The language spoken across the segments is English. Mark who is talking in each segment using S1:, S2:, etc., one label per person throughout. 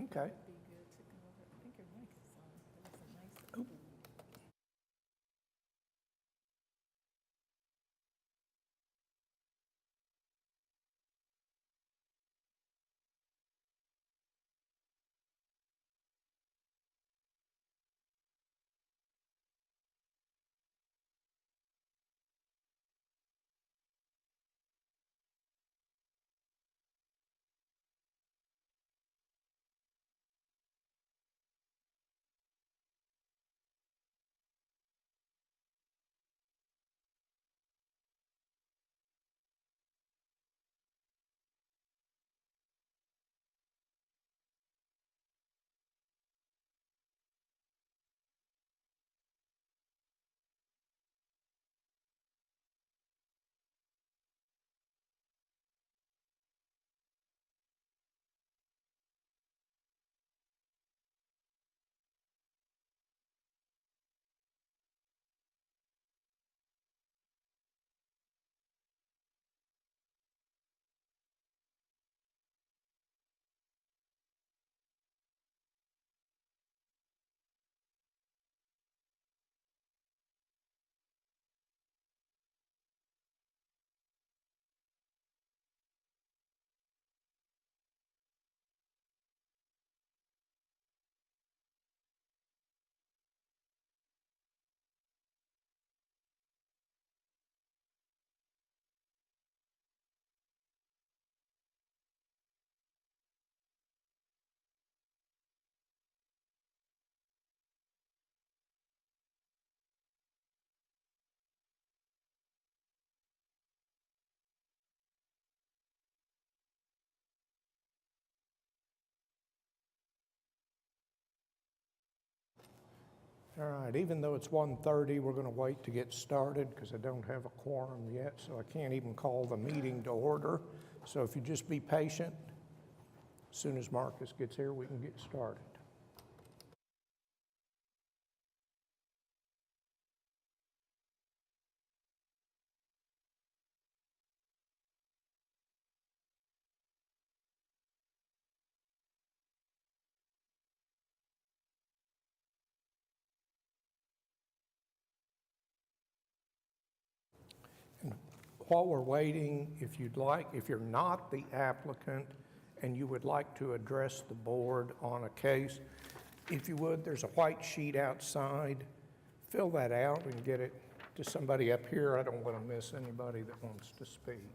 S1: Okay.
S2: Be good to go over. I think your mic is on, but it's a nice.
S1: All right, even though it's 1:30, we're going to wait to get started because I don't have a quorum yet, so I can't even call the meeting to order. So if you just be patient, as soon as Marcus gets here, we can get started. While we're waiting, if you'd like, if you're not the applicant and you would like to address the board on a case, if you would, there's a white sheet outside. Fill that out and get it to somebody up here. I don't want to miss anybody that wants to speak.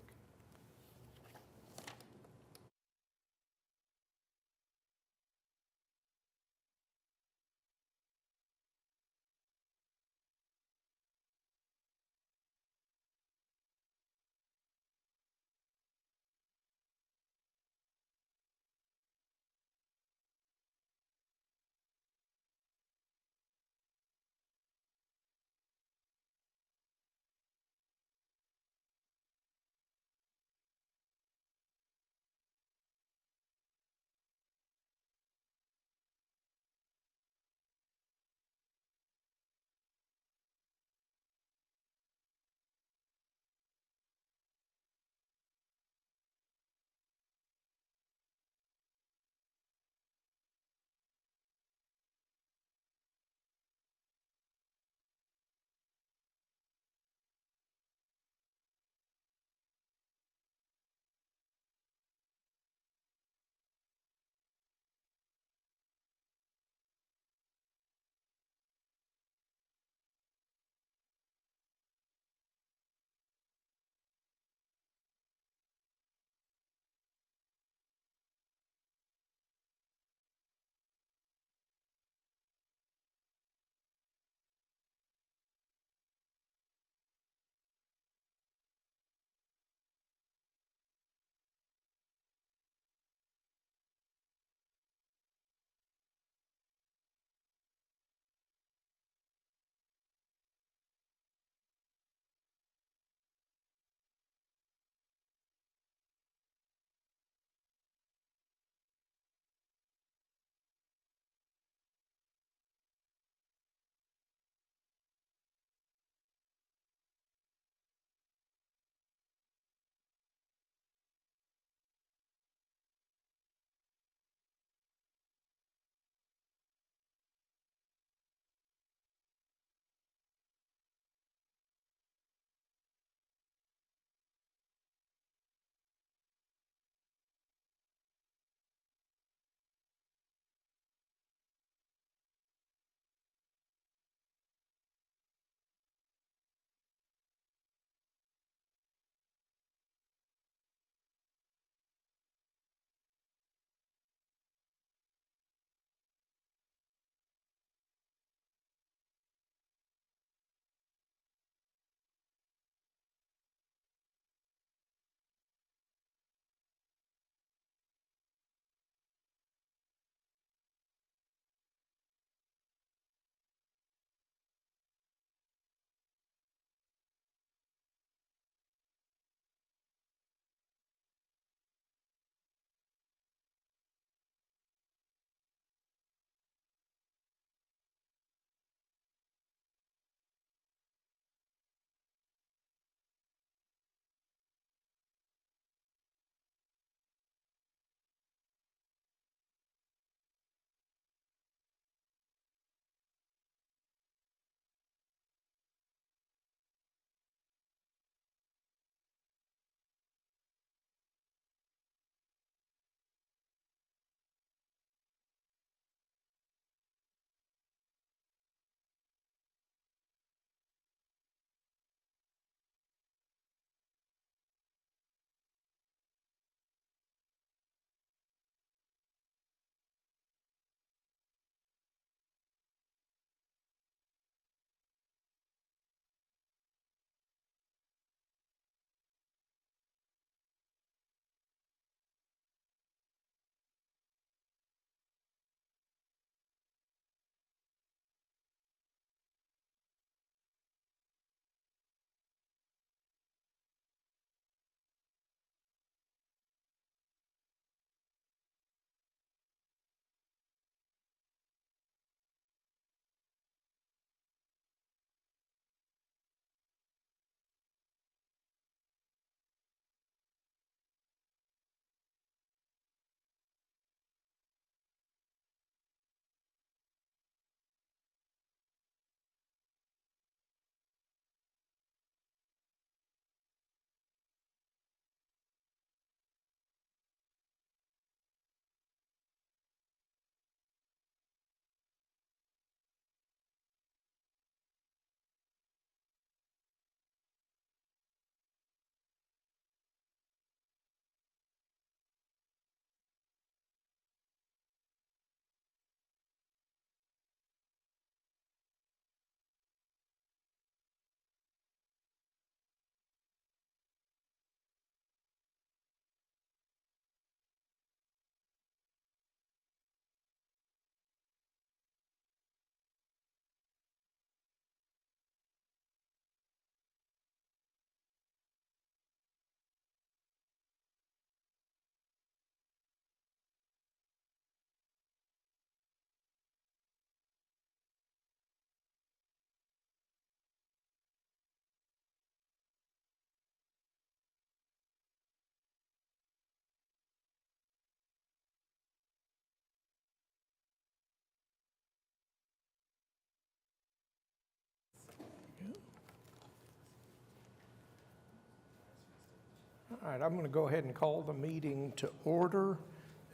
S1: All right, I'm going to go ahead and call the meeting to order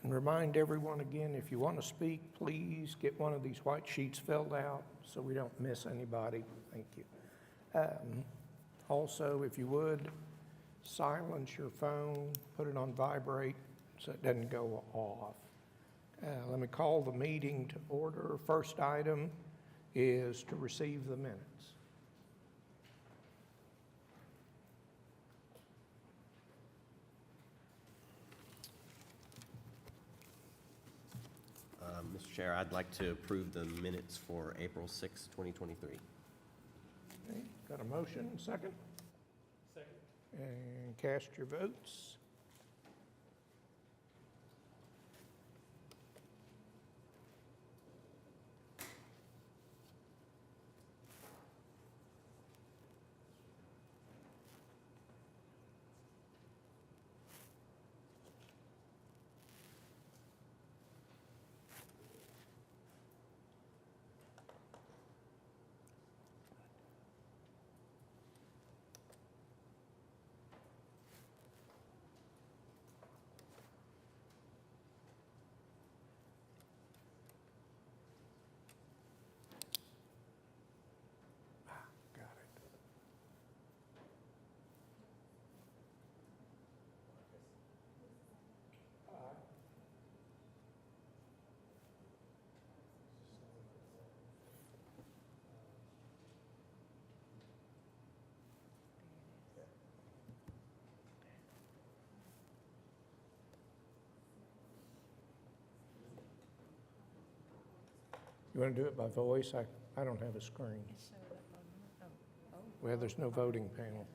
S1: and remind everyone again, if you want to speak, please get one of these white sheets filled out so we don't miss anybody. Thank you. Also, if you would, silence your phone, put it on vibrate so it doesn't go off. Let me call the meeting to order. First item is to receive the minutes.
S3: Mr. Chair, I'd like to approve the minutes for April 6, 2023.
S1: Okay, got a motion, second? Second. And cast your votes. Got it. You want to do it by voice? I don't have a screen.
S2: It showed up on, oh,
S1: Well, there's no voting panel.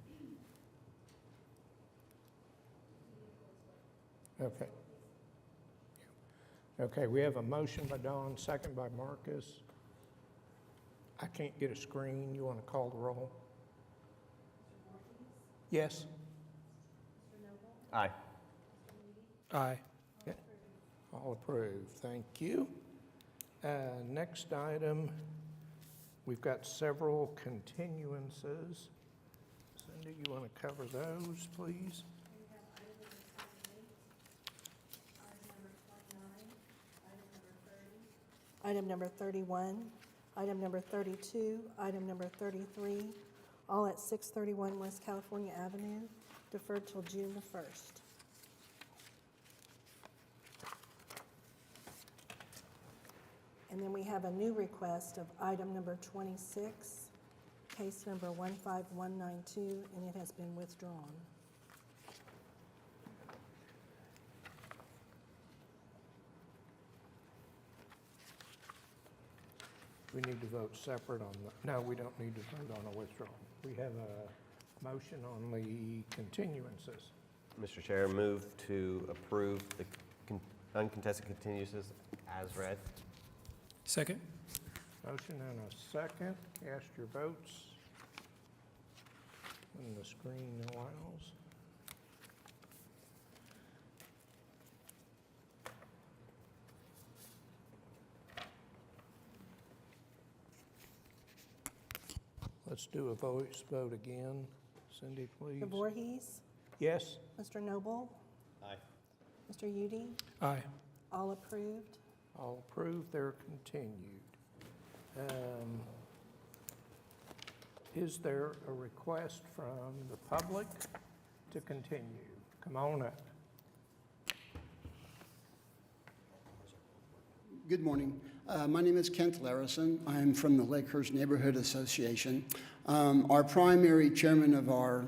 S1: Okay. Okay, we have a motion by Don, second by Marcus. I can't get a screen. You want to call the roll? Yes?
S3: Aye.
S1: Aye. All approved. Thank you. Next item, we've got several continuances. Cindy, you want to cover those, please?
S4: Item number 31, item number 32, item number 33, all at 631 West California Avenue, deferred till June the 1st. And then we have a new request of item number 26, case number 15192, and it has been withdrawn.
S1: We need to vote separate on the, no, we don't need to vote on a withdrawal. We have a motion on the continuances.
S3: Mr. Chair, move to approve the uncontested continuances as read.
S5: Second.
S1: Motion and a second. Cast your votes when the screen allows. Let's do a voice vote again. Cindy, please.
S4: Mr. Voorhees,
S1: Yes?
S4: Mr. Noble,
S3: Aye.
S4: Mr. Udi,
S5: Aye.
S4: all approved.
S1: All approved, they're continued. Is there a request from the public to continue? Come on up.
S6: Good morning. My name is Kent Larison. I'm from the Lakehurst Neighborhood Association. Our primary chairman of our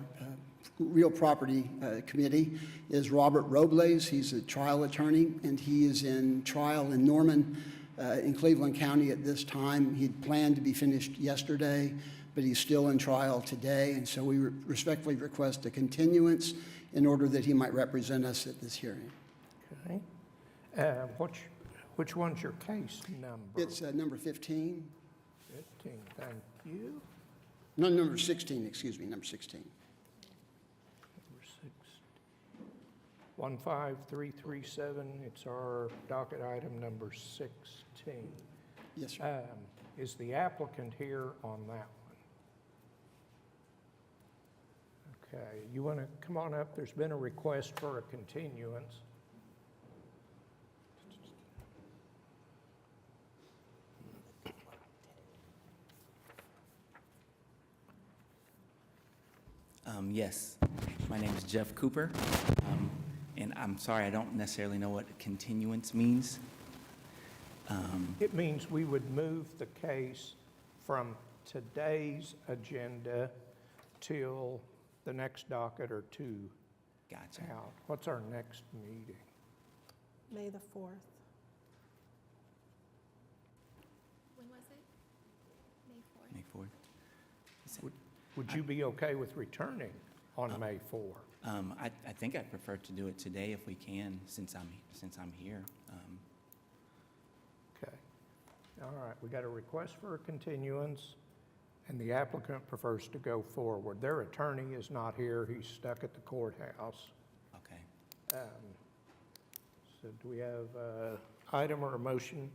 S6: real property committee is Robert Robles. He's a trial attorney, and he is in trial in Norman in Cleveland County at this time. He'd planned to be finished yesterday, but he's still in trial today, and so we respectfully request a continuance in order that he might represent us at this hearing.
S1: Okay. Which one's your case number?
S6: It's number 15.
S1: 15, thank you.
S6: No, number 16, excuse me, number 16.
S1: Number 15337, it's our docket item number 16.
S6: Yes, sir.
S1: Is the applicant here on that one? Okay, you want to come on up? There's been a request for a continuance.
S5: Yes, my name is Jeff Cooper, and I'm sorry, I don't necessarily know what continuance means.
S1: It means we would move the case from today's agenda till the next docket or two
S5: Gotcha.
S1: out. What's our next meeting?
S4: May the 4th.
S7: When was it? May 4th?
S5: May 4th. Is it-
S1: Would you be okay with returning on May 4?
S5: I think I'd prefer to do it today if we can, since I'm here.
S1: Okay. All right, we got a request for a continuance, and the applicant prefers to go forward. Their attorney is not here. He's stuck at the courthouse.
S5: Okay.
S1: So do we have an item or a motion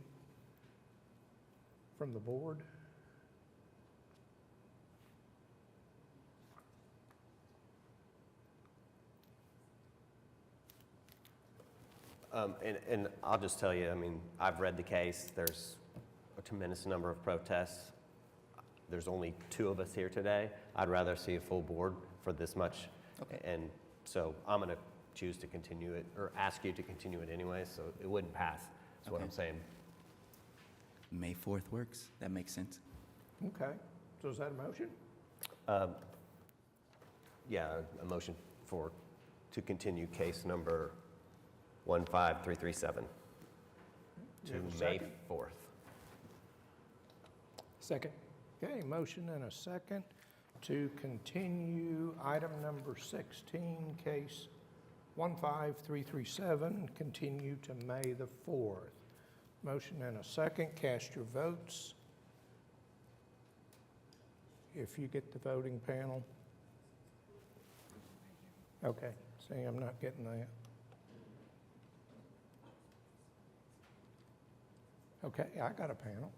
S1: from the board?
S3: And I'll just tell you, I mean, I've read the case. There's a tremendous number of protests. There's only 2 of us here today. I'd rather see a full board for this much.
S5: Okay.
S3: And so I'm going to choose to continue it, or ask you to continue it anyway, so it wouldn't pass, is what
S5: Okay.
S3: I'm saying.
S5: May 4th works. That makes sense.
S1: Okay, so is that a motion?
S3: Yeah, a motion to continue case number 15337
S1: Do you have a
S3: to May
S1: second?
S3: 4th.
S1: Second. Okay, motion and a second to continue item number 16, case 15337, continue to May the 4th. Motion and a second, cast your votes. If you get the voting panel. Okay, see, I'm not getting that. Okay, I got a panel.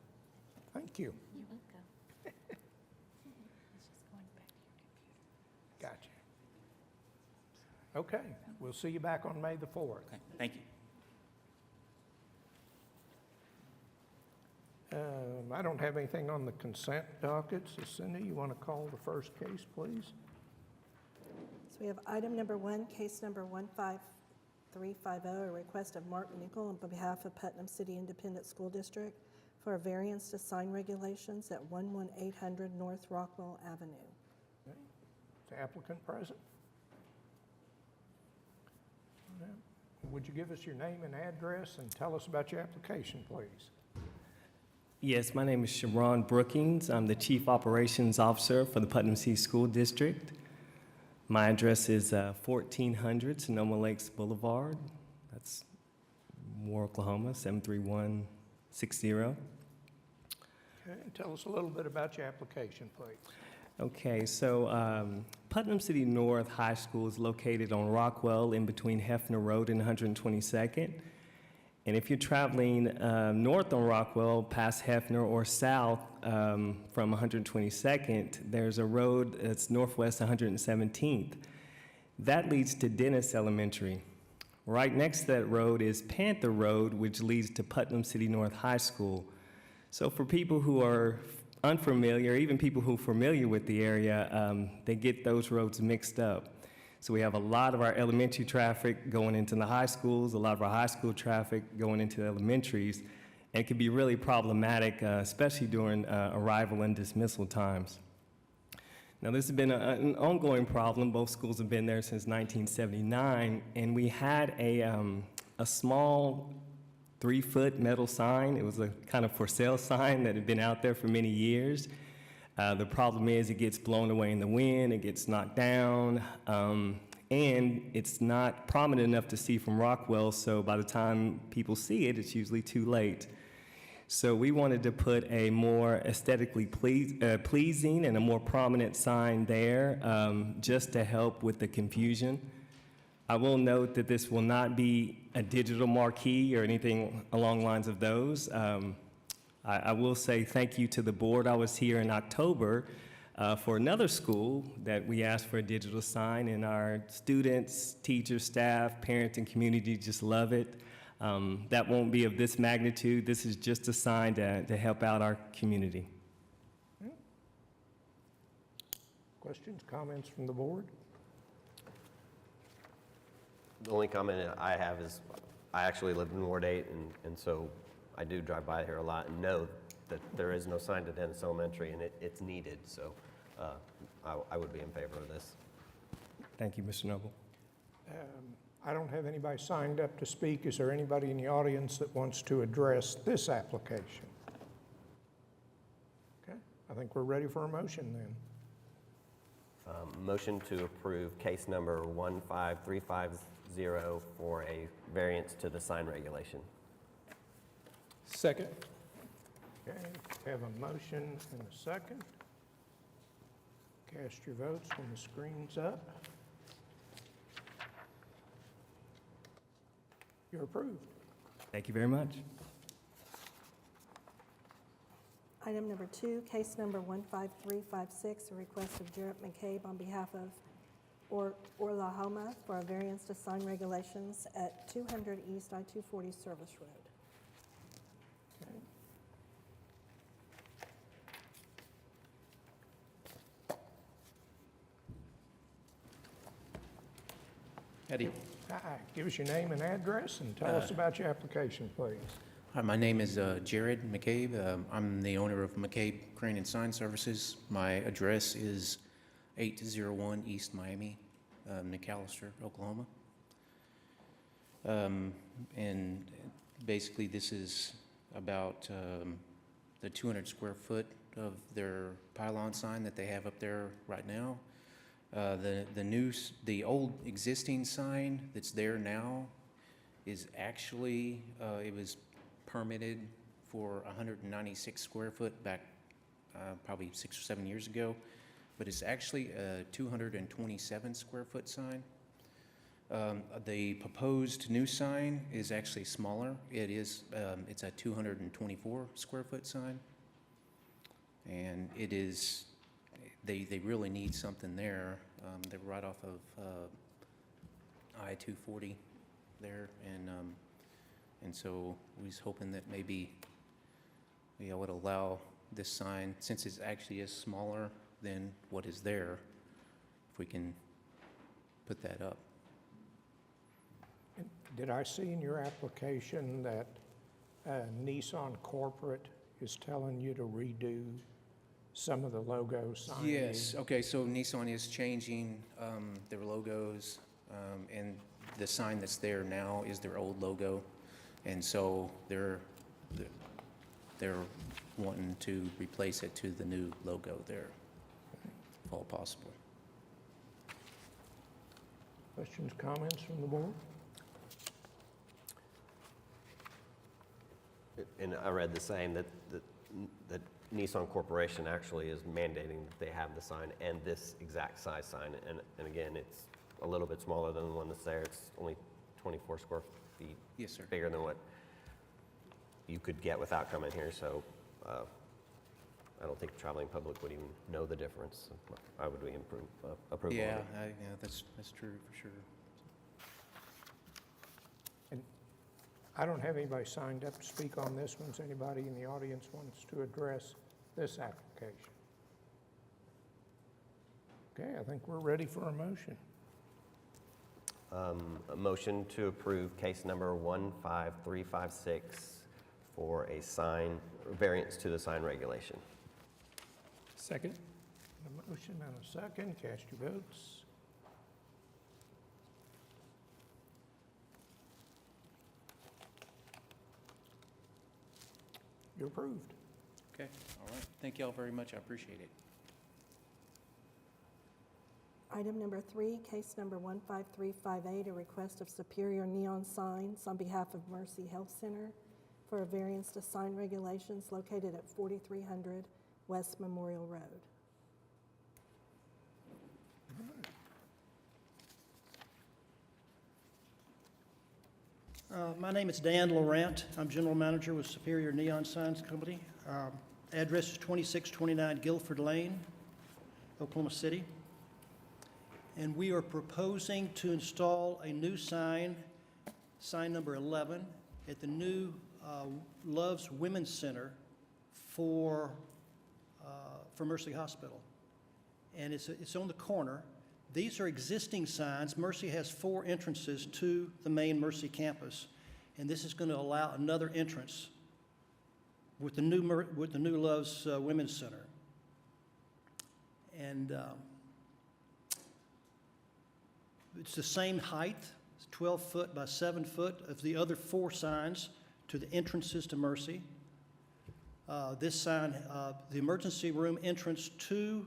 S1: Thank you.
S2: You're welcome. It's just going back to your computer.
S1: Gotcha. Okay, we'll see you back on May the 4th.
S5: Okay. Thank you.
S1: I don't have anything on the consent docket, so Cindy, you want to call the first case, please?
S4: So we have item number 1, case number 15350, a request of Mark Nickel on behalf of Putnam City Independent School District for a variance to sign regulations at 11800 North Rockwell Avenue.
S1: Okay. Is the applicant present? Yeah. Would you give us your name and address and tell us about your application, please?
S8: Yes, my name is Sharon Brookings. I'm the Chief Operations Officer for the Putnam City School District. My address is 1400 Sonoma Lakes Boulevard. That's Moore, Oklahoma, 73160.
S1: Okay, and tell us a little bit about your application, please.
S8: Okay, so Putnam City North High School is located on Rockwell in between Hefner Road and 122nd. And if you're traveling north on Rockwell past Hefner or south from 122nd, there's a road that's northwest 117th. That leads to Dennis Elementary. Right next to that road is Panther Road, which leads to Putnam City North High School. So for people who are unfamiliar, even people who are familiar with the area, they get those roads mixed up. So we have a lot of our elementary traffic going into the high schools, a lot of our high school traffic going into the elementaries, and it can be really problematic, especially during arrival and dismissal times. Now, this has been an ongoing problem. Both schools have been there since 1979, and we had a small 3-foot metal sign. It was a kind of for sale sign that had been out there for many years. The problem is it gets blown away in the wind, it gets knocked down, and it's not prominent enough to see from Rockwell, so by the time people see it, it's usually too late. So we wanted to put a more aesthetically pleasing and a more prominent sign there, just to help with the confusion. I will note that this will not be a digital marquee or anything along the lines of those. I will say thank you to the board. I was here in October for another school that we asked for a digital sign, and our students, teachers, staff, parents, and community just love it. That won't be of this magnitude. This is just a sign to help out our community.
S1: Questions, comments from the board?
S3: The only comment I have is, I actually live in Ward 8, and so I do drive by here a lot and know that there is no sign to Dennis Elementary, and it's needed, so I would be in favor of this.
S8: Thank you, Mr. Noble.
S1: I don't have anybody signed up to speak. Is there anybody in the audience that wants to address this application? Okay, I think we're ready for a motion then.
S3: Motion to approve case number 15350 for a variance to the sign regulation.
S1: Second. Okay, have a motion and a second. Cast your votes when the screen's up. You're approved.
S8: Thank you very much.
S4: Item number 2, case number 15356, a request of Jarrett McCabe on behalf of Orlahoma for a variance to sign regulations at 200 East I-240 Service Road.
S1: Okay.
S9: Eddie.
S1: Hi, give us your name and address and tell us about your application, please.
S9: Hi, my name is Jared McCabe. I'm the owner of McCabe Crane and Sign Services. My address is 801 East Miami, McAlester, Oklahoma. And basically, this is about the 200 square foot of their pylon sign that they have up there right now. The old existing sign that's there now is actually, it was permitted for 196 square foot back probably 6 or 7 years ago, but it's actually a 227 square foot sign. The proposed new sign is actually smaller. It's a 224 square foot sign, and it is, they really need something there. They're right off of I-240 there, and so we was hoping that maybe we would allow this sign, since it actually is smaller than what is there, if we can put that up.
S1: And did I see in your application that Nissan Corporate is telling you to redo some of the logo signs?
S9: Yes, okay, so Nissan is changing their logos, and the sign that's there now is their old logo, and so they're wanting to replace it to the new logo there, if all possible.
S1: Questions, comments from the board?
S3: And I read the same, that Nissan Corporation actually is mandating that they have the sign and this exact size sign. And again, it's a little bit smaller than the one that's there. It's only 24 square feet.
S9: Yes, sir.
S3: Bigger than what you could get without coming here. So I don't think the traveling public would even know the difference. I would be approval.
S9: Yeah,
S3: of it.
S9: that's true for sure.
S1: I don't have anybody signed up to speak on this one. Does anybody in the audience wants to address this application? Okay, I think we're ready for a motion.
S3: A motion to approve case number 15356 for a sign, variance to the sign regulation.
S8: Second.
S1: A motion and a second. Cast your votes. You're approved.
S9: Okay, all right. Thank you all very much. I appreciate it.
S4: Item number 3, case number 15358, a request of Superior Neon Signs on behalf of Mercy Health Center for a variance to sign regulations located at 4300 West Memorial Road.
S10: My name is Dan Laurent. I'm General Manager with Superior Neon Signs Company. Address is 2629 Guilford Lane. Oklahoma City. And we are proposing to install a new sign, sign number 11, at the new Love's Women's Center for Mercy Hospital. And it's on the corner. These are existing signs. Mercy has 4 entrances to the main Mercy campus, and this is going to allow another entrance with the new Love's Women's Center. And it's the same height, it's 12 foot by 7 foot of the other 4 signs to the entrances to Mercy. This sign, the emergency room entrance to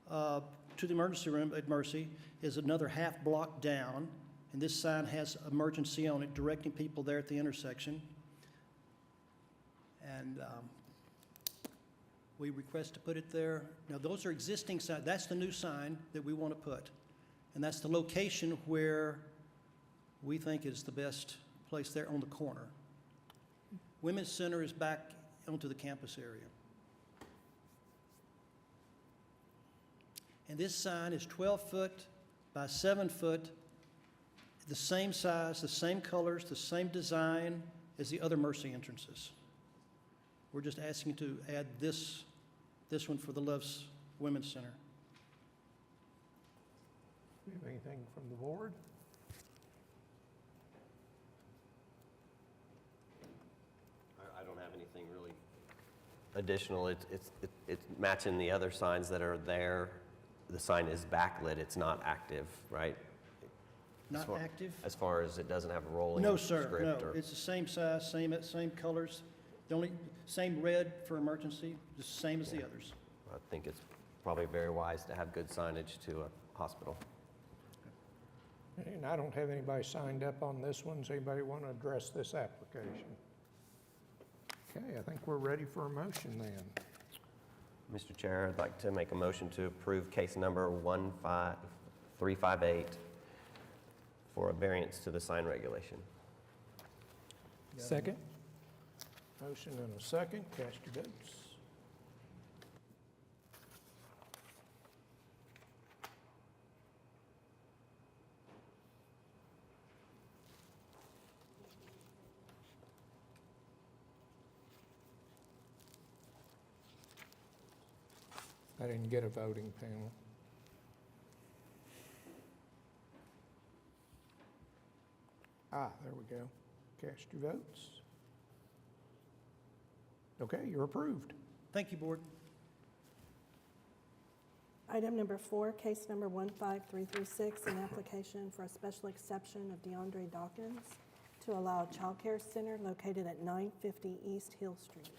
S10: the emergency room at Mercy is another half block down, and this sign has emergency on it, directing people there at the intersection. And we request to put it there. Now, those are existing signs. That's the new sign that we want to put, and that's the location where we think is the best place there on the corner. Women's Center is back onto the campus area. And this sign is 12 foot by 7 foot, the same size, the same colors, the same design as the other Mercy entrances. We're just asking to add this one for the Love's Women's Center.
S1: Anything from the board?
S3: I don't have anything really additional. It's matching the other signs that are there. The sign is backlit, it's not active, right?
S10: Not active?
S3: As far as it doesn't have a rolling
S10: No, sir,
S3: script
S10: no.
S3: or...
S10: It's the same size, same colors. The only, same red for emergency, the same as the others.
S3: I think it's probably very wise to have good signage to a hospital.
S1: And I don't have anybody signed up on this one. Does anybody want to address this application? Okay, I think we're ready for a motion then.
S3: Mr. Chair, I'd like to make a motion to approve case number 15358 for a variance to the sign regulation.
S1: Second. Motion and a second. Cast your votes. I didn't get a voting panel. There we go. Cast your votes. Okay, you're approved.
S10: Thank you, Board.
S4: Item number 4, case number 15336, an application for a special exception of DeAndre Dawkins to allow a child care center located at 950 East Hill Street.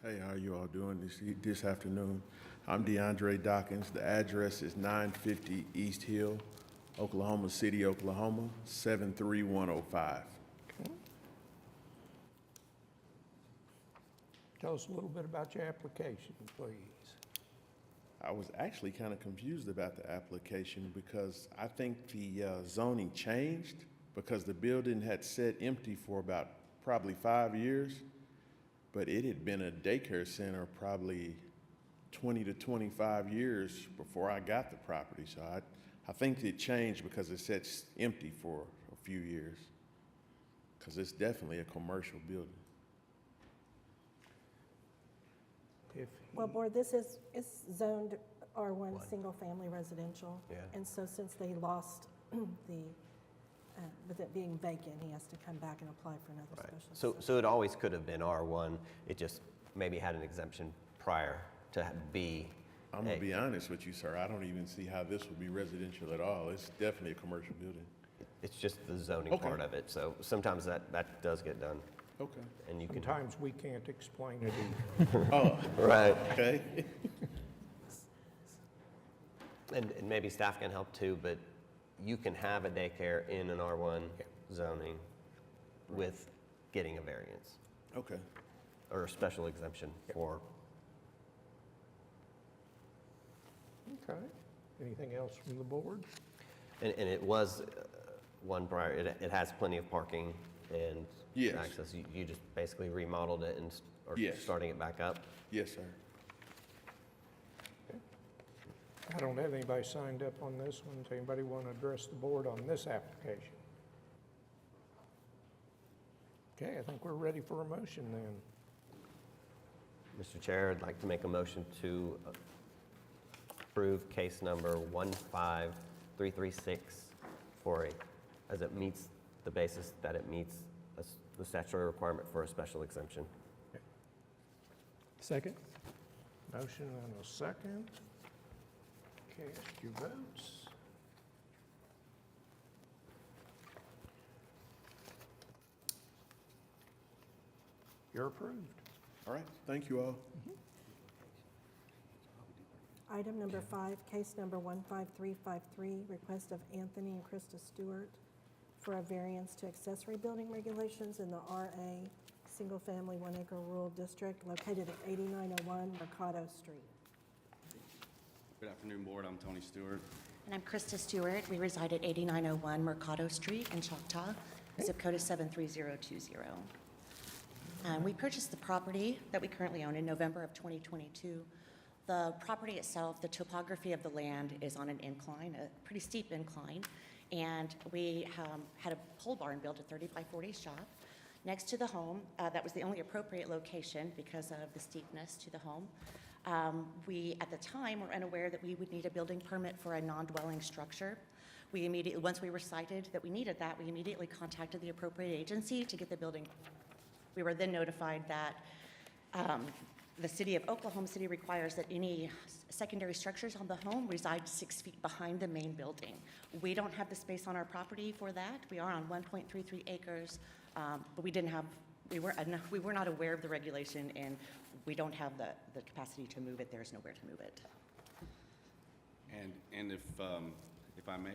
S11: Hey, how you all doing this afternoon? I'm DeAndre Dawkins. The address is 950 East Hill, Oklahoma City, Oklahoma, 73105.
S1: Okay. Tell us a little bit about your application, please.
S11: I was actually kind of confused about the application because I think the zoning changed because the building had sat empty for about probably 5 years, but it had been a daycare center probably 20 to 25 years before I got the property. So I think it changed because it sat empty for a few years because it's definitely a commercial building.
S4: Well, Board, this is zoned R1 single-family residential.
S3: Yeah.
S4: And so since they lost with it being vacant, he has to come back and apply for another
S3: Right.
S4: special exception.
S3: So it always could have been R1. It just maybe had an exemption prior to B.
S11: I'm gonna be honest with you, sir. I don't even see how this would be residential at all. It's definitely a commercial building.
S3: It's just the zoning
S11: Okay.
S3: part of it. So sometimes that does get done.
S11: Okay.
S3: And you can.
S1: Sometimes we can't explain it either.
S11: Oh,
S3: Right.
S11: okay.
S3: And maybe staff can help too, but you can have a daycare in an R1 zoning with getting a variance
S11: Okay.
S3: or a special exemption for.
S1: Okay. Anything else from the board?
S3: And it was one prior, it has plenty of parking and
S11: Yes.
S3: access. You just basically remodeled it and, or
S11: Yes.
S3: starting it back up?
S11: Yes, sir.
S1: I don't have anybody signed up on this one. Does anybody want to address the board on this application? Okay, I think we're ready for a motion then.
S3: Mr. Chair, I'd like to make a motion to approve case number 15336 as it meets the basis that it meets the statutory requirement for a special exemption.
S2: Second?
S1: Motion and a second. Cast your votes. You're approved.
S11: All right, thank you all.
S4: Item number 5, case number 15353, request of Anthony and Krista Stewart for a variance to accessory building regulations in the RA Single Family 1 Acre Rural District located at 8901 Mercado Street.
S12: Good afternoon, Board. I'm Tony Stewart.
S2: And I'm Krista Stewart. We reside at 8901 Mercado Street in Choctaw. Zip code is 73020. We purchased the property that we currently own in November of 2022. The property itself, the topography of the land is on an incline, a pretty steep incline, and we had a pole barn built, a 30 by 40 shop, next to the home. That was the only appropriate location because of the steepness to the home. We, at the time, were unaware that we would need a building permit for a non-dwelling structure. We immediately, once we were cited that we needed that, we immediately contacted the appropriate agency to get the building. We were then notified that the city of Oklahoma City requires that any secondary structures on the home reside 6 feet behind the main building. We don't have the space on our property for that. We are on 1.33 acres, but we were not aware of the regulation, and we don't have the capacity to move it. There's nowhere to move it.
S12: And if I may,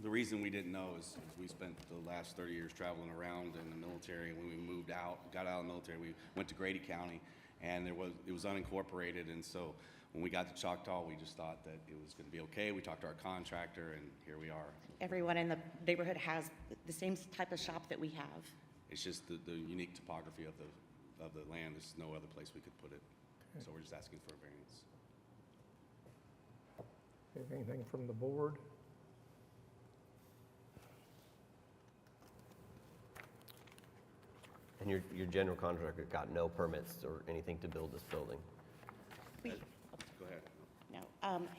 S12: the reason we didn't know is we spent the last 30 years traveling around in the military. When we got out of the military, we went to Grady County, and it was unincorporated. And so when we got to Choctaw, we just thought that it was going to be okay. We talked to our contractor, and here we are.
S2: Everyone in the neighborhood has the same type of shop that we have.
S12: It's just the unique topography of the land. There's no other place we could put it. So we're just asking for a variance.
S1: Anything from the board?
S3: And your general contractor got no permits or anything to build this building?
S2: We,
S12: Go ahead.
S2: No,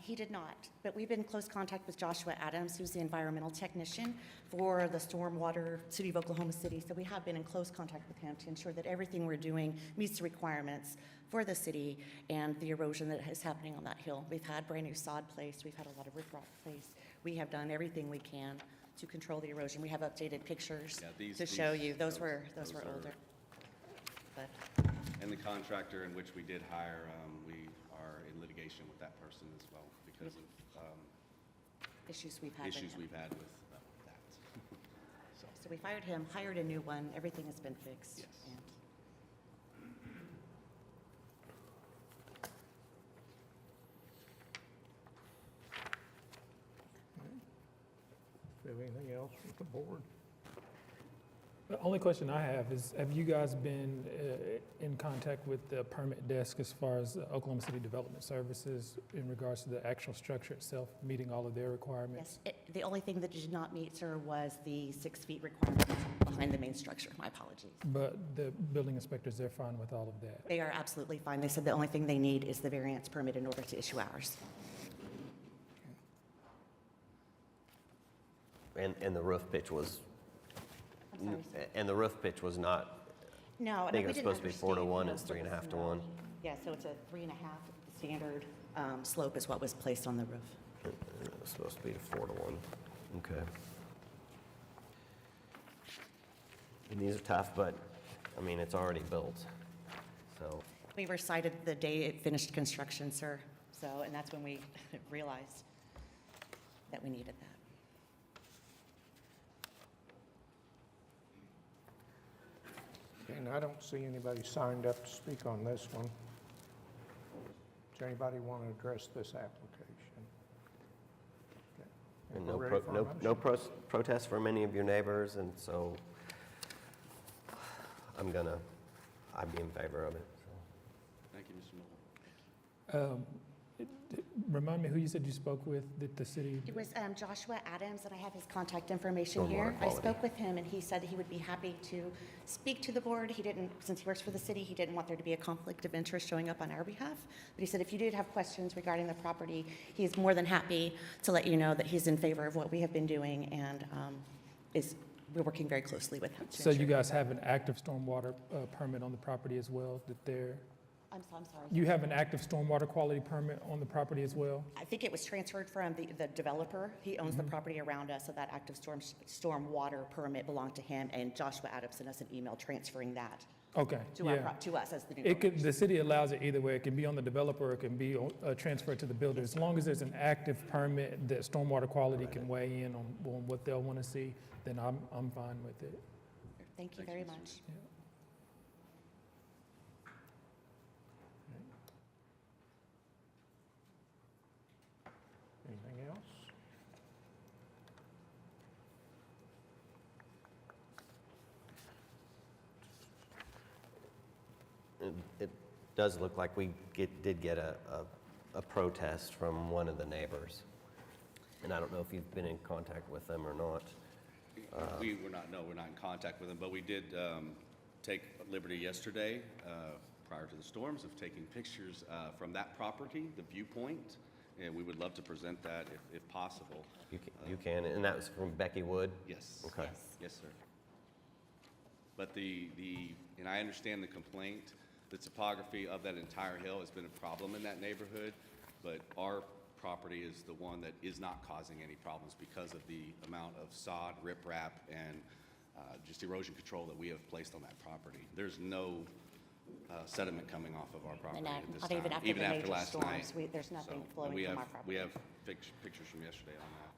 S2: he did not. But we've been in close contact with Joshua Adams, who's the environmental technician for the stormwater City of Oklahoma City. So we have been in close contact with him to ensure that everything we're doing meets the requirements for the city and the erosion that is happening on that hill. We've had brand new sod placed. We've had a lot of riprap placed. We have done everything we can to control the erosion. We have updated pictures to show you. Those were older. But
S12: And the contractor in which we did hire, we are in litigation with that person as well because of
S2: issues we've had with
S12: issues
S2: him.
S12: we've had with that.
S2: So we fired him, hired a new one. Everything has been fixed.
S12: Yes.
S2: And
S1: Do you have anything else from the board?
S13: The only question I have is, have you guys been in contact with the permit desk as far as Oklahoma City Development Services in regards to the actual structure itself, meeting all of their requirements?
S2: yes, the only thing that did not meet, sir, was the 6 feet requirement behind the main structure. My apologies.
S13: But the building inspectors, they're fine with all of that?
S2: They are absolutely fine. They said the only thing they need is the variance permit in order to issue ours.
S3: And the roof pitch was,
S2: I'm sorry, sir.
S3: and the roof pitch was not,
S2: No,
S3: I think it
S2: we
S3: was
S2: didn't
S3: supposed to be 4 to 1,
S2: understand
S3: it's 3.5 to
S2: no.
S3: 1.
S2: Yeah, so it's a 3.5. The standard slope is what was placed on the roof.
S3: It was supposed to be to 4 to 1. Okay. And these are tough, but, I mean, it's already built, so.
S2: We were cited the day it finished construction, sir. So, and that's when we realized that we needed that.
S1: And I don't see anybody signed up to speak on this one. Does anybody want to address this application? Okay.
S3: And
S1: We're
S3: no
S1: ready for a motion.
S3: protests from any of your neighbors, and so I'd be in favor of it. So.
S12: Thank you, Mr. Miller.
S13: Remind me who you said you spoke with, the city?
S2: It was Joshua Adams, and I have his contact information
S3: Stormwater
S2: here. I
S3: quality.
S2: spoke with him, and he said he would be happy to speak to the board. He didn't, since he works for the city, he didn't want there to be a conflict of interest showing up on our behalf. But he said if you did have questions regarding the property, he's more than happy to let you know that he's in favor of what we have been doing, and we're working very closely with him to
S13: So you
S2: ensure-
S13: guys have an active stormwater permit on the property as well, that they're,
S2: I'm sorry.
S13: you have an active stormwater quality permit on the property as well?
S2: I think it was transferred from the developer. He owns the property around us, so that active stormwater permit belonged to him, and Joshua Adams sent us an email transferring that
S13: Okay,
S2: to our,
S13: yeah.
S2: to us as the new
S13: It could,
S2: owners.
S13: the city allows it either way. It can be on the developer, or it can be transferred to the builder. As long as there's an active permit that stormwater quality can weigh in on what they'll want to see, then I'm fine with it.
S2: Thank you very much.
S1: Anything else?
S3: It does look like we did get a protest from one of the neighbors. And I don't know if you've been in contact with them or not.
S12: We're not in contact with them, but we did take liberty yesterday, prior to the storms, of taking pictures from that property, the viewpoint, and we would love to present that if possible.
S3: You can, and that was from Becky Wood?
S12: Yes.
S3: Okay.
S12: Yes, sir. But and I understand the complaint, the topography of that entire hill has been a problem in that neighborhood, but our property is the one that is not causing any problems because of the amount of sod, riprap, and just erosion control that we have placed on that property. There's no sediment coming off of our property
S2: And
S12: at this
S2: not
S12: time.
S2: even after the major
S12: last
S2: storms,
S12: night.
S2: there's nothing
S12: So, and
S2: flowing
S12: we
S2: from
S12: have-
S2: our property.
S12: We have pictures from yesterday on that.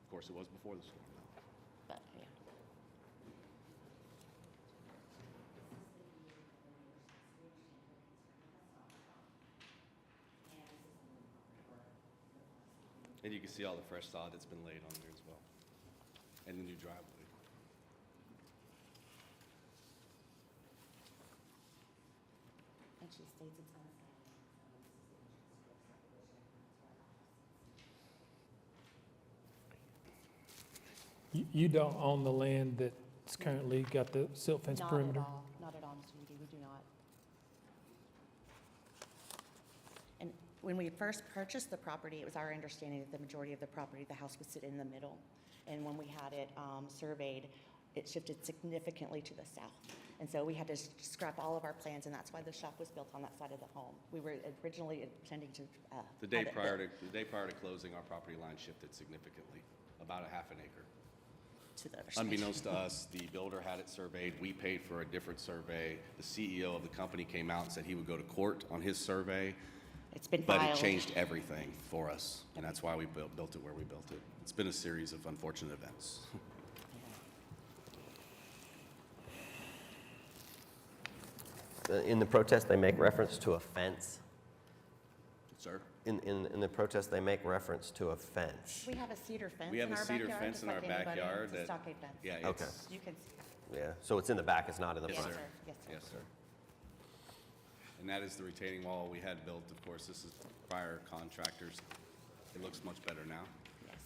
S12: Of course, it was before the storm, though.
S2: But, yeah.
S12: And you can see all the fresh sod that's been laid on there as well, and the new driveway.
S2: And she states it's on
S13: You don't own the land that's currently got the silt fence
S2: Not at
S13: perimeter?
S2: all, not at all, Mr. Eady, we do not. And when we first purchased the property, it was our understanding that the majority of the property, the house would sit in the middle. And when we had it surveyed, it shifted significantly to the south. And so we had to scrap all of our plans, and that's why the shop was built on that side of the home. We were originally intending to.
S12: The day
S2: have it
S12: prior
S2: built
S12: to closing, our property line shifted significantly, about a half an acre.
S2: To the other side.
S12: Unbeknownst to us, the builder had it surveyed. We paid for a different survey. The CEO of the company came out and said he would go to court on his survey.
S2: It's been
S12: But
S2: filed.
S12: it changed everything for us, and that's why we built it where we built it. It's been a series of unfortunate events.
S3: In the protest, they make reference to a fence.
S12: Sir?
S3: In the protest, they make reference to a fence.
S2: We have a cedar fence
S12: We have
S2: in
S12: a
S2: our
S12: cedar
S2: backyard,
S12: fence
S2: just
S12: in our
S2: like anybody.
S12: backyard
S2: It's a
S12: that-
S2: stockade fence.
S12: Yeah,
S3: Okay.
S12: it's,
S2: You can see.
S3: Yeah, so it's in the back, it's not in the
S2: Yes,
S3: front.
S2: sir. Yes, sir.
S12: yes, sir. And that is the retaining wall we had built. Of course, this is prior contractors. It looks much better now.
S2: Yes.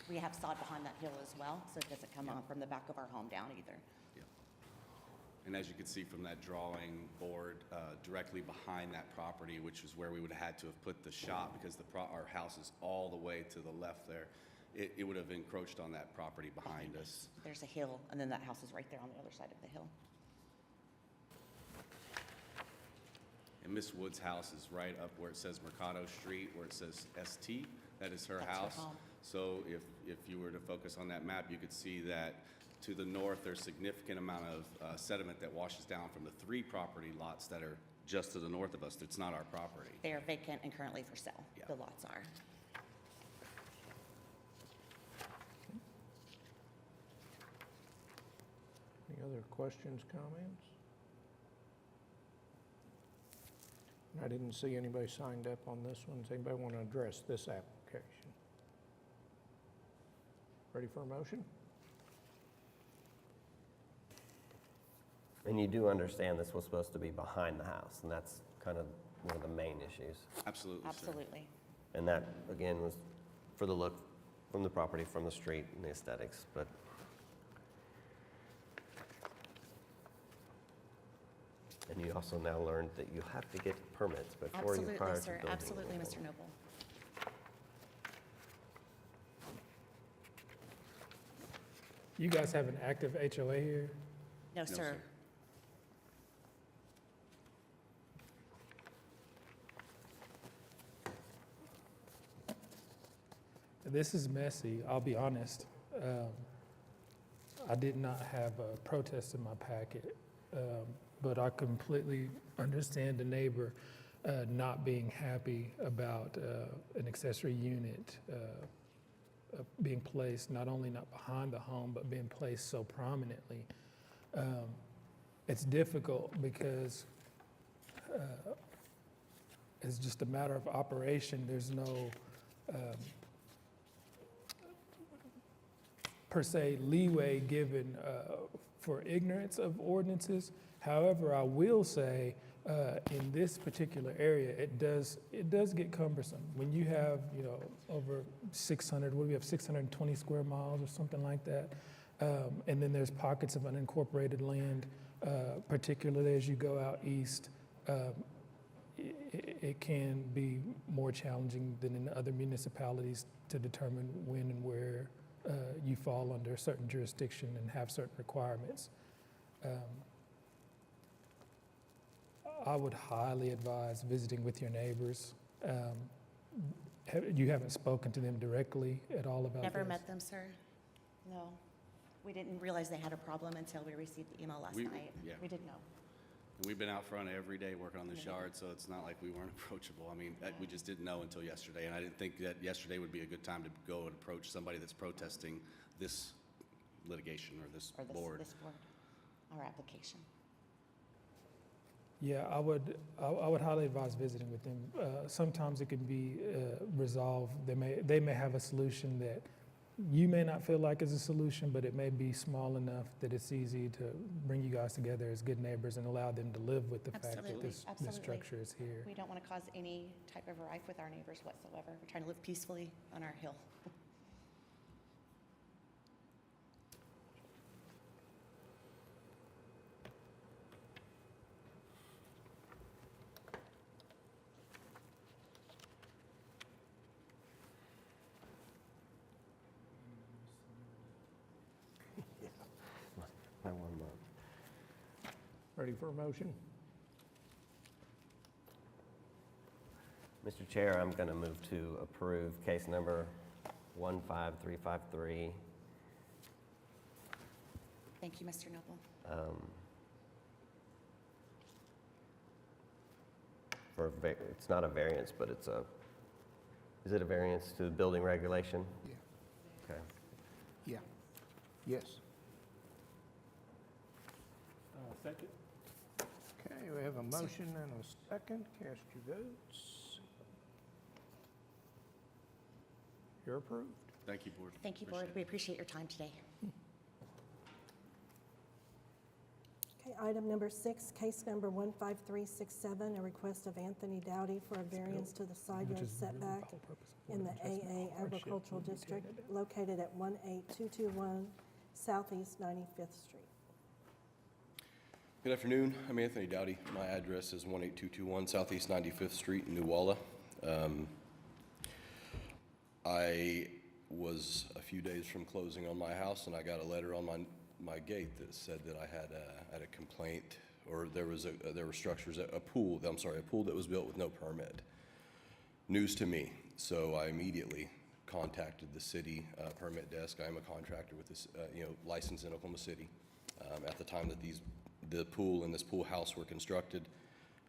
S2: We have sod behind that hill as well, so it doesn't come on from the back of our home down either.
S12: Yeah. And as you can see from that drawing board, directly behind that property, which is where we would have had to have put the shop, because our house is all the way to the left there, it would have encroached on that property behind us.
S2: There's a hill, and then that house is right there on the other side of the hill.
S12: And Miss Wood's house is right up where it says Mercado Street, where it says ST. That is her
S2: That's her
S12: house.
S2: home.
S12: So if you were to focus on that map, you could see that to the north, there's significant amount of sediment that washes down from the 3 property lots that are just to the north of us. It's not our property.
S2: They are vacant and currently for sale.
S12: Yeah.
S2: The lots are.
S1: Any other questions, comments? I didn't see anybody signed up on this one. Does anybody want to address this application? Ready for a motion?
S3: And you do understand this was supposed to be behind the house, and that's kind of one of the main issues.
S12: Absolutely, sir.
S2: Absolutely.
S3: And that, again, was for the look from the property, from the street, and the aesthetics, but and you also now learned that you have to get permits before you prior
S2: Absolutely,
S3: to
S2: sir.
S3: building.
S2: Absolutely, Mr. Noble.
S13: You guys have an active HOA here?
S2: No, sir.
S12: sir.
S13: This is messy, I'll be honest. I did not have a protest in my packet, but I completely understand the neighbor not being happy about an accessory unit being placed, not only not behind the home, but being placed so prominently. It's difficult because it's just a matter of operation. There's no per se leeway given for ignorance of ordinances. However, I will say in this particular area, it does get cumbersome. When you have, over 600, what do we have, 620 square miles or something like that, and then there's pockets of unincorporated land, particularly as you go out east, it can be more challenging than in other municipalities to determine when and where you fall under a certain jurisdiction and have certain requirements. I would highly advise visiting with your neighbors. You haven't spoken to them directly at all about this?
S2: Never met them, sir. No. We didn't realize they had a problem until we received the email last night.
S12: Yeah.
S2: We didn't know.
S12: And we've been out front every day working on this yard, so it's not like we weren't approachable. I mean, we just didn't know until yesterday, and I didn't think that yesterday would be a good time to go and approach somebody that's protesting this litigation or this
S2: Or this
S12: board.
S2: board, our application.
S13: Yeah, I would highly advise visiting with them. Sometimes it can be resolved. They may have a solution that you may not feel like is a solution, but it may be small enough that it's easy to bring you guys together as good neighbors and allow them to live with the fact that
S2: Absolutely,
S13: this
S2: absolutely.
S13: structure is here.
S2: We don't want to cause any type of rife with our neighbors whatsoever. We're trying to live peacefully on our hill.
S3: My 1 month.
S1: Ready for a motion?
S3: Mr. Chair, I'm going to move to approve case number 15353.
S2: Thank you, Mr. Noble.
S3: It's not a variance, but is it a variance to the building regulation?
S1: Yeah.
S3: Okay.
S1: Yeah. Yes.
S13: Second.
S1: Okay, we have a motion and a second. Cast your votes. You're approved.
S12: Thank you, board.
S2: Thank you, board. We appreciate your time today.
S4: Okay, item number 6, case number 15367, a request of Anthony Dowdy for a variance to the side yard setback in the AA Agricultural District located at 18221 Southeast 95th Street.
S14: Good afternoon. I'm Anthony Dowdy. My address is 18221 Southeast 95th Street in New Walla. I was a few days from closing on my house, and I got a letter on my gate that said that I had a complaint, or there were structures, a pool that was built with no permit. News to me. So I immediately contacted the city permit desk. I am a contractor with this, licensed in Oklahoma City. At the time that the pool and this pool house were constructed,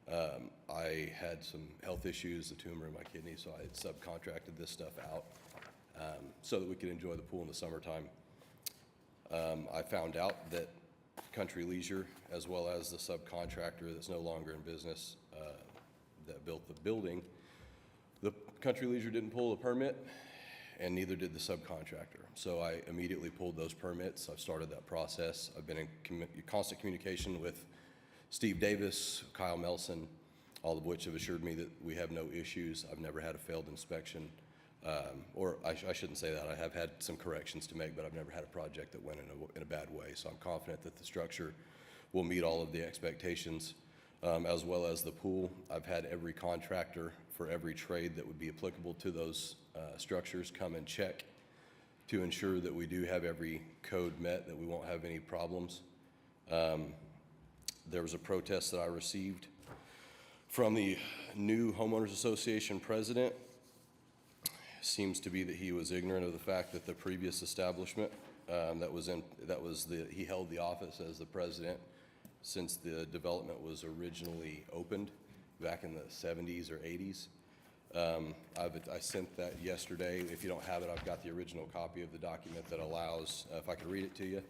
S14: I had some health issues, a tumor in my kidney, so I had subcontracted this stuff out so that we could enjoy the pool in the summertime. I found out that Country Leisure, as well as the subcontractor that's no longer in business that built the building, the Country Leisure didn't pull a permit, and neither did the subcontractor. So I immediately pulled those permits. I've started that process. I've been in constant communication with Steve Davis, Kyle Melson, all of which have assured me that we have no issues. I've never had a failed inspection. Or I shouldn't say that. I have had some corrections to make, but I've never had a project that went in a bad way. So I'm confident that the structure will meet all of the expectations, as well as the pool. I've had every contractor for every trade that would be applicable to those structures come and check to ensure that we do have every code met, that we won't have any problems. There was a protest that I received from the new Homeowners Association president. Seems to be that he was ignorant of the fact that the previous establishment he held the office as the president since the development was originally opened back in the 70s or 80s. I sent that yesterday. If you don't have it, I've got the original copy of the document that allows, if I could read it to you,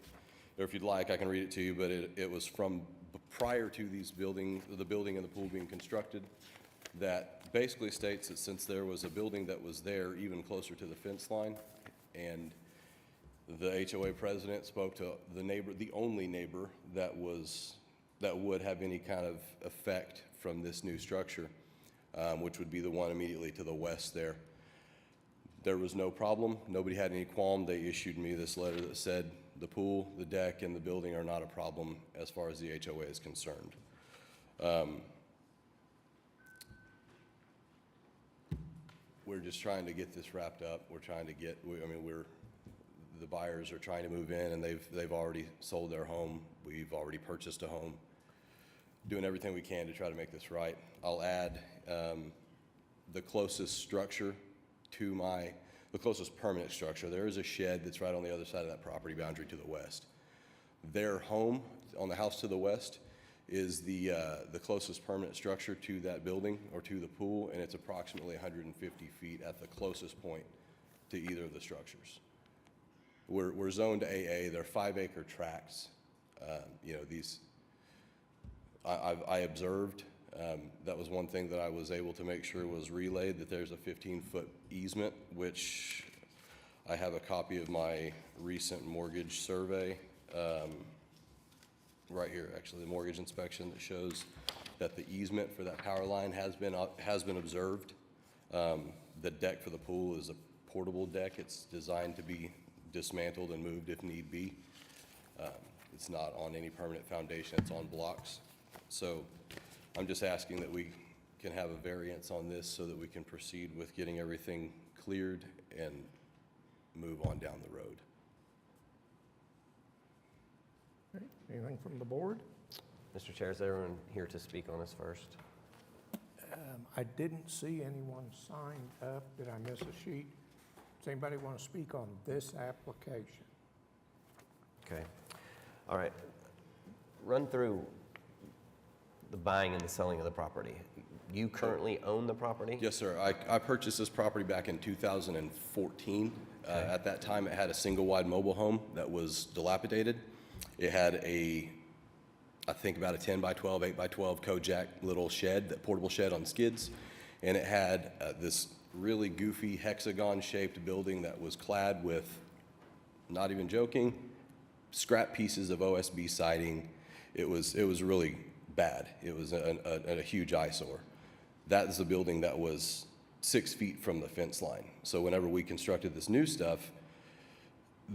S14: or if you'd like, I can read it to you, but it was from prior to the building and the pool being constructed, that basically states that since there was a building that was there even closer to the fence line, and the HOA president spoke to the neighbor, the only neighbor that would have any kind of effect from this new structure, which would be the one immediately to the west there. There was no problem. Nobody had any qualm. They issued me this letter that said the pool, the deck, and the building are not a problem as far as the HOA is concerned. We're just trying to get this wrapped up. We're trying to get, the buyers are trying to move in, and they've already sold their home. We've already purchased a home. Doing everything we can to try to make this right. I'll add the closest structure to the closest permanent structure. There is a shed that's right on the other side of that property boundary to the west. Their home on the house to the west is the closest permanent structure to that building or to the pool, and it's approximately 150 feet at the closest point to either of the structures. We're zoned AA. They're 5-acre tracts. I observed, that was one thing that I was able to make sure was relayed, that there's a 15-foot easement, which I have a copy of my recent mortgage survey right here, actually, the mortgage inspection that shows that the easement for that power line has been observed. The deck for the pool is a portable deck. It's designed to be dismantled and moved if need be. It's not on any permanent foundation. It's on blocks. So I'm just asking that we can have a variance on this so that we can proceed with getting everything cleared and move on down the road.
S1: Okay, anything from the board?
S3: Mr. Chair, is everyone here to speak on this first?
S1: I didn't see anyone signed up. Did I miss a sheet? Does anybody want to speak on this application?
S3: Okay. All right. Run through the buying and the selling of the property. You currently own the property?
S14: Yes, sir. I purchased this property back in 2014. At that time, it had a single-wide mobile home that was dilapidated. It had I think about a 10 by 12, 8 by 12 Kojak little shed, that portable shed on skids. And it had this really goofy hexagon-shaped building that was clad with, not even joking, scrap pieces of OSB siding. It was really bad. It was a huge eyesore. That is a building that was 6 feet from the fence line. So whenever we constructed this new stuff,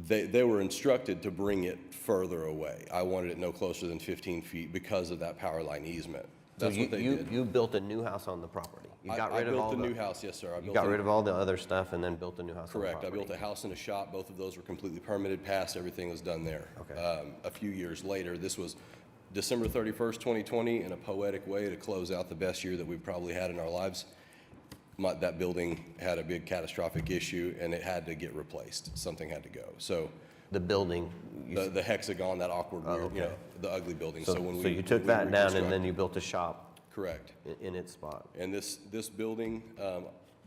S14: they were instructed to bring it further away. I wanted it no closer than 15 feet because of that power line easement. That's what they did.
S3: You built a new house on the property? You got rid of all
S14: I built a new house, yes, sir.
S3: You got rid of all the other stuff and then built a new house on the
S14: Correct. I
S3: property?
S14: built a house and a shop. Both of those were completely permitted, passed. Everything was done there.
S3: Okay.
S14: A few years later, this was December 31st, 2020, in a poetic way to close out the best year that we've probably had in our lives. That building had a big catastrophic issue, and it had to get replaced. Something had to go. So
S3: the building?
S14: The hexagon, that awkward, weird,
S3: okay.
S14: The ugly building.
S3: So you took that down and then you built a shop?
S14: Correct.
S3: In its spot?
S14: And this building,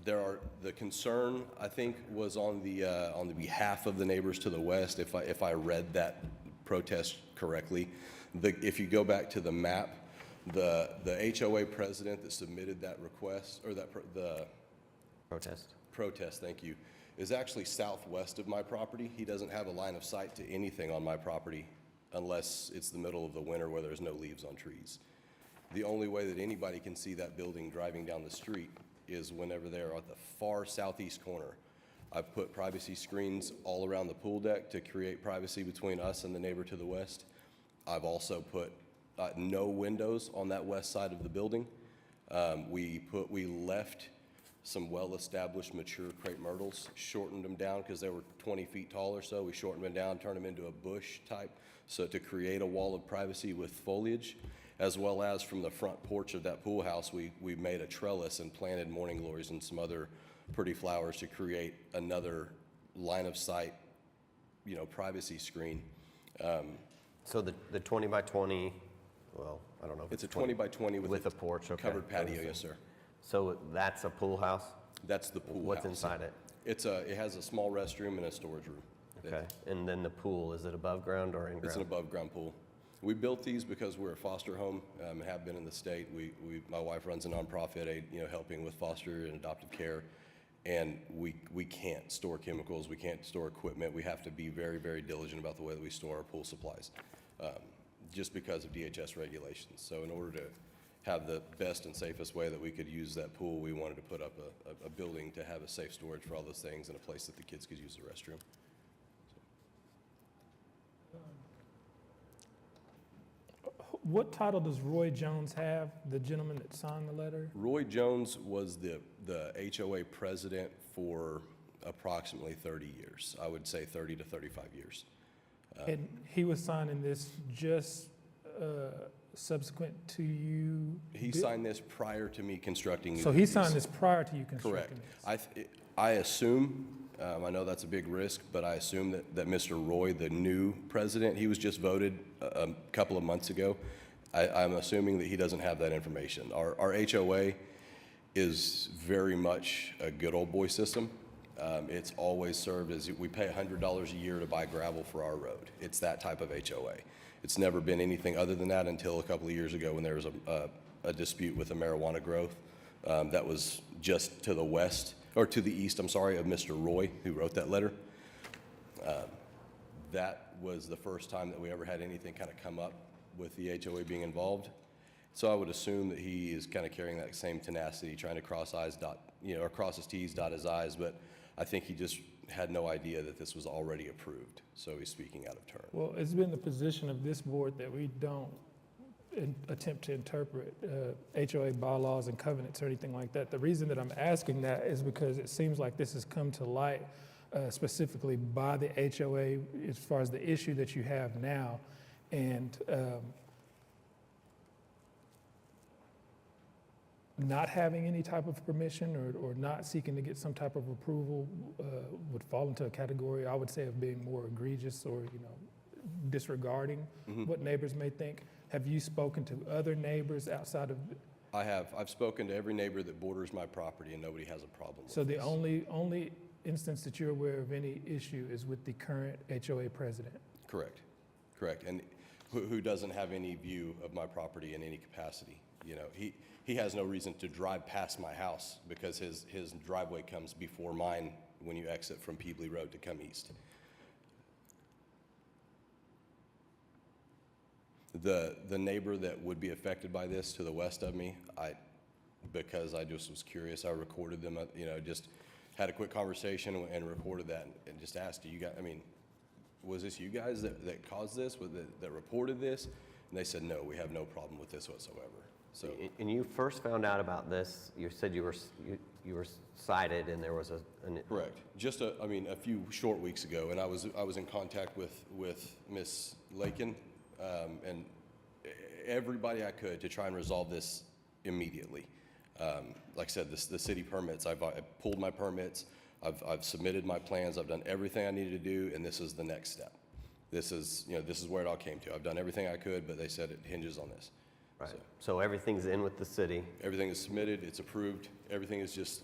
S14: the concern, I think, was on the behalf of the neighbors to the west, if I read that protest correctly. If you go back to the map, the HOA president that submitted that request, or the
S3: protest,
S14: thank you, is actually southwest of my property. He doesn't have a line of sight to anything on my property unless it's the middle of the winter where there's no leaves on trees. The only way that anybody can see that building driving down the street is whenever they're at the far southeast corner. I've put privacy screens all around the pool deck to create privacy between us and the neighbor to the west. I've also put no windows on that west side of the building. We left some well-established mature crepe myrtles, shortened them down because they were 20 feet tall or so. We shortened them down, turned them into a bush type, so to create a wall of privacy with foliage, as well as from the front porch of that pool house, we made a trellis and planted morning glories and some other pretty flowers to create another line of sight, privacy screen.
S3: So the 20 by 20, well, I don't know if
S14: It's a 20 by 20 with
S3: a porch, okay.
S14: covered patio, yes, sir.
S3: So that's a pool house?
S14: That's the pool house.
S3: What's inside it?
S14: It has a small restroom and a storage room.
S3: Okay, and then the pool, is it above ground or in ground?
S14: It's an above-ground pool. We built these because we're a foster home, and have been in the state. My wife runs a nonprofit, helping with foster and adoptive care, and we can't store chemicals, we can't store equipment. We have to be very, very diligent about the way that we store our pool supplies, just because of DHS regulations. So in order to have the best and safest way that we could use that pool, we wanted to put up a building to have a safe storage for all those things and a place that the kids could use the restroom.
S13: What title does Roy Jones have, the gentleman that signed the letter?
S14: Roy Jones was the HOA president for approximately 30 years. I would say 30 to 35 years.
S13: And he was signing this just subsequent to you?
S14: He signed this prior to me constructing.
S13: So he signed this prior to you constructing
S14: Correct.
S13: this?
S14: I assume, I know that's a big risk, but I assume that Mr. Roy, the new president, he was just voted a couple of months ago. I'm assuming that he doesn't have that information. Our HOA is very much a good old boy system. It's always served as, we pay $100 a year to buy gravel for our road. It's that type of HOA. It's never been anything other than that until a couple of years ago when there was a dispute with the marijuana growth that was just to the west, or to the east, I'm sorry, of Mr. Roy, who wrote that letter. That was the first time that we ever had anything kind of come up with the HOA being involved. So I would assume that he is kind of carrying that same tenacity, trying to cross his T's, dot his I's, but I think he just had no idea that this was already approved, so he's speaking out of turn.
S13: Well, it's been the position of this board that we don't attempt to interpret HOA bylaws and covenants or anything like that. The reason that I'm asking that is because it seems like this has come to light specifically by the HOA as far as the issue that you have now. And not having any type of permission or not seeking to get some type of approval would fall into a category, I would say, of being more egregious or, disregarding what neighbors may think. Have you spoken to other neighbors outside of?
S14: I have. I've spoken to every neighbor that borders my property, and nobody has a problem with
S13: So the
S14: this.
S13: only instance that you're aware of any issue is with the current HOA president?
S14: Correct. And who doesn't have any view of my property in any capacity. He has no reason to drive past my house because his driveway comes before mine when you exit from Peebly Road to come east. The neighbor that would be affected by this to the west of me, because I just was curious, I recorded them, just had a quick conversation and recorded that and just asked, was this you guys that caused this, that reported this? And they said, no, we have no problem with this whatsoever. So,
S3: And you first found out about this, you said you were cited and there was
S14: correct. Just a few short weeks ago, and I was in contact with Miss Lakin, and everybody I could to try and resolve this immediately. Like I said, the city permits, I pulled my permits, I've submitted my plans, I've done everything I needed to do, and this is the next step. This is where it all came to. I've done everything I could, but they said it hinges on this.
S3: Right. So everything's in with the city.
S14: Everything is submitted, it's approved. Everything is just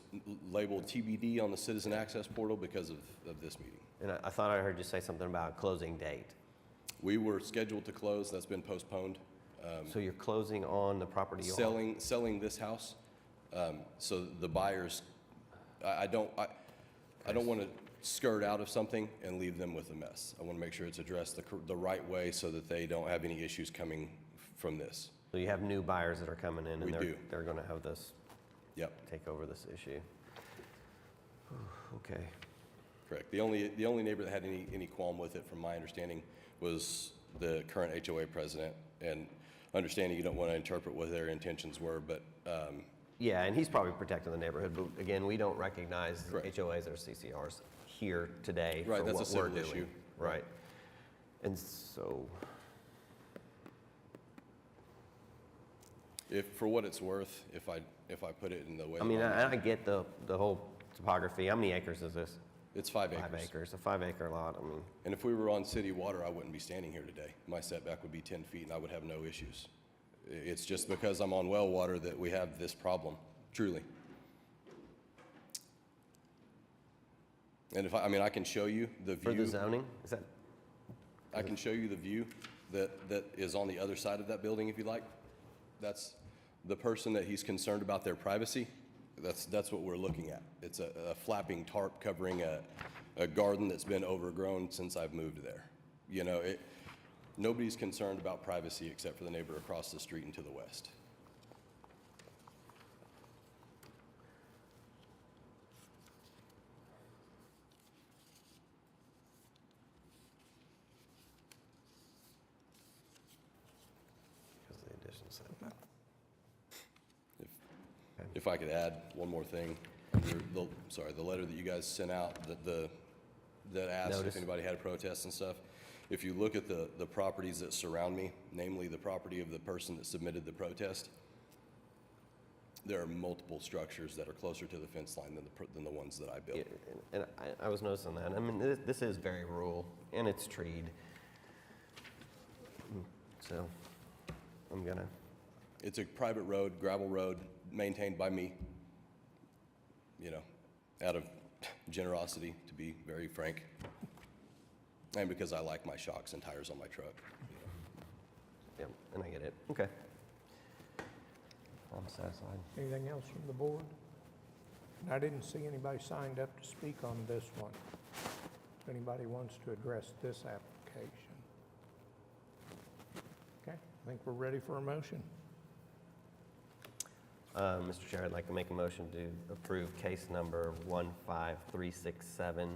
S14: labeled TBD on the Citizen Access Portal because of this meeting.
S3: And I thought I heard you say something about a closing date.
S14: We were scheduled to close, that's been postponed.
S3: So you're closing on the property you own?
S14: Selling this house. So the buyers, I I don't want to skirt out of something and leave them with a mess. I want to make sure it's addressed the right way so that they don't have any issues coming from this.
S3: So you have new buyers that are coming in,
S14: We
S3: and
S14: do.
S3: they're going to have this,
S14: Yep,
S3: take over this issue. Okay.
S14: correct. The only neighbor that had any qualm with it, from my understanding, was the current HOA president. And understanding you don't want to interpret what their intentions were, but
S3: Yeah, and he's probably protecting the neighborhood, but again, we don't recognize
S14: Correct.
S3: HOAs or CCRs here today
S14: Right,
S3: for
S14: that's a
S3: what
S14: civil
S3: we're doing.
S14: issue.
S3: Right. And so,
S14: if, for what it's worth, if I put it in the way.
S3: I mean,
S14: that
S3: I get the whole topography. How many acres is this?
S14: It's 5 acres.
S3: 5 acres, a 5-acre lot, I mean,
S14: And if we were on city water, I wouldn't be standing here today. My setback would be 10 feet and I would have no issues. It's just because I'm on well water that we have this problem, truly. And if I mean, I can show you the
S3: for the
S14: view,
S3: zoning, is that,
S14: I can show you the view that is on the other side of that building if you like. That's the person that he's concerned about their privacy. That's what we're looking at. It's a flapping tarp covering a garden that's been overgrown since I've moved there. You know, nobody's concerned about privacy except for the neighbor across the street and to the west.
S3: because the addition setback?
S14: If I could add one more thing, the letter that you guys sent out, that asked
S3: Notice.
S14: if anybody had protests and stuff. If you look at the properties that surround me, namely the property of the person that submitted the protest, there are multiple structures that are closer to the fence line than the ones that I built.
S3: Yeah, and I was noticing that. I mean, this is very rural, and it's treed. So, I'm gonna,
S14: It's a private road, gravel road, maintained by me, you know, out of generosity, to be very frank. And because I like my shocks and tires on my truck.
S3: yeah, and I get it. Okay. I'm satisfied.
S1: Anything else from the board? And I didn't see anybody signed up to speak on this one. If anybody wants to address this application. Okay, I think we're ready for a motion.
S3: Mr. Chair, I'd like to make a motion to approve case number 15367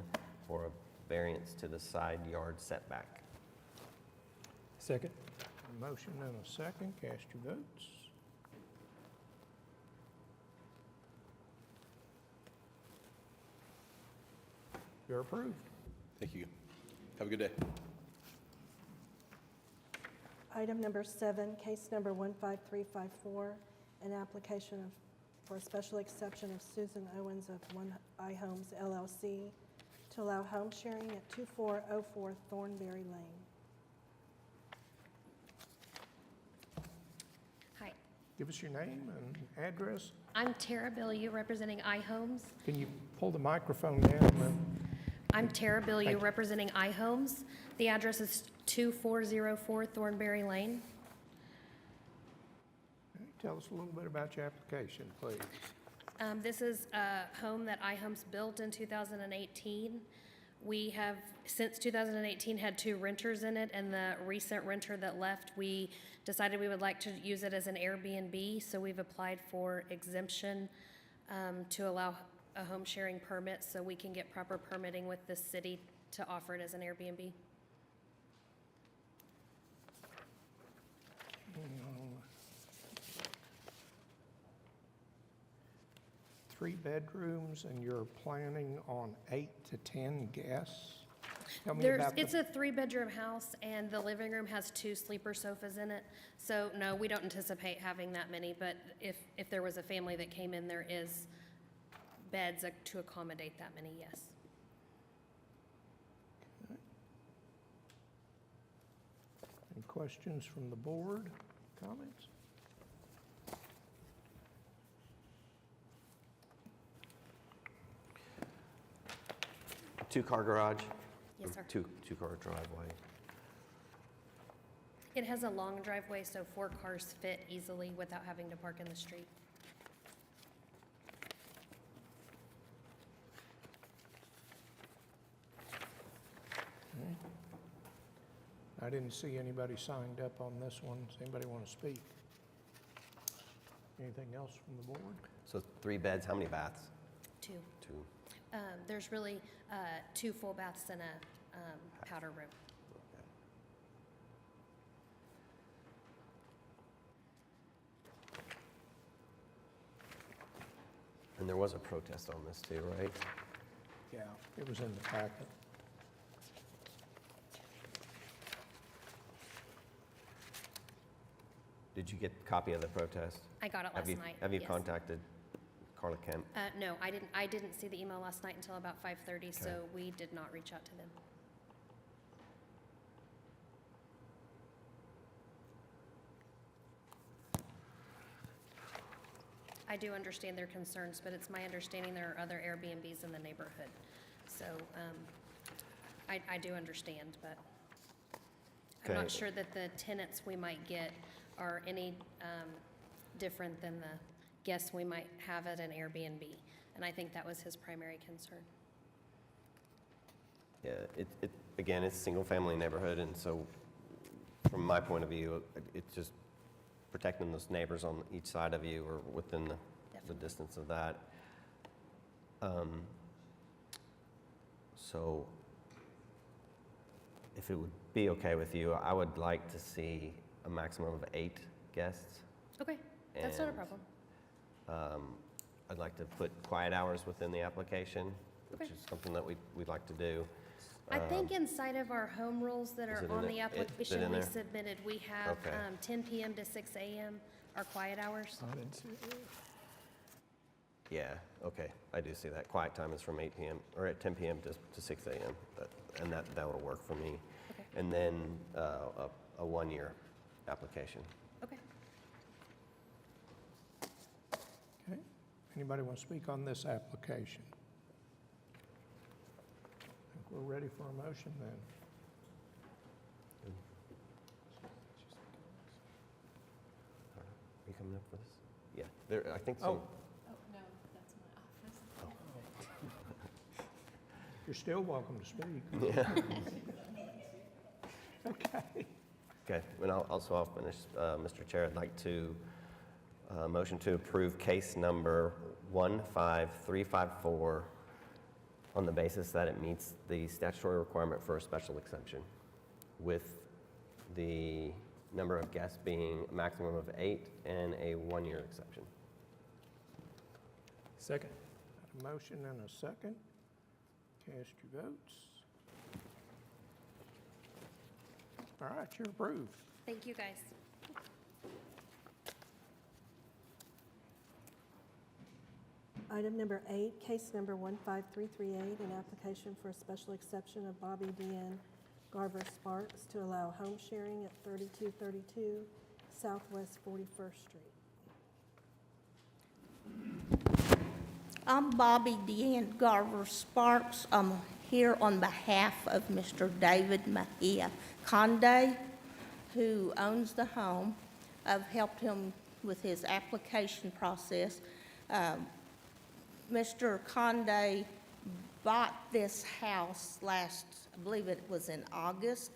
S3: for a variance to the side yard setback.
S13: Second.
S1: A motion and a second, cast your votes. You're approved.
S14: Thank you. Have a good day.
S4: Item number 7, case number 15354, an application for a special exception of Susan Owens of One Eye Homes LLC to allow home sharing at 2404 Thornberry Lane.
S7: Hi,
S1: Give us your name and address.
S7: I'm Tara Billiou, representing iHomes.
S1: Can you pull the microphone down?
S7: I'm Tara Billiou,
S1: Thank you.
S7: representing iHomes. The address is 2404 Thornberry Lane.
S1: Tell us a little bit about your application, please.
S7: This is a home that iHomes built in 2018. We have, since 2018, had 2 renters in it, and the recent renter that left, we decided we would like to use it as an Airbnb, so we've applied for exemption to allow a home sharing permit so we can get proper permitting with the city to offer it as an Airbnb.
S1: Three bedrooms, and you're planning on 8 to 10 guests? Tell me about
S7: It's
S1: the,
S7: a 3-bedroom house, and the living room has 2 sleeper sofas in it. So, no, we don't anticipate having that many, but if there was a family that came in, there is beds to accommodate that many, yes.
S1: any questions from the board? Comments?
S3: Two-car garage?
S7: Yes, sir.
S3: Two-car driveway.
S7: It has a long driveway, so 4 cars fit easily without having to park in the street.
S1: I didn't see anybody signed up on this one. Does anybody want to speak? Anything else from the board?
S3: So 3 beds, how many baths?
S7: 2.
S3: 2.
S7: There's really 2 full baths and a powder room.
S3: And there was a protest on this too, right?
S1: Yeah, it was in the packet.
S3: Did you get a copy of the protest?
S7: I got it last night.
S3: Have you
S7: yes.
S3: contacted Carla Kemp?
S7: No, I didn't. I didn't see the email last night until about 5:30, so
S3: Okay.
S7: we did not reach out to them. I do understand their concerns, but it's my understanding there are other Airbnbs in the neighborhood. So I do understand, but I'm not
S3: Okay.
S7: sure that the tenants we might get are any different than the guests we might have at an Airbnb. And I think that was his primary concern.
S3: Yeah, again, it's a single-family neighborhood, and so from my point of view, it's just protecting those neighbors on each side of you or within the distance of that. So if it would be okay with you, I would like to see a maximum of 8 guests.
S7: Okay, that's not a
S3: And,
S7: problem.
S3: I'd like to put quiet hours within the application, which
S7: Okay.
S3: is something that we'd like to do.
S7: I think inside of our home rules that
S3: is
S7: are
S3: it in
S7: on
S3: there?
S7: the
S3: Is it
S7: application
S3: in
S7: we
S3: there?
S7: submitted, we have
S3: Okay.
S7: 10 PM to 6 AM are quiet hours.
S13: I didn't see it.
S3: Yeah, okay, I do see that. Quiet time is from 8 PM, or at 10 PM to 6 AM, and that will work for me.
S7: Okay.
S3: And then a 1-year application.
S7: Okay.
S1: Okay. Anybody want to speak on this application? I think we're ready for a motion then.
S3: Are you coming up for this? Yeah, I think so.
S1: Oh. You're still welcome to speak.
S3: Yeah.
S1: Okay.
S3: Okay, and I'll finish. Mr. Chair, I'd like to motion to approve case number 15354 on the basis that it meets the statutory requirement for a special exception, with the number of guests being a maximum of 8 and a 1-year exception.
S13: Second.
S1: A motion and a second. Cast your votes. All right, you're approved.
S7: Thank you, guys.
S4: Item number 8, case number 15338, an application for a special exception of Bobby D.N. Garver Sparks to allow home sharing at 3232 Southwest 41st Street.
S15: I'm Bobby Deanne Garver Sparks. I'm here on behalf of Mr. David Mejia Conde, who owns the home. I've helped him with his application process. Mr. Conde bought this house last, I believe it was in August,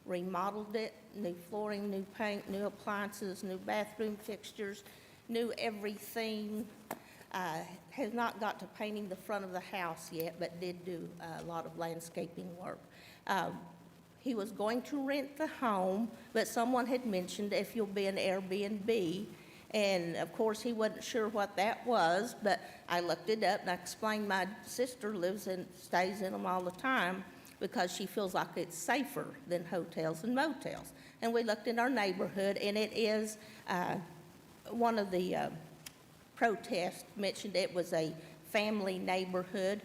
S15: remodeled it, new flooring, new paint, new appliances, new bathroom fixtures, new everything. Has not got to painting the front of the house yet, but did do a lot of landscaping work. He was going to rent the home, but someone had mentioned if you'll be an Airbnb, and of course he wasn't sure what that was, but I looked it up and I explained my sister stays in them all the time because she feels like it's safer than hotels and motels. And we looked in our neighborhood, and it is one of the protest mentioned it was a family neighborhood,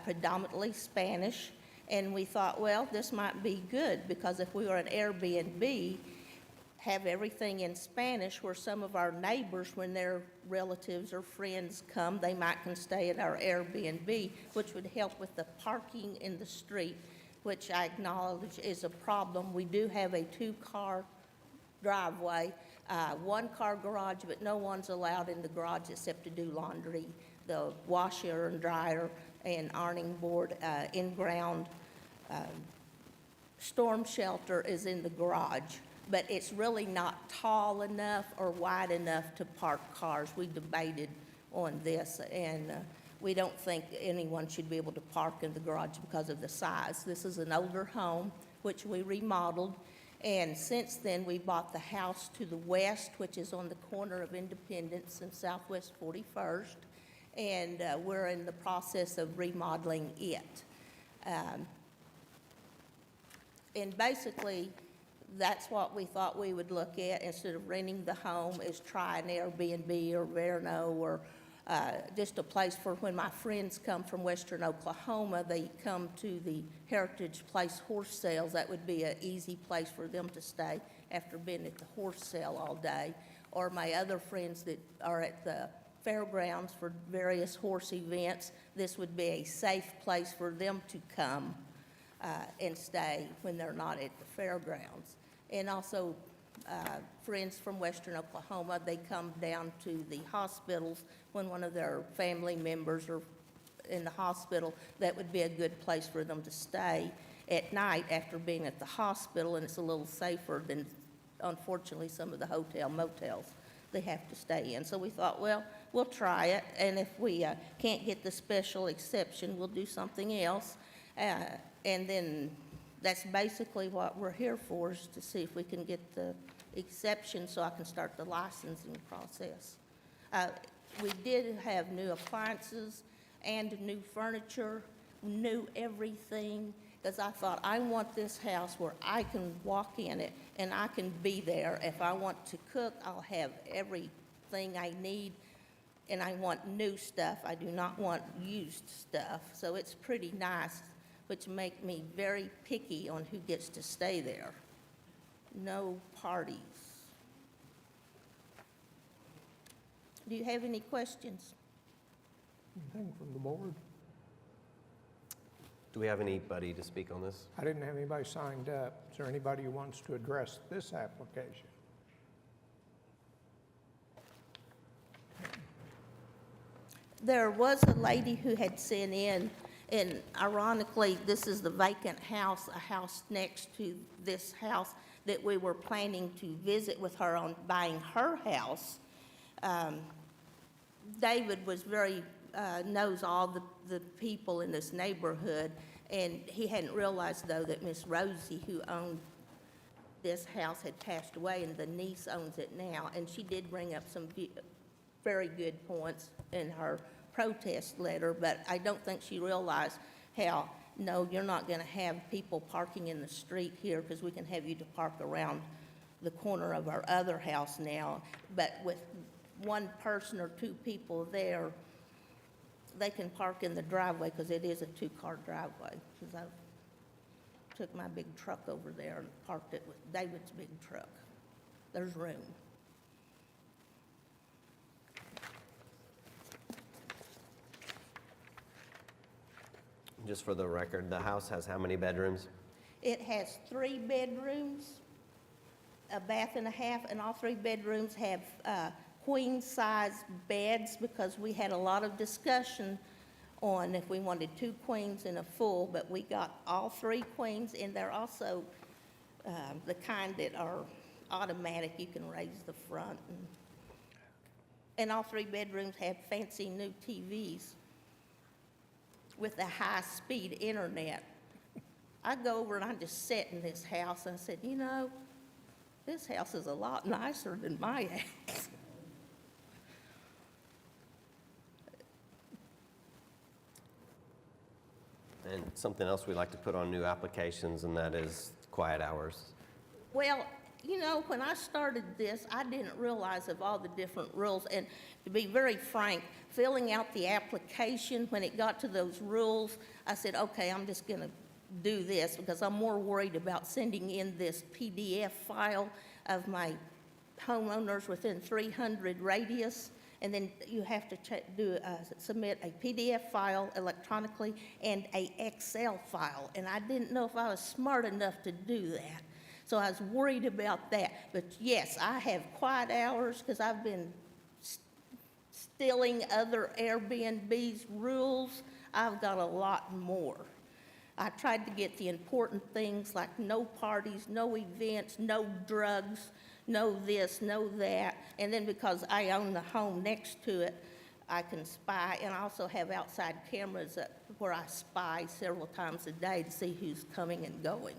S15: predominantly Spanish, and we thought, well, this might be good, because if we were an Airbnb, have everything in Spanish, where some of our neighbors, when their relatives or friends come, they might can stay at our Airbnb, which would help with the parking in the street, which I acknowledge is a problem. We do have a 2-car driveway, 1-car garage, but no one's allowed in the garage except to do laundry, the washer and dryer and ironing board, in-ground storm shelter is in the garage, but it's really not tall enough or wide enough to park cars. We debated on this, and we don't think anyone should be able to park in the garage because of the size. This is an older home, which we remodeled, and since then, we bought the house to the west, which is on the corner of Independence and Southwest 41st, and we're in the process of remodeling it. And basically, that's what we thought we would look at instead of renting the home, is try an Airbnb or Verno, or just a place for when my friends come from Western Oklahoma, they come to the Heritage Place horse sales. That would be an easy place for them to stay after being at the horse sale all day. Or my other friends that are at the fairgrounds for various horse events, this would be a safe place for them to come and stay when they're not at the fairgrounds. And also, friends from Western Oklahoma, they come down to the hospitals when one of their family members are in the hospital. That would be a good place for them to stay at night after being at the hospital, and it's a little safer than, unfortunately, some of the hotel motels they have to stay in. So we thought, well, we'll try it, and if we can't get the special exception, we'll do something else. And then that's basically what we're here for, is to see if we can get the exception so I can start the licensing process. We did have new appliances and new furniture, new everything, because I thought, I want this house where I can walk in it and I can be there. If I want to cook, I'll have everything I need, and I want new stuff. I do not want used stuff. So it's pretty nice, which make me very picky on who gets to stay there. No parties. Do you have any questions?
S1: Anything from the board?
S3: Do we have anybody to speak on this?
S1: I didn't have anybody signed up. Is there anybody who wants to address this application?
S15: There was a lady who had sent in, and ironically, this is the vacant house, a house next to this house that we were planning to visit with her on buying her house. David was very, knows all the people in this neighborhood, and he hadn't realized, though, that Miss Rosie, who owned this house, had passed away, and the niece owns it now. And she did bring up some very good points in her protest letter, but I don't think she realized how, no, you're not going to have people parking in the street here, because we can have you to park around the corner of our other house now. But with one person or two people there, they can park in the driveway, because it is a two-car driveway. Because I took my big truck over there and parked it with David's big truck. There's room.
S3: Just for the record, the house has how many bedrooms?
S15: It has 3 bedrooms, a bath and a half, and all 3 bedrooms have queen-size beds, because we had a lot of discussion on if we wanted 2 queens and a full, but we got all 3 queens, and they're also the kind that are automatic. You can raise the front. And all 3 bedrooms have fancy new TVs with a high-speed internet. I go over and I just sit in this house, and I said, you know, this house is a lot nicer than my house.
S3: And something else we like to put on new applications, and that is quiet hours.
S15: Well, you know, when I started this, I didn't realize of all the different rules. And to be very frank, filling out the application, when it got to those rules, I said, okay, I'm just going to do this, because I'm more worried about sending in this PDF file of my homeowners within 300 radius. And then you have to submit a PDF file electronically and a Excel file. And I didn't know if I was smart enough to do that. So I was worried about that. But yes, I have quiet hours, because I've been stealing other Airbnb's rules. I've got a lot more. I tried to get the important things like no parties, no events, no drugs, no this, no that. And then because I own the home next to it, I can spy, and I also have outside cameras where I spy several times a day to see who's coming and going.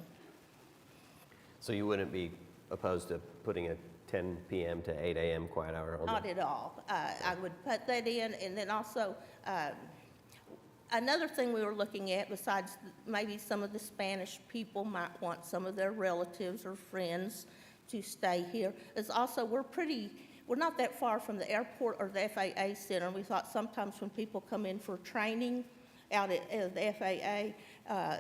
S3: So you wouldn't be opposed to putting a 10 p.m. to 8 a.m. quiet hour on
S15: Not at all. I would put that in, and then also, another thing we were looking at, besides maybe some of the Spanish people might want some of their relatives or friends to stay here, is also we're not that far from the airport or the FAA Center. We thought sometimes when people come in for training out at the FAA,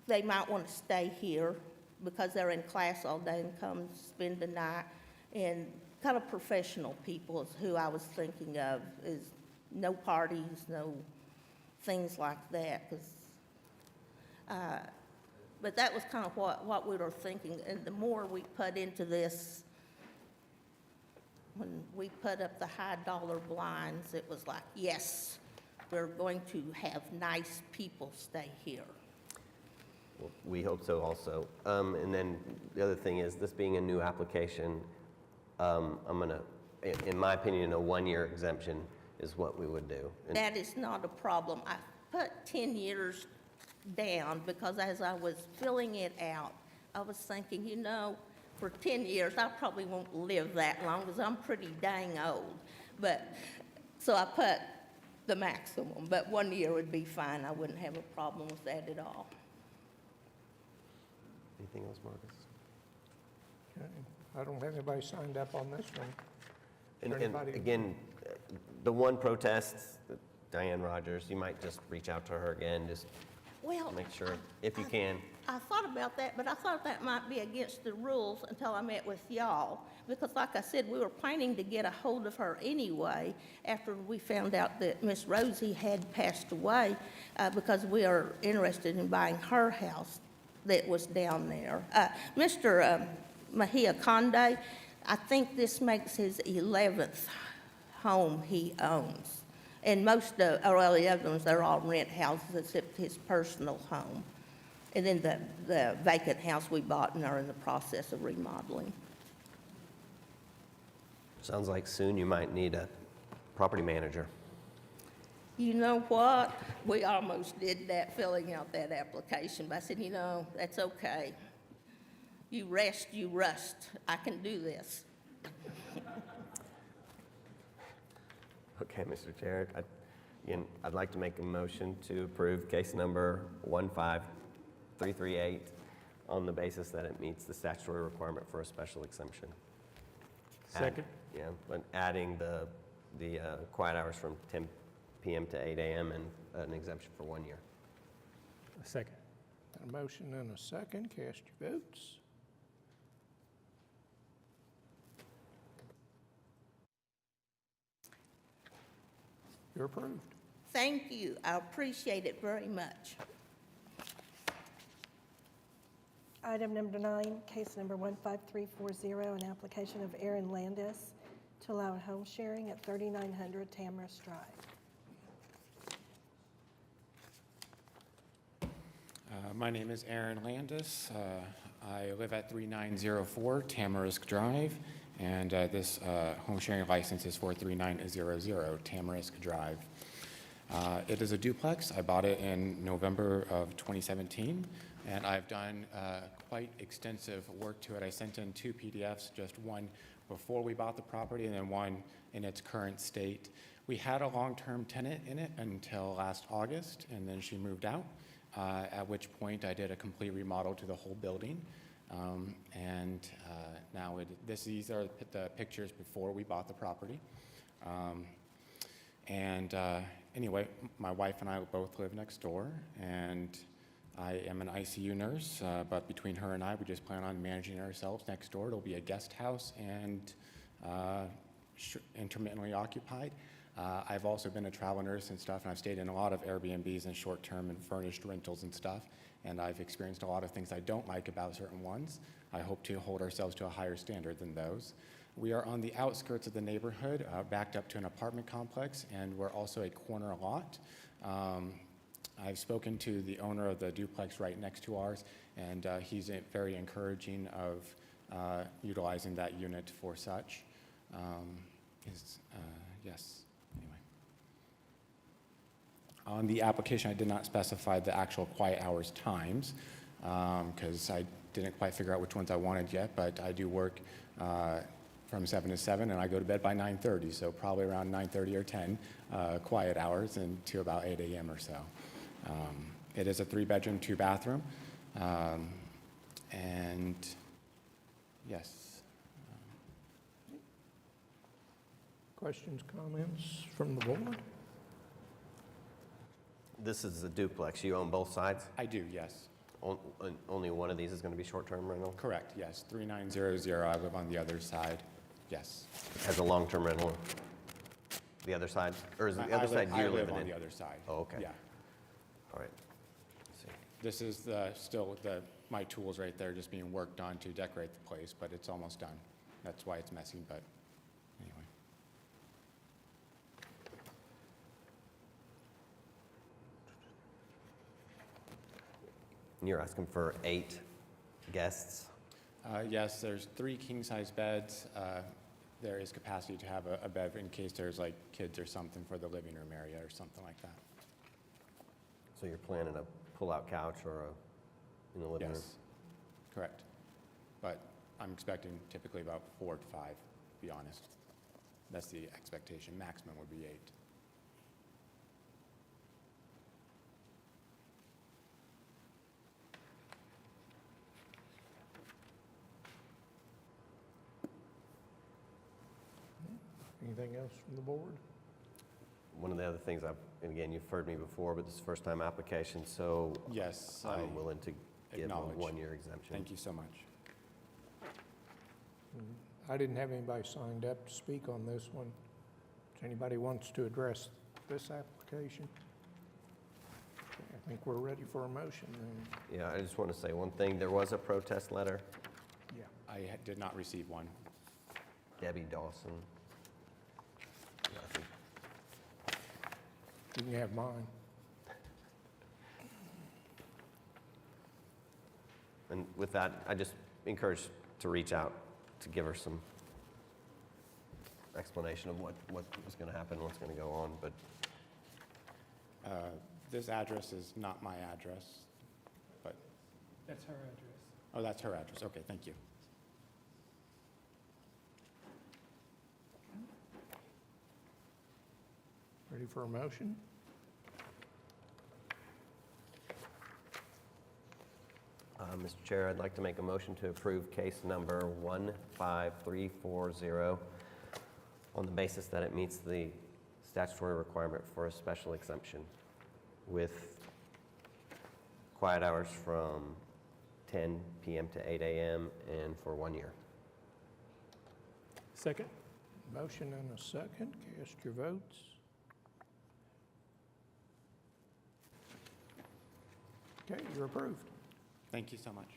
S15: they might want to stay here because they're in class all day and come spend the night. And kind of professional people is who I was thinking of, is no parties, no things like that. But that was kind of what we were thinking. And the more we put into this, when we put up the high dollar blinds, it was like, yes, we're going to have nice people stay here.
S3: Well, we hope so also. And then the other thing is, this being a new application, I'm gonna, in my opinion, a 1-year exemption is what we would do. And
S15: That is not a problem. I put 10 years down because as I was filling it out, I was thinking, you know, for 10 years, I probably won't live that long because I'm pretty dang old. But, so I put the maximum, but 1 year would be fine. I wouldn't have a problem with that at all.
S3: anything else, Marcus?
S1: Okay. I don't have anybody signed up on this one.
S3: And
S1: Anybody?
S3: again, the one protest, Diane Rogers, you might just reach out to her again, just
S15: Well,
S3: make sure, if you can.
S15: I thought about that, but I thought that might be against the rules until I met with y'all. Because like I said, we were planning to get a hold of her anyway after we found out that Miss Rosie had passed away, because we are interested in buying her house that was down there. Mr. Mejia Conde, I think this makes his 11th home he owns. And most of, well, the other ones, they're all rent houses except his personal home. And then the vacant house we bought and are in the process of remodeling.
S3: Sounds like soon you might need a property manager.
S15: You know what? We almost did that, filling out that application. But I said, you know, that's okay. You rest, you rust. I can do this.
S3: Okay, Mr. Chair, again, I'd like to make a motion to approve case number 15338 on the basis that it meets the statutory requirement for a special exemption.
S13: Second.
S3: Yeah, but adding the quiet hours from 10 p.m. to 8 a.m. and an exemption for 1 year.
S13: Second.
S1: Got a motion and a second. Cast your votes. You're approved.
S15: Thank you. I appreciate it very much.
S4: Item number 9, case number 15340, an application of Aaron Landis to allow home sharing at 3900 Tamarisk Drive.
S9: My name is Aaron Landis. I live at 3904 Tamarisk Drive, and this home sharing license is for 3900 Tamarisk Drive. It is a duplex. I bought it in November of 2017, and I've done quite extensive work to it. I sent in 2 PDFs, just one before we bought the property and then one in its current state. We had a long-term tenant in it until last August, and then she moved out, at which point I did a complete remodel to the whole building. Now these are the pictures before we bought the property. Anyway, my wife and I both live next door, and I am an ICU nurse, but between her and I, we just plan on managing ourselves next door. It'll be a guest house and intermittently occupied. I've also been a travel nurse and stuff, and I've stayed in a lot of Airbnbs and short-term and furnished rentals and stuff, and I've experienced a lot of things I don't like about certain ones. I hope to hold ourselves to a higher standard than those. We are on the outskirts of the neighborhood, backed up to an apartment complex, and we're also a corner lot.
S16: I've spoken to the owner of the duplex right next to ours, and he's very encouraging of utilizing that unit for such. Yes, anyway. On the application, I did not specify the actual quiet hours times because I didn't quite figure out which ones I wanted yet, but I do work from 7 to 7, and I go to bed by 9:30, so probably around 9:30 or 10 quiet hours and to about 8 a.m. or so. It is a 3-bedroom, 2-bathroom, and yes.
S1: Questions, comments from the board?
S3: This is a duplex. You own both sides?
S16: I do, yes.
S3: Only one of these is going to be short-term rental?
S16: Correct, yes. 3900, I live on the other side, yes.
S3: As a long-term rental? The other side? Or is the other side you're living in?
S16: I live on the other side.
S3: Oh, okay.
S16: Yeah.
S3: All right. Let's see.
S16: This is still my tools right there just being worked on to decorate the place, but it's almost done. That's why it's messy, but anyway.
S3: And you're asking for 8 guests?
S16: Yes, there's 3 king-size beds. There is capacity to have a bed in case there's like kids or something for the living room area or something like that.
S3: So you're planning a pull-out couch or in the living room?
S16: Yes, correct. But I'm expecting typically about 4 to 5, to be honest. That's the expectation. Maximum would be 8.
S1: Anything else from the board?
S3: One of the other things, and again, you've heard me before, but this is first time application, so
S16: yes,
S3: I'm willing to give a
S16: acknowledge.
S3: 1-year exemption.
S16: Thank you so much.
S1: I didn't have anybody signed up to speak on this one. Does anybody wants to address this application? Okay, I think we're ready for a motion then.
S3: Yeah, I just want to say one thing. There was a protest letter.
S1: Yeah.
S16: I did not receive one.
S3: Debbie Dawson. Yeah, I think
S1: You can have mine.
S3: And with that, I just encourage to reach out to give her some explanation of what was going to happen, what's going to go on. But
S16: This address is not my address, but,
S13: That's her address.
S16: oh, that's her address. Okay, thank you.
S1: Ready for a motion?
S3: Mr. Chair, I'd like to make a motion to approve case number 15340 on the basis that it meets the statutory requirement for a special exemption with quiet hours from 10 p.m. to 8 a.m. and for 1 year.
S13: Second?
S1: Motion and a second. Cast your votes. Okay, you're approved.
S16: Thank you so much.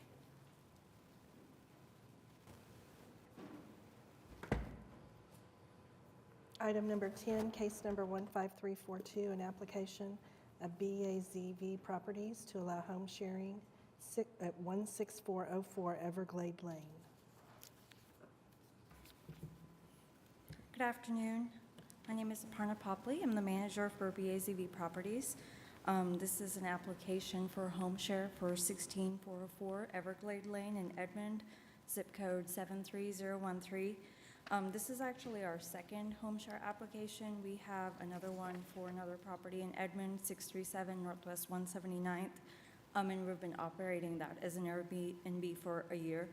S4: Item number 10, case number 15342, an application of BAZV Properties to allow home sharing at 16404 Everglade Lane.
S17: Good afternoon. My name is Aparna Popley. I'm the manager for BAZV Properties. This is an application for home share for 16404 Everglade Lane in Edmond, zip code 73013. This is actually our second home share application. We have another one for another property in Edmond, 637 Northwest 179th, and we've been operating that as an Airbnb for a year.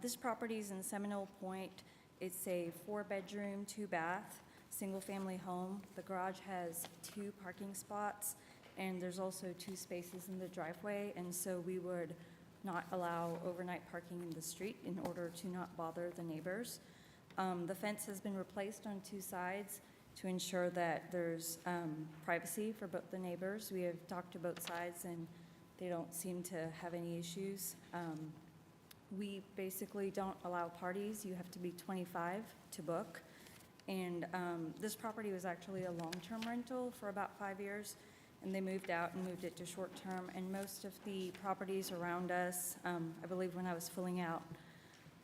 S17: This property is in Seminole Point. It's a 4-bedroom, 2-bath, single-family home. The garage has 2 parking spots, and there's also 2 spaces in the driveway, and so we would not allow overnight parking in the street in order to not bother the neighbors. The fence has been replaced on 2 sides to ensure that there's privacy for both the neighbors. We have talked to both sides, and they don't seem to have any issues. We basically don't allow parties. You have to be 25 to book. And this property was actually a long-term rental for about 5 years, and they moved out and moved it to short-term. And most of the properties around us, I believe when I was filling out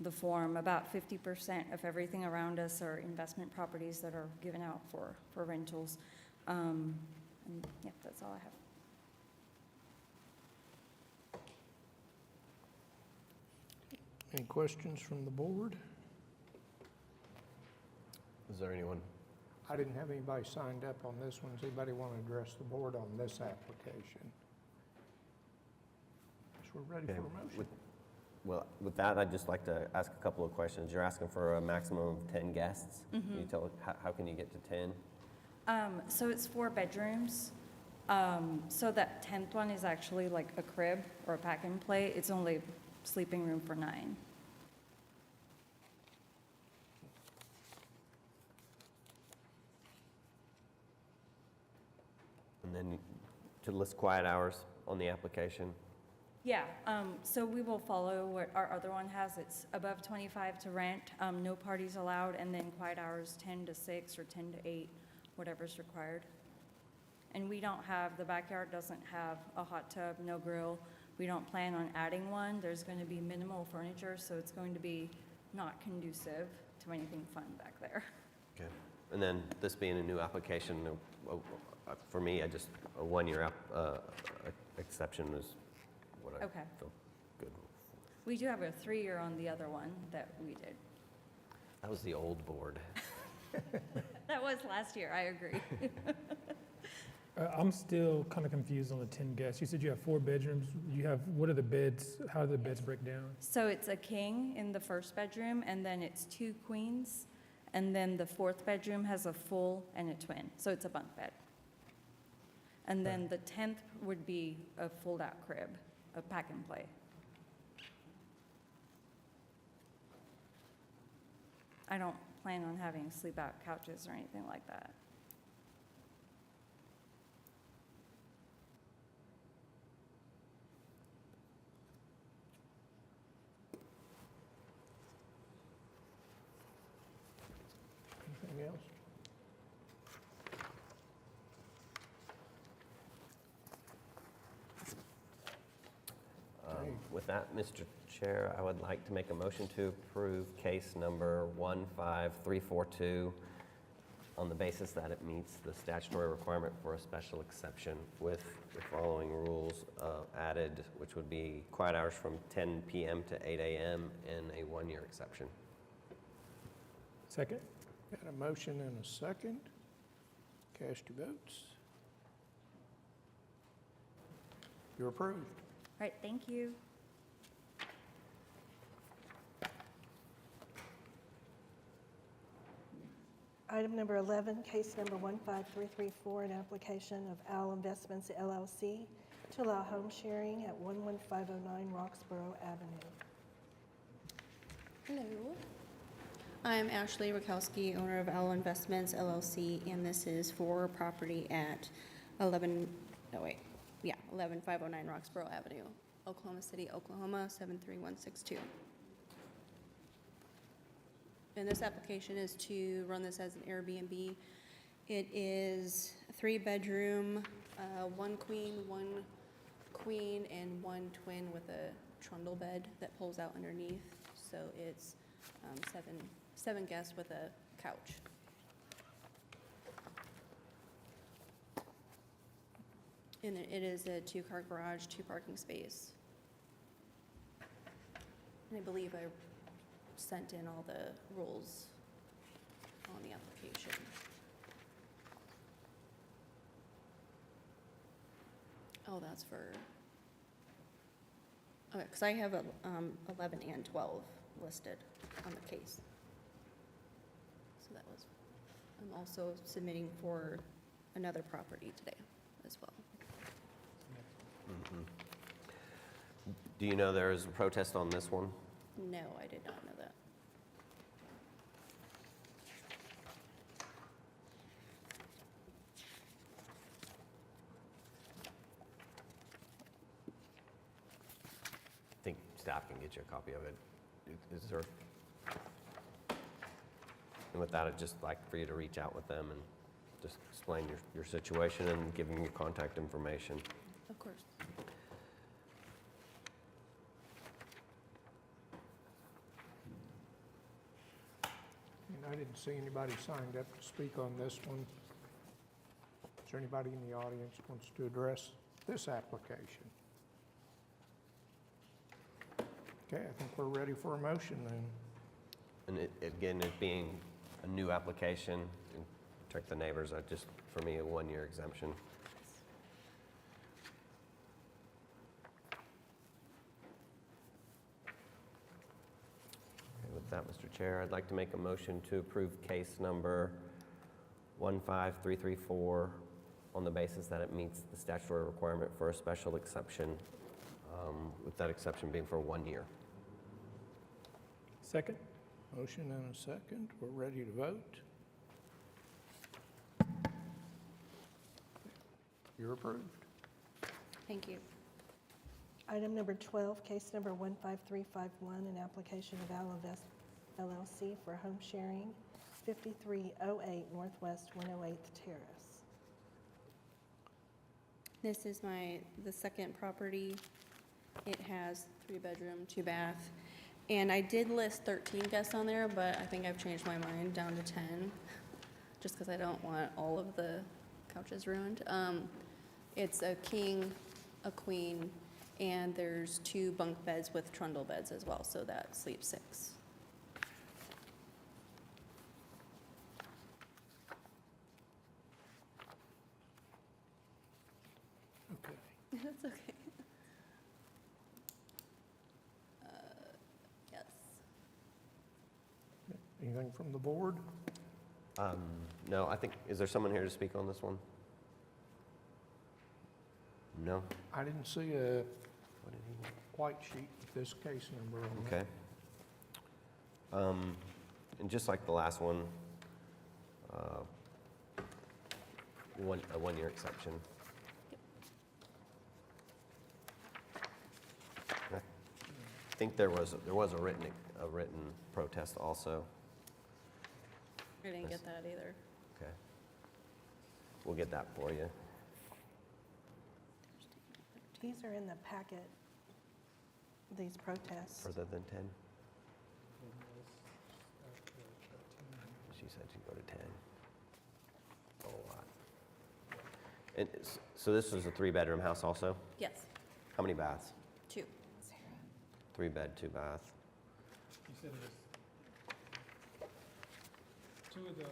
S17: the form, about 50% of everything around us are investment properties that are given out for rentals. And yeah, that's all I have.
S1: Any questions from the board?
S3: Is there anyone?
S1: I didn't have anybody signed up on this one. Does anybody want to address the board on this application? So we're ready
S3: Okay,
S1: for a motion.
S3: Well, with that, I'd just like to ask a couple of questions. You're asking for a maximum of 10 guests. Can you tell, how can you get to 10?
S17: So it's 4 bedrooms. So that 10th one is actually like a crib or a pack and play. It's only sleeping room for 9.
S3: And then to list quiet hours on the application.
S17: Yeah, so we will follow what our other one has. It's above 25 to rent, no parties allowed, and then quiet hours 10 to 6 or 10 to 8, whatever's required. And we don't have, the backyard doesn't have a hot tub, no grill. We don't plan on adding one. There's going to be minimal furniture, so it's going to be not conducive to anything fun back there.
S3: Okay. And then this being a new application, for me, a 1-year exception is what I
S17: Okay.
S3: feel good.
S17: We do have a 3-year on the other one that we did.
S3: That was the old board.
S17: That was last year, I agree.
S13: I'm still kind of confused on the 10 guests. You said you have 4 bedrooms. You have, what are the beds? How do the beds break down?
S17: So it's a king in the first bedroom, and then it's 2 queens, and then the 4th bedroom has a full and a twin, so it's a bunk bed. And then the 10th would be a fold-out crib, a pack and play. I don't plan on having sleep-out couches or anything like that.
S1: Anything else?
S3: With that, Mr. Chair, I would like to make a motion to approve case number 15342 on the basis that it meets the statutory requirement for a special exception with the following rules added, which would be quiet hours from 10 p.m. to 8 a.m. and a 1-year exception.
S13: Second?
S1: Got a motion and a second. Cast your votes. You're approved.
S17: All right, thank you.
S4: Item number 11, case number 15334, an application of Al Investments LLC to allow home sharing at 11509 Roxborough Avenue.
S18: Hello. I'm Ashley Rakowski, owner of Al Investments LLC, and this is for property at 11509 Roxborough Avenue, Oklahoma City, Oklahoma, 73162. And this application is to run this as an Airbnb. It is a 3-bedroom, 1 queen, 1 and 1 twin with a trundle bed that pulls out underneath. So it's seven guests with a couch. And it is a 2-car garage, 2 parking space. And I believe I sent in all the rules on the application. Oh, that's for, okay, because I have 11 and 12 listed on the case. So that was, I'm also submitting for another property today as well.
S3: Do you know there is a protest on this one?
S18: No, I did not know that.
S3: I think staff can get you a copy of it. Is there? And with that, I'd just like for you to reach out with them and just explain your situation and giving your contact information.
S18: Of course.
S1: And I didn't see anybody signed up to speak on this one. Is there anybody in the audience who wants to address this application? Okay, I think we're ready for a motion then.
S3: And again, it being a new application, and check the neighbors, just, for me, a 1-year exemption. Okay, with that, Mr. Chair, I'd like to make a motion to approve case number 15334 on the basis that it meets the statutory requirement for a special exception, with that exception being for 1 year.
S13: Second?
S1: Motion and a second. We're ready to vote. You're approved.
S18: Thank you.
S4: Item number 12, case number 15351, an application of Alavest LLC for home sharing, 5308 Northwest 108th Terrace.
S18: This is the second property. It has 3-bedroom, 2-bath. And I did list 13 guests on there, but I think I've changed my mind down to 10, just because I don't want all of the couches ruined. It's a king, a queen, and there's 2 bunk beds with trundle beds as well, so that sleeps 6.
S1: Okay.
S18: That's okay. Yes.
S1: Anything from the board?
S3: No, I think, is there someone here to speak on this one? No?
S1: I didn't see a white sheet with this case number on it.
S3: Okay. And just like the last one, a 1-year exception. I think there was a written protest also.
S18: I didn't get that either.
S3: Okay. We'll get that for you.
S4: These are in the packet, these protests.
S3: Further than 10? She said she'd go to 10. A lot. And so this is a 3-bedroom house also?
S18: Yes,
S3: How many baths?
S18: 2.
S3: 3-bed, 2-bath.
S13: You said it was, 2 of those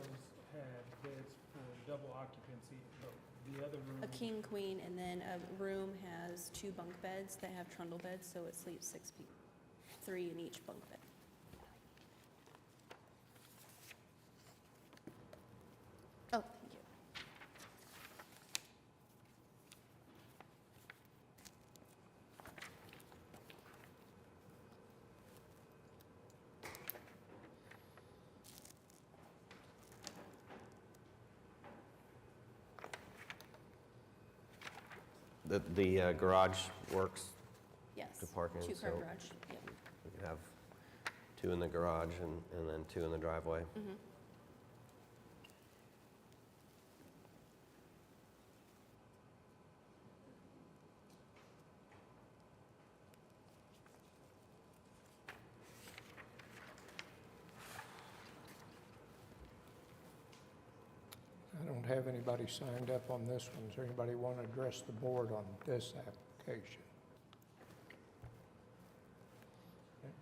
S13: had beds for double occupancy, but the other room.
S18: A king, queen, and then a room has 2 bunk beds that have trundle beds, so it sleeps 6 people, 3 in each bunk bed. Oh, thank you.
S3: The garage works
S18: Yes.
S3: to park in,
S18: 2-car
S3: so
S18: garage, yep.
S3: we could have 2 in the garage and then 2 in the driveway.
S18: Mhm.
S1: I don't have anybody signed up on this one. Does there anybody want to address the board on this application? Okay.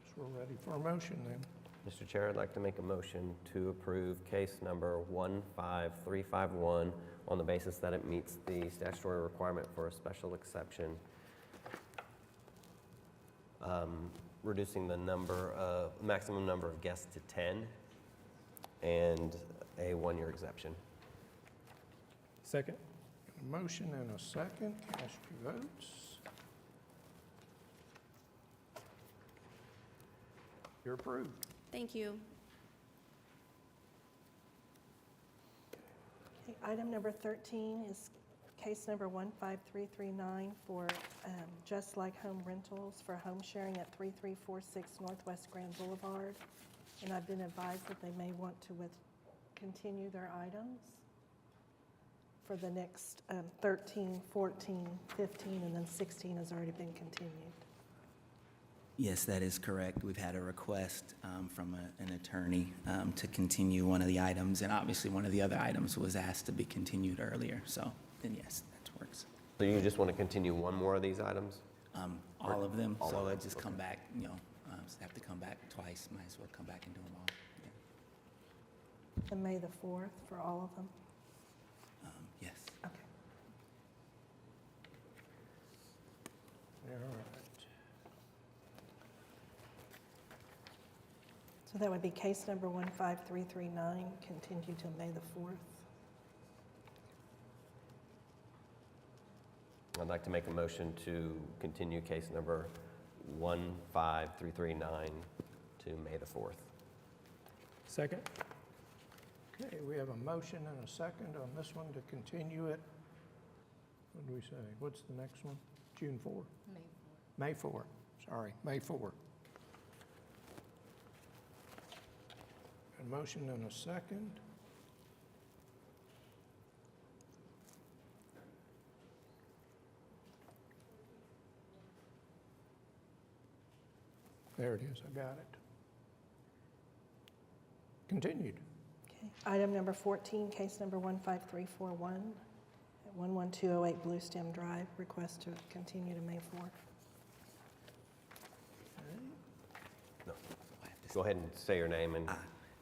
S1: So we're ready for a motion then.
S3: Mr. Chair, I'd like to make a motion to approve case number 15351 on the basis that it meets the statutory requirement for a special exception, reducing the maximum number of guests to 10, and a 1-year exemption.
S13: Second?
S1: A motion and a second. Cast your votes. You're approved.
S18: Thank you.
S4: Okay, item number 13 is case number 15339 for Just Like Home Rentals for home sharing at 3346 Northwest Grand Boulevard. And I've been advised that they may want to continue their items for the next 13, 14, 15, and then 16 has already been continued.
S5: Yes, that is correct. We've had a request from an attorney to continue one of the items, and obviously one of the other items was asked to be continued earlier, so then yes, that works.
S3: So you just want to continue one more of these items?
S5: All of them,
S3: All
S5: so
S3: of
S5: I
S3: them,
S5: just
S3: okay.
S5: come back, have to come back twice, might as well come back and do them all.
S4: And May the 4th for all of them?
S5: Yes.
S4: Okay.
S1: All right.
S4: So that would be case number 15339, continue to May the 4th.
S3: I'd like to make a motion to continue case number 15339 to May the 4th.
S13: Second?
S1: Okay, we have a motion and a second on this one to continue it. What do we say? What's the next one? June 4? May 4. Sorry, May 4. A motion and a second. There it is, I got it. Continued.
S4: Okay. Item number 14, case number 15341, at 11208 Blue Stem Drive, request to continue to May 4th.
S3: No. Go ahead and say your name and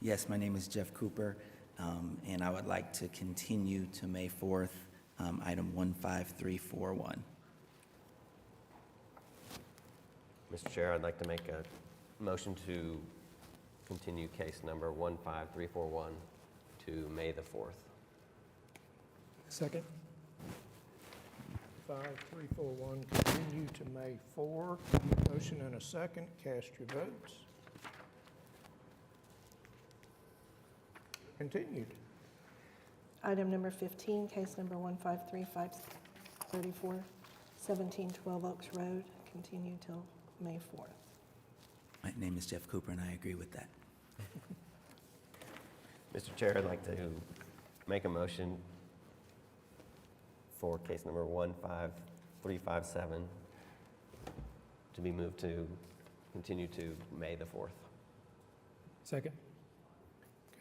S5: Yes, my name is Jeff Cooper, and I would like to continue to May 4th, item 15341.
S3: Mr. Chair, I'd like to make a motion to continue case number 15341 to May the 4th.
S13: Second?
S1: 5341, continue to May 4. Motion and a second, cast your votes. Continued.
S4: Item number 15, case number 15334, 1712 Oaks Road, continue till May 4th.
S5: My name is Jeff Cooper, and I agree with that.
S3: Mr. Chair, I'd like to make a motion for case number 15357 to be moved to continue to May the 4th.
S13: Second?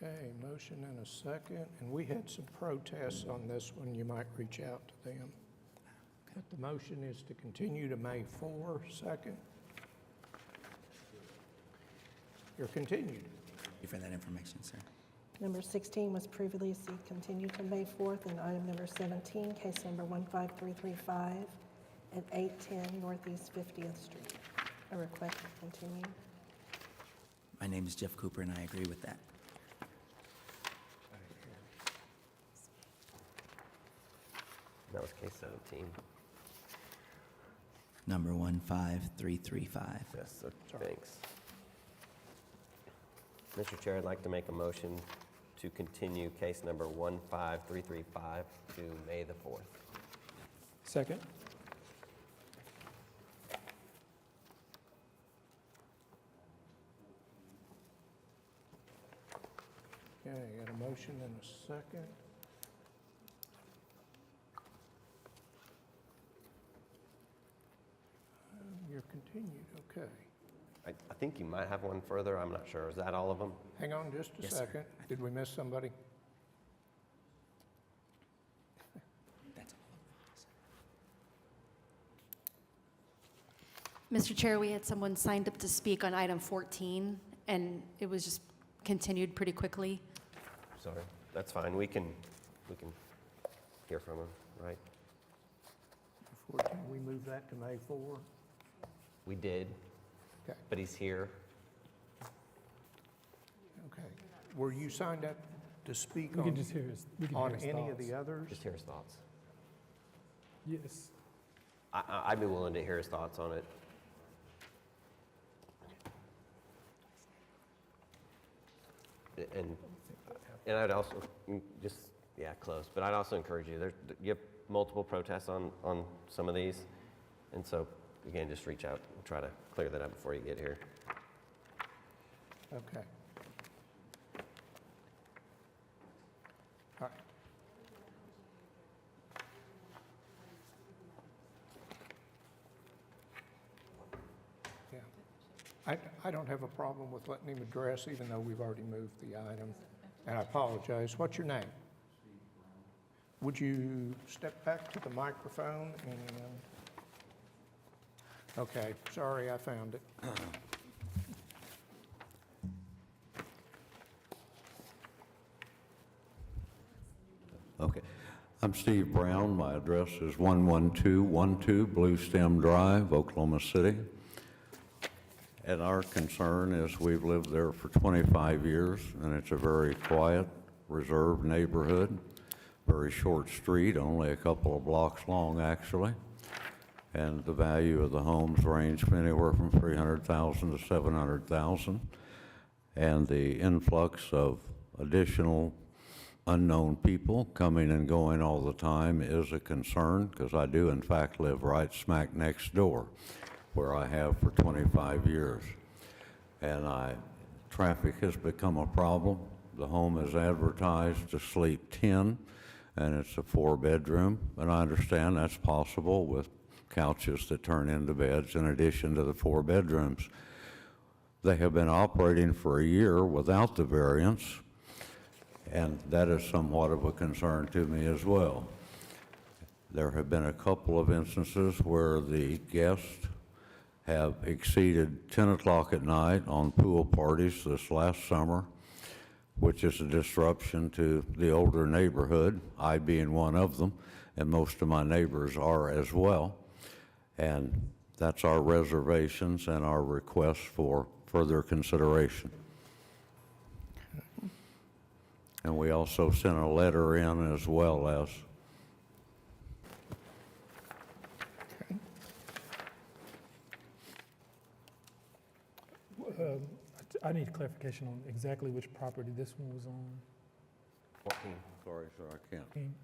S1: Okay, motion and a second, and we had some protests on this one. You might reach out to them. But the motion is to continue to May 4, second. You're continued.
S5: Thank you for that information, sir.
S4: Number 16 was previously continued to May 4th, and item number 17, case number 15335, at 810 Northeast 50th Street. A request to continue.
S5: My name is Jeff Cooper, and I agree with that.
S3: That was case 17.
S5: Number 15335.
S3: Yes, so thanks. Mr. Chair, I'd like to make a motion to continue case number 15335 to May the 4th.
S13: Second?
S1: Okay, got a motion and a second. You're continued, okay.
S3: I think you might have one further. I'm not sure. Is that all of them?
S1: Hang on just a
S5: Yes, sir.
S1: second. Did we miss somebody?
S5: That's all of
S19: Mr. Chair, we had someone signed up to speak on item 14, and it was just continued pretty quickly.
S3: Sorry. That's fine. We can hear from him, right?
S1: 14, we move that to May 4.
S3: We did,
S1: Okay,
S3: but he's here.
S1: okay. Were you signed up to speak
S13: We
S1: on,
S13: can just hear his, we can hear
S1: on
S13: his
S1: any of
S13: thoughts.
S1: the others?
S3: Just hear his thoughts.
S13: Yes.
S3: I'd be willing to hear his thoughts on it. And I'd also, close. But I'd also encourage you, you have multiple protests on some of these. And so, again, just reach out and try to clear that up before you get here.
S1: Okay. I don't have a problem with letting him address, even though we've already moved the item. And I apologize. What's your name? Would you step back to the microphone and, okay, sorry, I found it.
S20: Okay. I'm Steve Brown. My address is 11212 Blue Stem Drive, Oklahoma City. And our concern is we've lived there for 25 years, and it's a very quiet, reserved neighborhood, very short street, only a couple of blocks long, actually. And the value of the homes range from anywhere from $300,000 to $700,000. And the influx of additional unknown people coming and going all the time is a concern, because I do in fact live right smack next door, where I have for 25 years. And traffic has become a problem. The home is advertised to sleep 10, and it's a 4-bedroom, and I understand that's possible with couches that turn into beds in addition to the 4 bedrooms. They have been operating for a year without the variance, and that is somewhat of a concern to me as well. There have been a couple of instances where the guests have exceeded 10 o'clock at night on pool parties this last summer, which is a disruption to the older neighborhood, I being one of them, and most of my neighbors are as well. And that's our reservations and our requests for further consideration. And we also sent a letter in as well as.
S13: I need clarification on exactly which property this one was on.
S20: 14. Sorry, sir, I can't.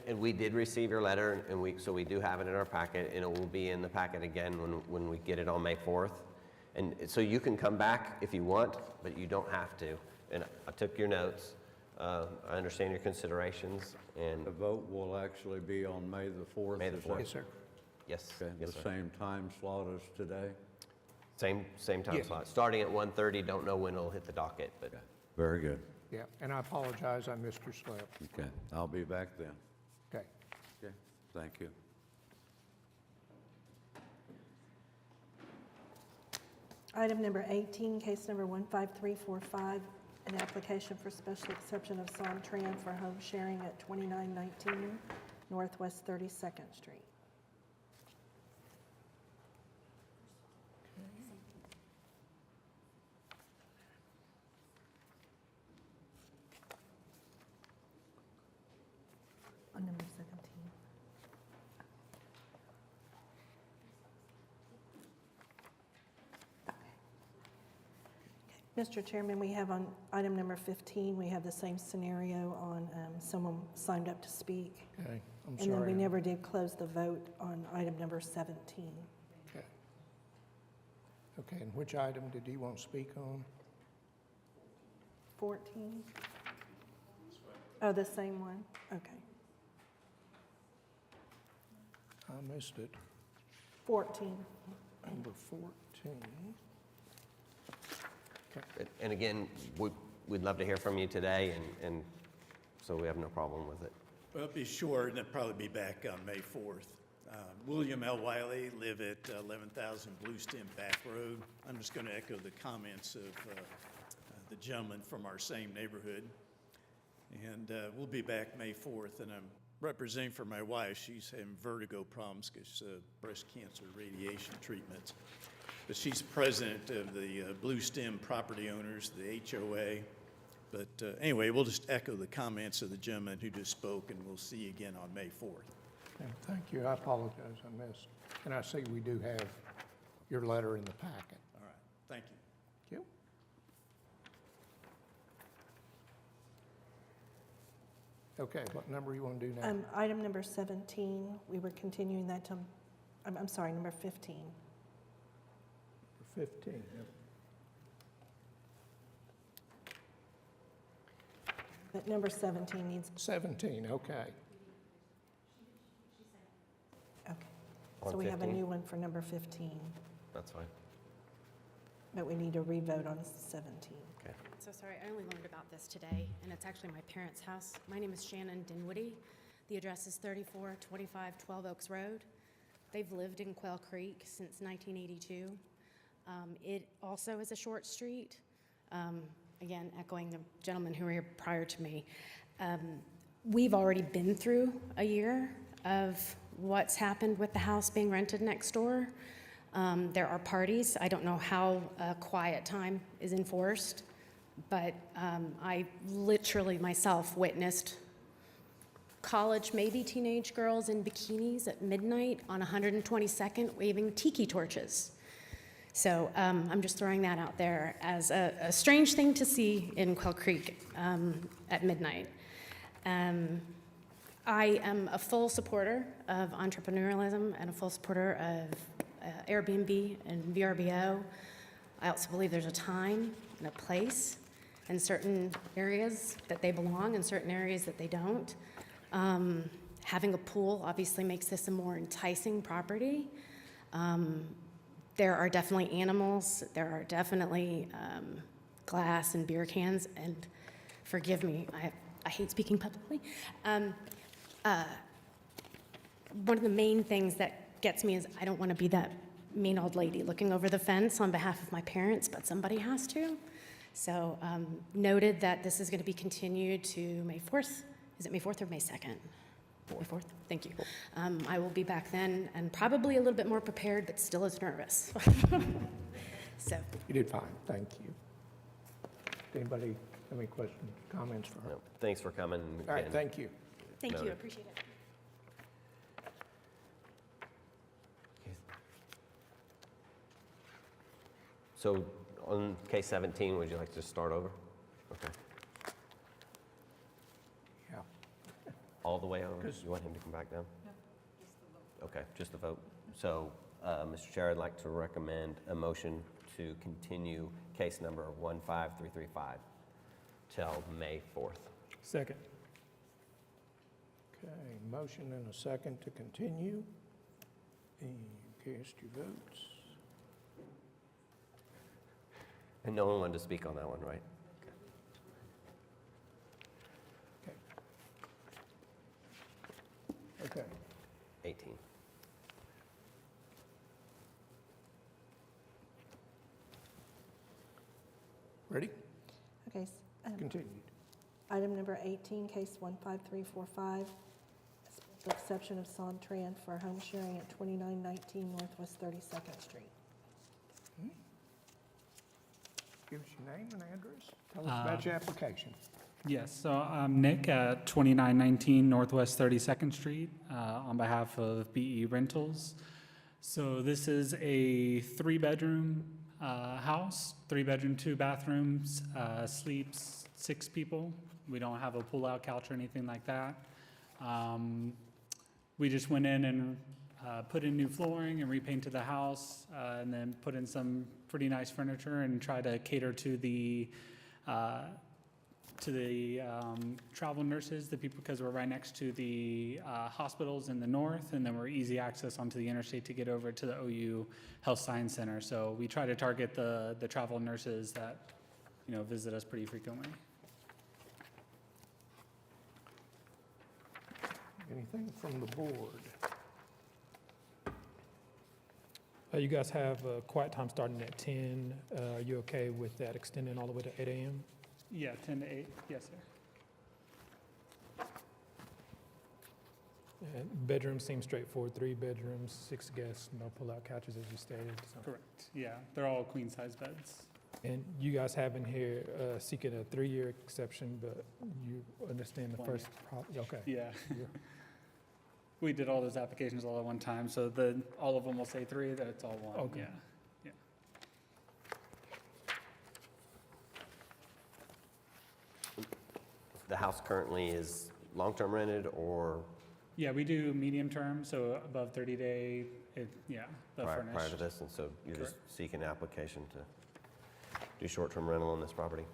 S3: And we did receive your letter, and so we do have it in our packet, and it will be in the packet again when we get it on May 4th. And so you can come back if you want, but you don't have to. And I took your notes. I understand your considerations, and
S20: The vote will actually be on May the 4th?
S3: May the
S20: is that-
S3: 4th.
S1: Yes, sir.
S3: yes,
S20: Okay,
S3: yes,
S20: the
S3: sir.
S20: same time slot as today?
S3: Same time
S1: Yes.
S3: slot, starting at 1:30. Don't know when it'll hit the docket, but
S20: Very good.
S1: Yeah, and I apologize, I missed your slip.
S20: Okay, I'll be back then.
S1: Okay.
S20: Okay, thank you.
S4: Item number 18, case number 15345, an application for special exception of Somtran for home sharing at 2919 Northwest 32nd Street. On number 17. Mr. Chairman, we have on item number 15, we have the same scenario on someone signed up to speak.
S1: Okay, I'm
S4: And then we
S1: sorry.
S4: never did close the vote on item number 17.
S1: Okay. Okay, and which item did he want to speak on?
S4: 14? Oh, the same one? Okay.
S1: I missed it.
S4: 14.
S1: Number 14.
S3: and again, we'd love to hear from you today, and so we have no problem with it.
S21: Well, be sure, and I'll probably be back on May 4th. William L. Wiley, live at 11,000 Blue Stem Back Road. I'm just going to echo the comments of the gentleman from our same neighborhood. And we'll be back May 4th, and I'm representing for my wife. She's having vertigo problems because breast cancer radiation treatments. But she's president of the Blue Stem Property Owners, the HOA. But anyway, we'll just echo the comments of the gentleman who just spoke, and we'll see you again on May 4th.
S1: Okay, thank you, I apologize, I missed. And I see we do have your letter in the packet.
S21: All right, thank you.
S1: Thank you. Okay, what number you want to do now?
S4: Item number 17, we were continuing that to, I'm sorry, number 15.
S1: 15, yep.
S4: But number 17 needs,
S1: 17, okay.
S4: okay.
S3: On
S4: So we have a
S3: 15?
S4: new one for number 15.
S3: That's fine.
S4: but we need to revote on 17.
S6: So sorry, I only learned about this today, and it's actually my parents' house. My name is Shannon Dinwiddie. The address is 3425 12 Oaks Road. They've lived in Quail Creek since 1982. It also is a short street. Again, echoing the gentleman who were here prior to me. We've already been through a year of what's happened with the house being rented next door. There are parties. I don't know how quiet time is enforced, but I literally myself witnessed college, maybe teenage girls in bikinis at midnight on 122nd waving tiki torches. So I'm just throwing that out there as a strange thing to see in Quail Creek at midnight. I am a full supporter of entrepreneurialism and a full supporter of Airbnb and VRBO. I also believe there's a time and a place in certain areas that they belong and certain areas that they don't. Having a pool obviously makes this a more enticing property. There are definitely animals. There are definitely glass and beer cans. And forgive me, I hate speaking publicly. One of the main things that gets me is I don't want to be that mean old lady looking over the fence on behalf of my parents, but somebody has to. So noted that this is going to be continued to May 4th. Is it May 4th or May 2nd? May 4th? Thank you. I will be back then and probably a little bit more prepared, but still as nervous. So.
S1: You did fine, thank you. Anybody have any questions, comments for her?
S3: No, thanks for coming.
S1: All right,
S3: again.
S1: thank you.
S6: Thank you,
S3: Noted.
S6: appreciate it.
S3: So on case 17, would you like to just start over? Okay.
S1: Yeah.
S3: All the way over?
S1: 'Cause-
S3: You want him to come back down? No, just the vote. Okay, just the vote. So, Mr. Chair, I'd like to recommend a motion to continue case number 15335 till May 4th.
S13: Second.
S1: Okay, motion and a second to continue. And cast your votes.
S3: And no one wanted to speak on that one, right?
S1: Okay.
S3: 18.
S1: Ready?
S4: Okay,
S1: Continued.
S4: item number 18, case 15345, special exception of Sontran for home sharing at 2919 Northwest 32nd Street.
S1: Give us your name and address. Tell us about your application.
S22: Yes, so I'm Nick at 2919 Northwest 32nd Street on behalf of BE Rentals. So this is a three-bedroom house, three-bedroom, two bathrooms, sleeps 6 people. We don't have a pull-out couch or anything like that. We just went in and put in new flooring and repainted the house, and then put in some pretty nice furniture and try to cater to the travel nurses, the people, because we're right next to the hospitals in the north, and then we're easy access onto the interstate to get over to the OU Health Science Center. So we try to target the travel nurses that, visit us pretty frequently.
S1: Anything from the board?
S13: You guys have a quiet time starting at 10. Are you okay with that extending all the way to 8 a.m.?
S22: Yeah, 10 to 8, yes, sir.
S13: And bedrooms seem straightforward, 3 bedrooms, 6 guests, no pull-out couches as you stated. So.
S22: Correct, yeah, they're all queen-size beds.
S13: And you guys have in here seeking a 3-year exception, but you understand the
S22: 1
S13: first,
S22: year.
S13: okay.
S22: Yeah. We did all those applications all at one time, so all of them will say 3, that it's all one,
S13: Okay.
S22: yeah.
S3: The house currently is long-term rented or
S22: Yeah, we do medium term, so above 30-day, the
S3: prior
S22: furnished.
S3: to this? And so you're just
S22: Correct.
S3: seeking an application to do short-term rental on this property?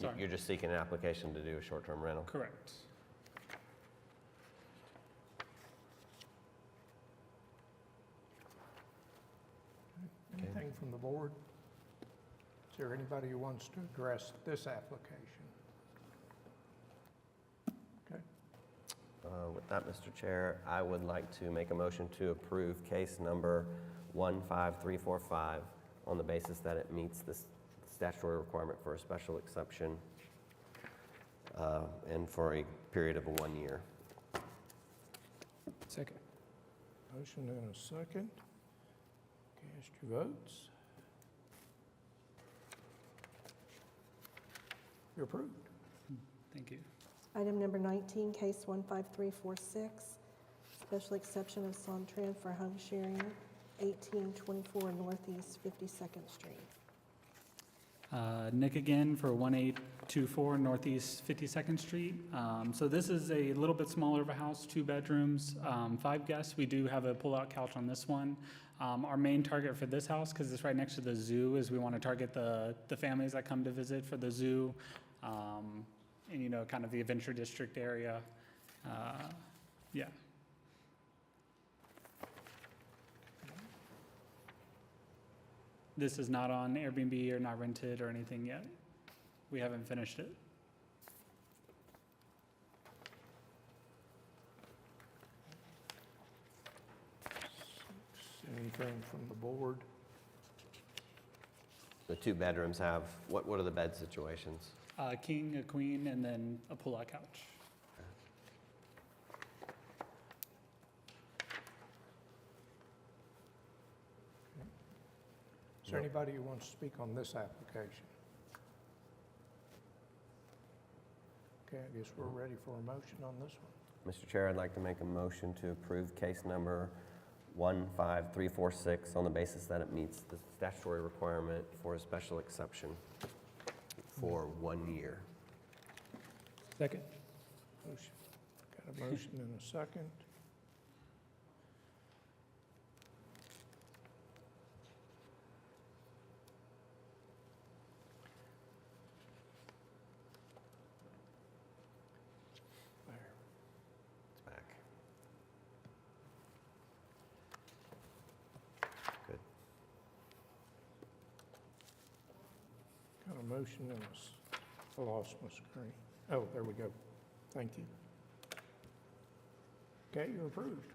S22: Sorry.
S3: You're just seeking an application to do a short-term rental?
S22: Correct.
S1: Anything from the board? there anybody who wants to address this application? Okay.
S3: With that, Mr. Chair, I would like to make a motion to approve case number 15345 on the basis that it meets the statutory requirement for a special exception and for a period of 1 year.
S13: Second.
S1: Motion and a second. Cast your votes. You're approved.
S22: Thank you.
S4: Item number 19, case 15346, special exception of Santran for home sharing, 1824 Northeast 52nd Street.
S22: Nick again for 1824 Northeast 52nd Street. So this is a little bit smaller of a house, 2 bedrooms, 5 guests. We do have a pull-out couch on this one. Our main target for this house, because it's right next to the zoo, is we want to target the families that come to visit for the zoo, and, you know, kind of the Adventure District area. Yeah. This is not on Airbnb or not rented or anything yet. We haven't finished it.
S1: Anything from the board?
S3: The 2 bedrooms have, what are the bed situations?
S22: A king, a queen, and then a pull-out couch.
S1: Is there anybody who wants to speak on this application? Okay, I guess we're ready for a motion on this one.
S3: Mr. Chair, I'd like to make a motion to approve case number 15346 on the basis that it meets the statutory requirement for a special exception for 1 year.
S13: Second.
S1: Motion. Got a motion and a second. There.
S3: It's back. Good.
S1: Got a motion and I lost my screen. Oh, there we go. Thank you. Okay, you're approved.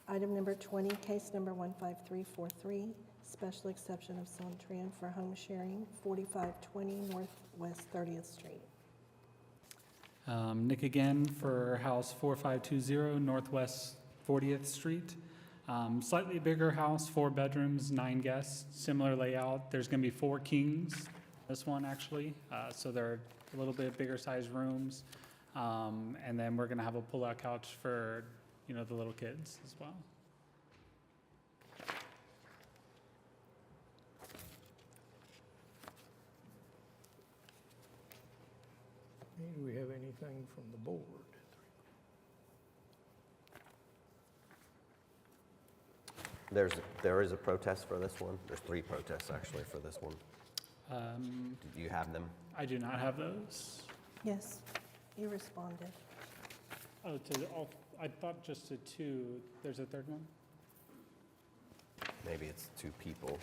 S4: Item number 20, case number 15343, special exception of Santran for home sharing, 4520 Northwest 30th Street.
S22: Nick again for house 4520 Northwest 40th Street. Slightly bigger house, 4 bedrooms, 9 guests, similar layout. There's going to be 4 kings, this one actually. So they're a little bit bigger size rooms. And then we're going to have a pull-out couch for, you know, the little kids as well.
S1: Okay, do we have anything from the board?
S3: There is a protest for this one. There's 3 protests actually for this one. Do you have them?
S22: I do not have those.
S4: Yes, you responded.
S22: Oh, to all, I thought just to 2. There's a 3rd one?
S3: Maybe it's 2 people.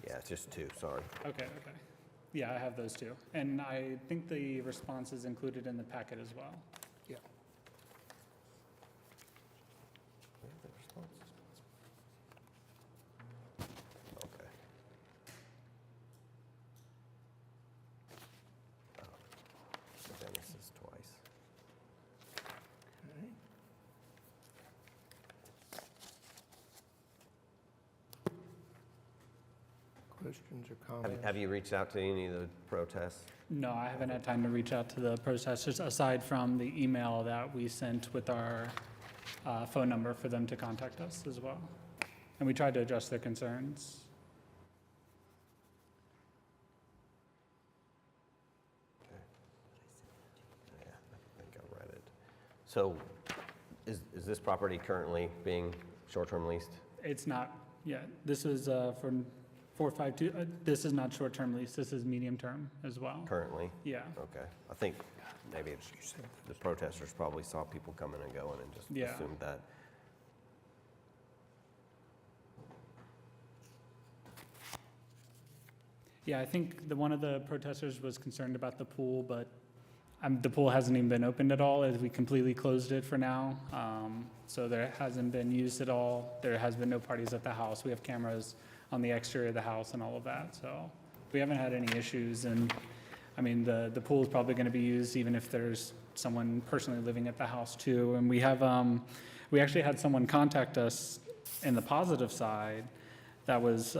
S3: Yeah, it's just 2, sorry.
S22: Okay. Yeah, I have those 2. And I think the response is included in the packet as well.
S1: Yeah.
S3: Okay. Dennis is twice.
S1: Okay. Questions or comments?
S3: Have you reached out to any of the protests?
S22: No, I haven't had time to reach out to the protesters, aside from the email that we sent with our phone number for them to contact us as well. And we tried to address their concerns.
S3: Yeah, I think I read it. So is this property currently being short-term leased?
S22: It's not yet. This is for 452, this is not short-term lease, this is medium-term as well.
S3: Currently?
S22: Yeah.
S3: Okay. I think maybe the protesters probably saw people coming and going and just
S22: Yeah.
S3: assumed that.
S22: Yeah, I think one of the protesters was concerned about the pool, but the pool hasn't even been opened at all, as we completely closed it for now. So there hasn't been used at all. There has been no parties at the house. We have cameras on the exterior of the house and all of that, so we haven't had any issues. And I mean, the pool is probably going to be used even if there's someone personally living at the house too. And we have, we actually had someone contact us in the positive side that was,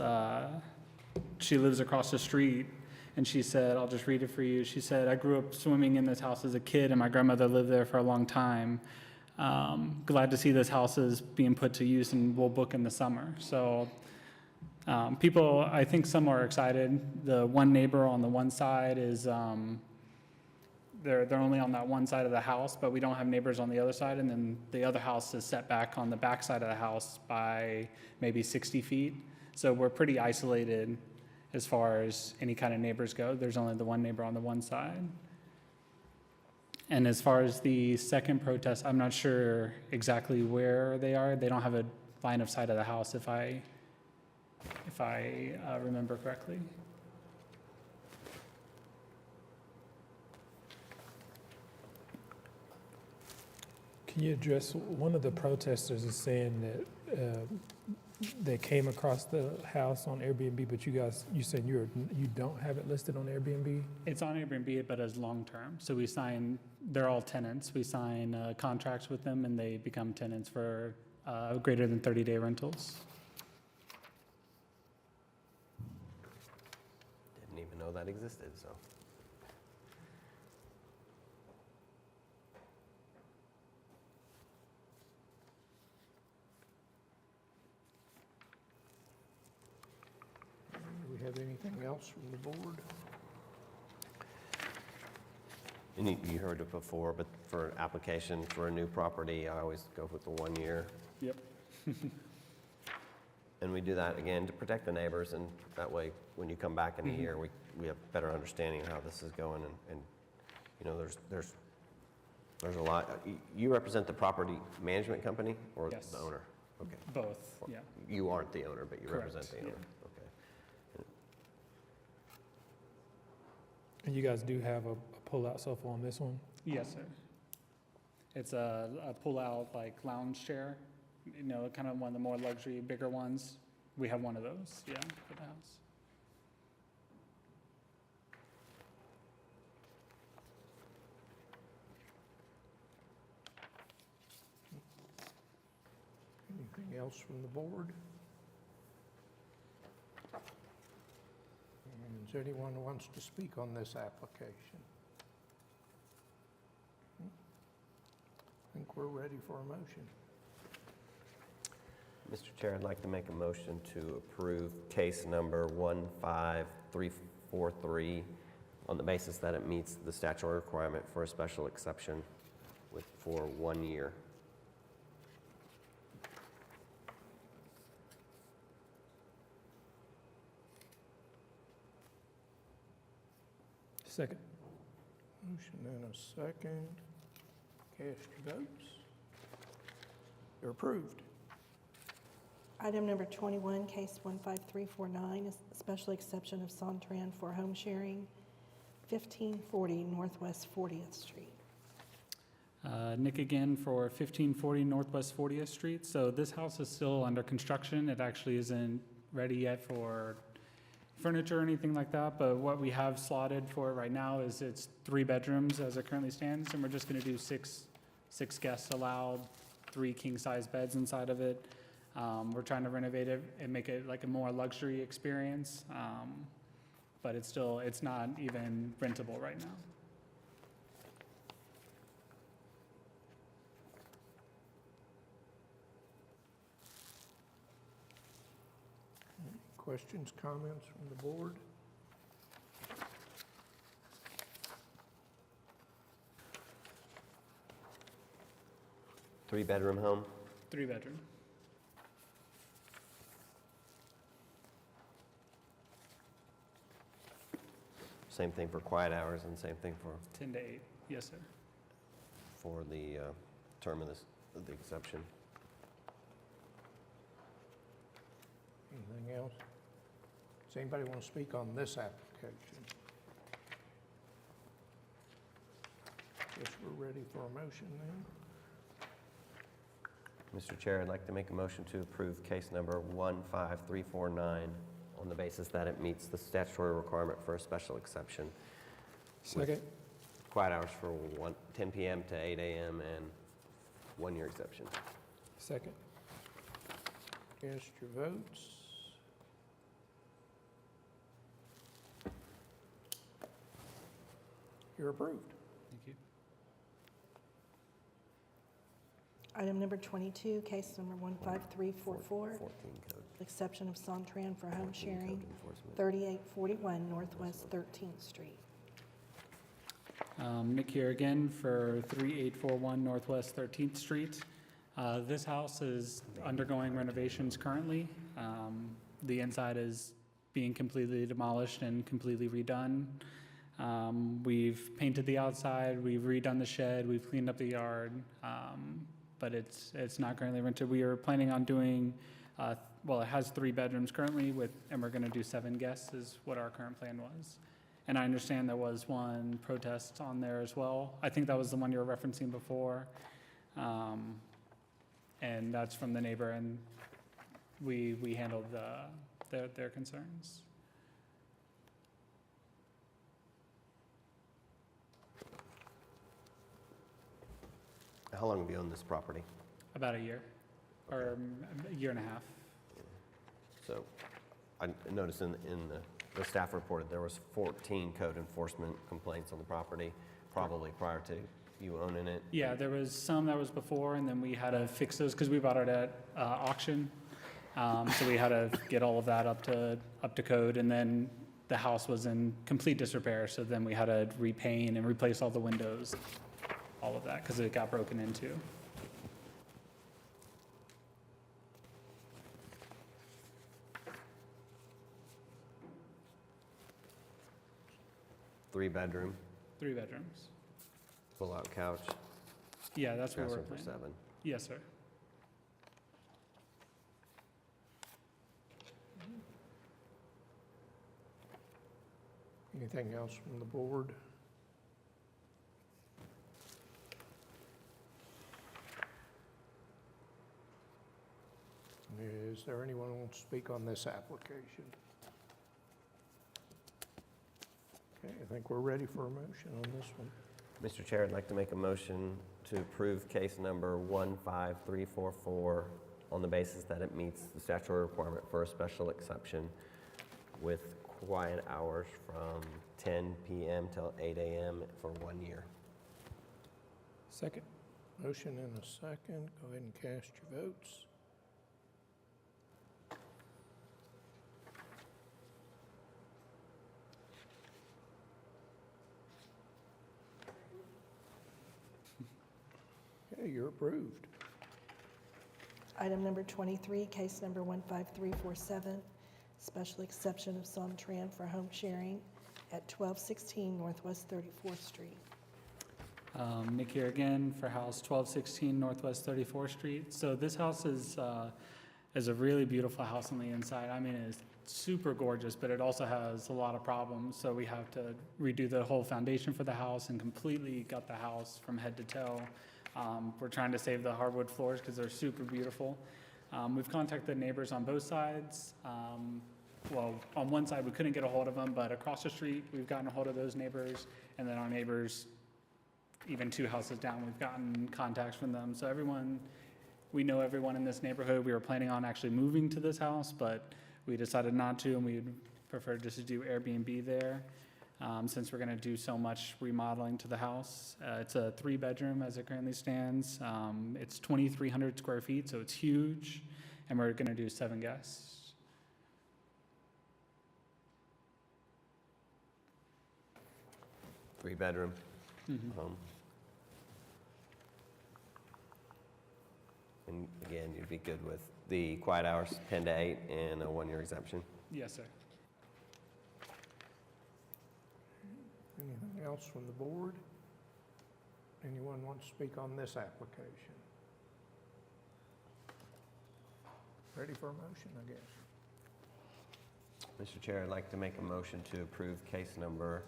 S22: she lives across the street, and she said, I'll just read it for you. She said, I grew up swimming in this house as a kid, and my grandmother lived there for a long time. Glad to see this house is being put to use, and we'll book in the summer. So people, I think some are excited. The one neighbor on the one side is, they're only on that one side of the house, but we don't have neighbors on the other side. And then the other house is set back on the back side of the house by maybe 60 feet. So we're pretty isolated as far as any kind of neighbors go. There's only the one neighbor on the one side. And as far as the second protest, I'm not sure exactly where they are. They don't have a line of sight of the house, if I remember correctly.
S13: Can you address, one of the protesters is saying that they came across the house on Airbnb, but you said you don't have it listed on Airbnb?
S22: It's on Airbnb, but as long-term. So we sign, they're all tenants. We sign contracts with them, and they become tenants for greater than 30-day rentals.
S3: Didn't even know that existed, so.
S1: Do we have anything else from the board?
S3: And you heard it before, but for an application for a new property, I always go with the 1 year.
S22: Yep.
S3: And we do that, again, to protect the neighbors, and that way, when you come back in a year, we have better understanding of how this is going, and you know, there's a lot. You represent the property management company or
S22: Yes.
S3: the owner? Okay.
S22: Both, yeah.
S3: You aren't the owner, but you
S22: Correct,
S3: represent the
S22: yeah.
S3: owner? Okay.
S13: And you guys do have a pull-out sofa on this one?
S22: Yes, sir. It's a pull-out, like, lounge chair, you know, kind of one of the more luxury, bigger ones. We have one of those, yeah, for the house.
S1: Anything else from the board? And is there anyone who wants to speak on this application? I think we're ready for a motion.
S3: Mr. Chair, I'd like to make a motion to approve case number 15343 on the basis that it meets the statutory requirement for a special exception for 1 year.
S13: Second.
S1: Motion and a second. Cast your votes. You're approved.
S4: Item number 21, case 15349, is a special exception of Sontran for home sharing, 1540 Northwest 40th Street.
S22: Nick again for 1540 Northwest 40th Street. So this house is still under construction. It actually isn't ready yet for furniture or anything like that, but what we have slotted for it right now is it's 3 bedrooms as it currently stands, and we're just going to do six guests allowed, 3 king-size beds inside of it. We're trying to renovate it and make it like a more luxury experience, but it's not even rentable right now.
S1: Questions, comments from the board?
S3: Three-bedroom home?
S22: 3 bedroom.
S3: Same thing for quiet hours and same thing for
S22: 10 to 8, yes, sir.
S3: the term of the exception.
S1: Anything else? Does anybody want to speak on this application? Guess we're ready for a motion then.
S3: Mr. Chair, I'd like to make a motion to approve case number 15349 on the basis that it meets the statutory requirement for a special exception.
S13: Second.
S3: Quiet hours for 10 p.m. to 8 a.m. and 1 year exception.
S13: Second.
S1: Cast your votes. You're approved.
S13: Thank you.
S4: Item number 22, case number 15344,
S3: 14 code.
S4: exception of Sontran for home
S3: 14
S4: sharing,
S3: code enforcement.
S4: 3841 Northwest 13th Street.
S22: Nick here again for 3841 Northwest 13th Street. This house is undergoing renovations currently. The inside is being completely demolished and completely redone. We've painted the outside, we've redone the shed, we've cleaned up the yard, but it's not currently rented. We are planning on doing, well, it has 3 bedrooms currently and we're gonna do 7 guests is what our current plan was. And I understand there was one protest on there as well. I think that was the one you were referencing before. And that's from the neighbor, and we handled their concerns.
S3: How long have you owned this property?
S22: About a year, or a year and a half.
S3: So I noticed in the staff reported there was 14 code enforcement complaints on the property, probably prior to you owning it.
S22: Yeah, there was some that was before, and then we had to fix those because we bought it at auction. So we had to get all of that up to code, and then the house was in complete disrepair. So then we had to repaint and replace all the windows, all of that, because it got broken into.
S3: Three bedroom,
S22: 3 bedrooms.
S3: pull-out couch,
S22: Yeah, that's what we're
S3: asking for
S22: planning.
S3: 7.
S22: Yes, sir.
S1: Anything else from the board? Is there anyone who wants to speak on this application? Okay, I think we're ready for a motion on this one.
S3: Mr. Chair, I'd like to make a motion to approve case number 15344 on the basis that it meets the statutory requirement for a special exception with quiet hours from 10 p.m. till 8 a.m. for 1 year.
S13: Second.
S1: Motion and a second. Go ahead and cast your votes. Okay, you're approved.
S4: Item number 23, case number 15347, special exception of Sontran for home sharing at 1216 Northwest 34th Street.
S22: Nick here again for house 1216 Northwest 34th Street. So this house is a really beautiful house on the inside. I mean, it's super gorgeous, but it also has a lot of problems. So we have to redo the whole foundation for the house and completely gut the house from head to toe. We're trying to save the hardwood floors because they're super beautiful. We've contacted neighbors on both sides. Well, on one side, we couldn't get a hold of them, but across the street, we've gotten a hold of those neighbors. And then our neighbors, even 2 houses down, we've gotten contacts from them. So we know everyone in this neighborhood. We were planning on actually moving to this house, but we decided not to, and we'd prefer just to do Airbnb there. Since we're going to do so much remodeling to the house. It's a 3-bedroom as it currently stands. It's 2,300 square feet, so it's huge, and we're going to do 7 guests.
S3: Three-bedroom home. And again, you'd be good with the quiet hours, 10 to 8, and a 1 year exemption.
S22: Yes, sir.
S1: Anything else from the board? Anyone want to speak on this application? Ready for a motion, I guess.
S3: Mr. Chair, I'd like to make a motion to approve case number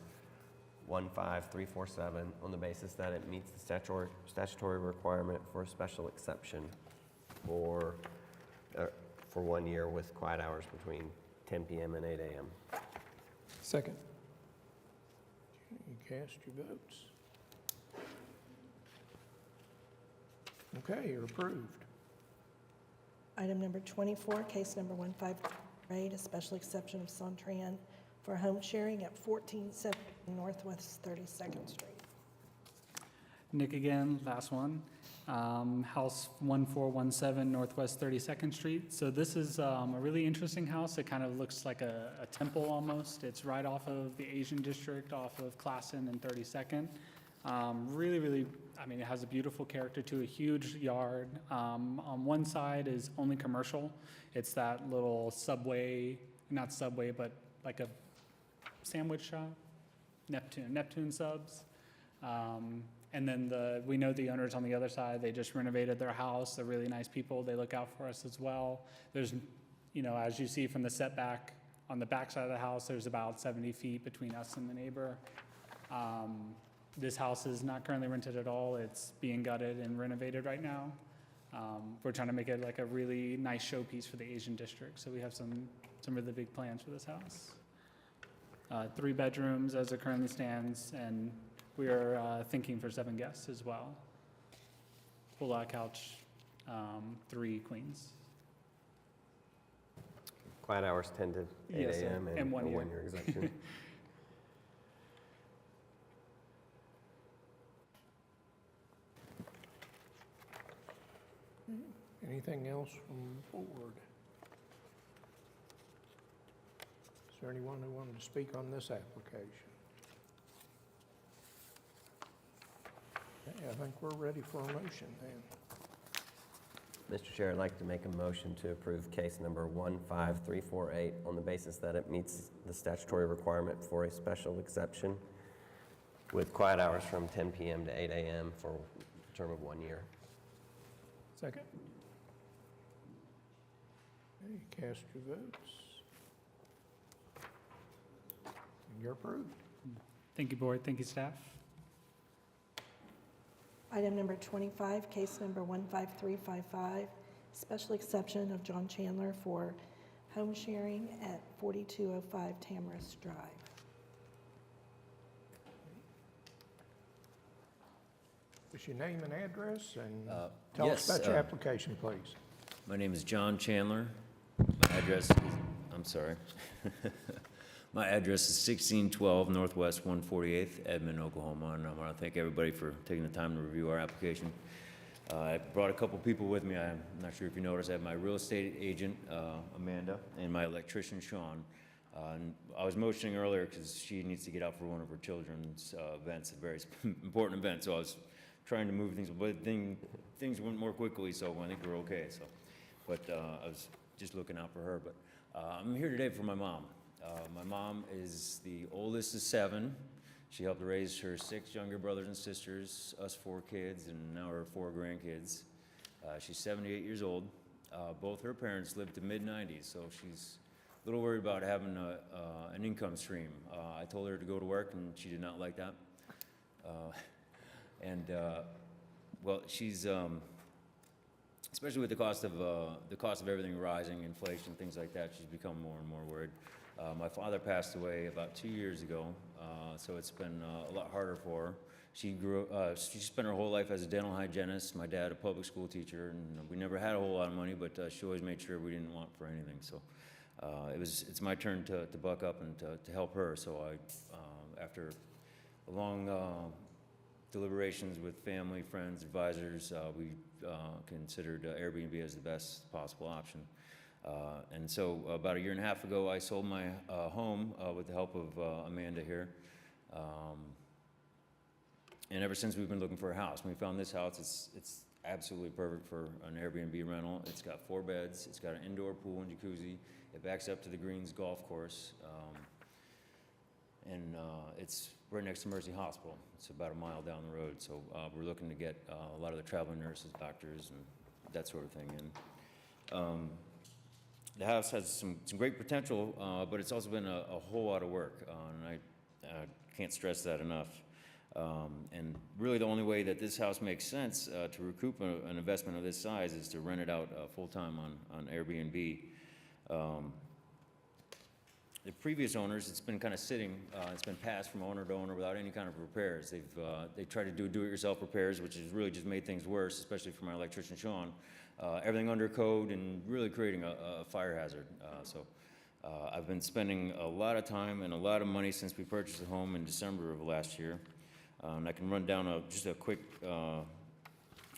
S3: 15347 on the basis that it meets the statutory requirement for a special exception for 1 year with quiet hours between 10 p.m. and 8 a.m.
S13: Second.
S1: You cast your votes. Okay, you're approved.
S4: Item number 24, case number 1538, a special exception of Sontran for home sharing at 1470 Northwest 32nd Street.
S22: Nick again, last one. House 1417 Northwest 32nd Street. So this is a really interesting house. It kind of looks like a temple almost. It's right off of the Asian district, off of Classen and 32nd. Really, I mean, it has a beautiful character to a huge yard. On one side is only commercial. It's that little Subway, not Subway, but like a sandwich shop, Neptune subs. And then we know the owners on the other side, they just renovated their house. They're really nice people. They look out for us as well. There's, as you see from the setback on the back side of the house, there's about 70 feet between us and the neighbor. This house is not currently rented at all. It's being gutted and renovated right now. We're trying to make it like a really nice showpiece for the Asian district. So we have some really big plans for this house. 3 bedrooms as it currently stands, and we are thinking for 7 guests as well. Pull-out couch, 3 queens.
S3: Quiet hours 10 to 8
S22: Yes, sir.
S3: a.m.
S22: And 1
S3: a
S22: year.
S3: 1 year exemption.
S1: Anything else from the board? Is there anyone who wanted to speak on this application? Okay, I think we're ready for a motion then.
S3: Mr. Chair, I'd like to make a motion to approve case number 15348 on the basis that it meets the statutory requirement for a special exception with quiet hours from 10 p.m. to 8 a.m. for a term of 1 year.
S13: Second.
S1: Okay, cast your votes. And you're approved.
S22: Thank you, board. Thank you, staff.
S4: Item number 25, case number 15355, special exception of John Chandler for home sharing at 4205 Tamarisk Drive.
S1: What's your name and address, and tell
S8: yes,
S1: us about your application, please.
S8: My name is John Chandler. My address is, I'm sorry. My address is 1612 Northwest 148th, Edmond, Oklahoma, and I want to thank everybody for taking the time to review our application. I brought a couple people with me. I'm not sure if you noticed. I have my real estate agent, Amanda, and my electrician, Sean. And I was motioning earlier because she needs to get out for one of her children's events, a very important event, so I was trying to move things, but things went more quickly, so I think we're okay. So, but I was just looking out for her. But I'm here today for my mom. My mom is the oldest of 7. She helped raise her 6 younger brothers and sisters, us 4 kids, and now her 4 grandkids. She's 78 years old. Both her parents lived to mid-90s, so she's a little worried about having an income stream. I told her to go to work, and she did not like that. Well, she's especially with the cost of everything rising, inflation, things like that, she's become more and more worried. My father passed away about 2 years ago, so it's been a lot harder for her. She spent her whole life as a dental hygienist. My dad, a public school teacher, and we never had a whole lot of money, but she always made sure we didn't want for anything. So it's my turn to buck up and to help her. So after a long deliberations with family, friends, advisors, we considered Airbnb as the best possible option. And so about a year and a half ago, I sold my home with the help of Amanda here. And ever since, we've been looking for a house. When we found this house, it's absolutely perfect for an Airbnb rental. It's got 4 beds. It's got an indoor pool and jacuzzi. It backs up to the Greens Golf Course. And it's right next to Mercy Hospital. It's about a mile down the road. So we're looking to get a lot of the traveling nurses, doctors, and that sort of thing in. the house has some great potential, but it's also been a whole lot of work, and I can't stress that enough. And really, the only way that this house makes sense to recoup an investment of this size is to rent it out full-time on Airbnb. The previous owners, it's been kind of sitting, it's been passed from owner to owner without any kind of repairs. They've tried to do-it-yourself repairs, which has really just made things worse, especially for my electrician, Sean. Everything under code and really creating a fire hazard. I've been spending a lot of time and a lot of money since we purchased the home in December of last year. And I can run down just a quick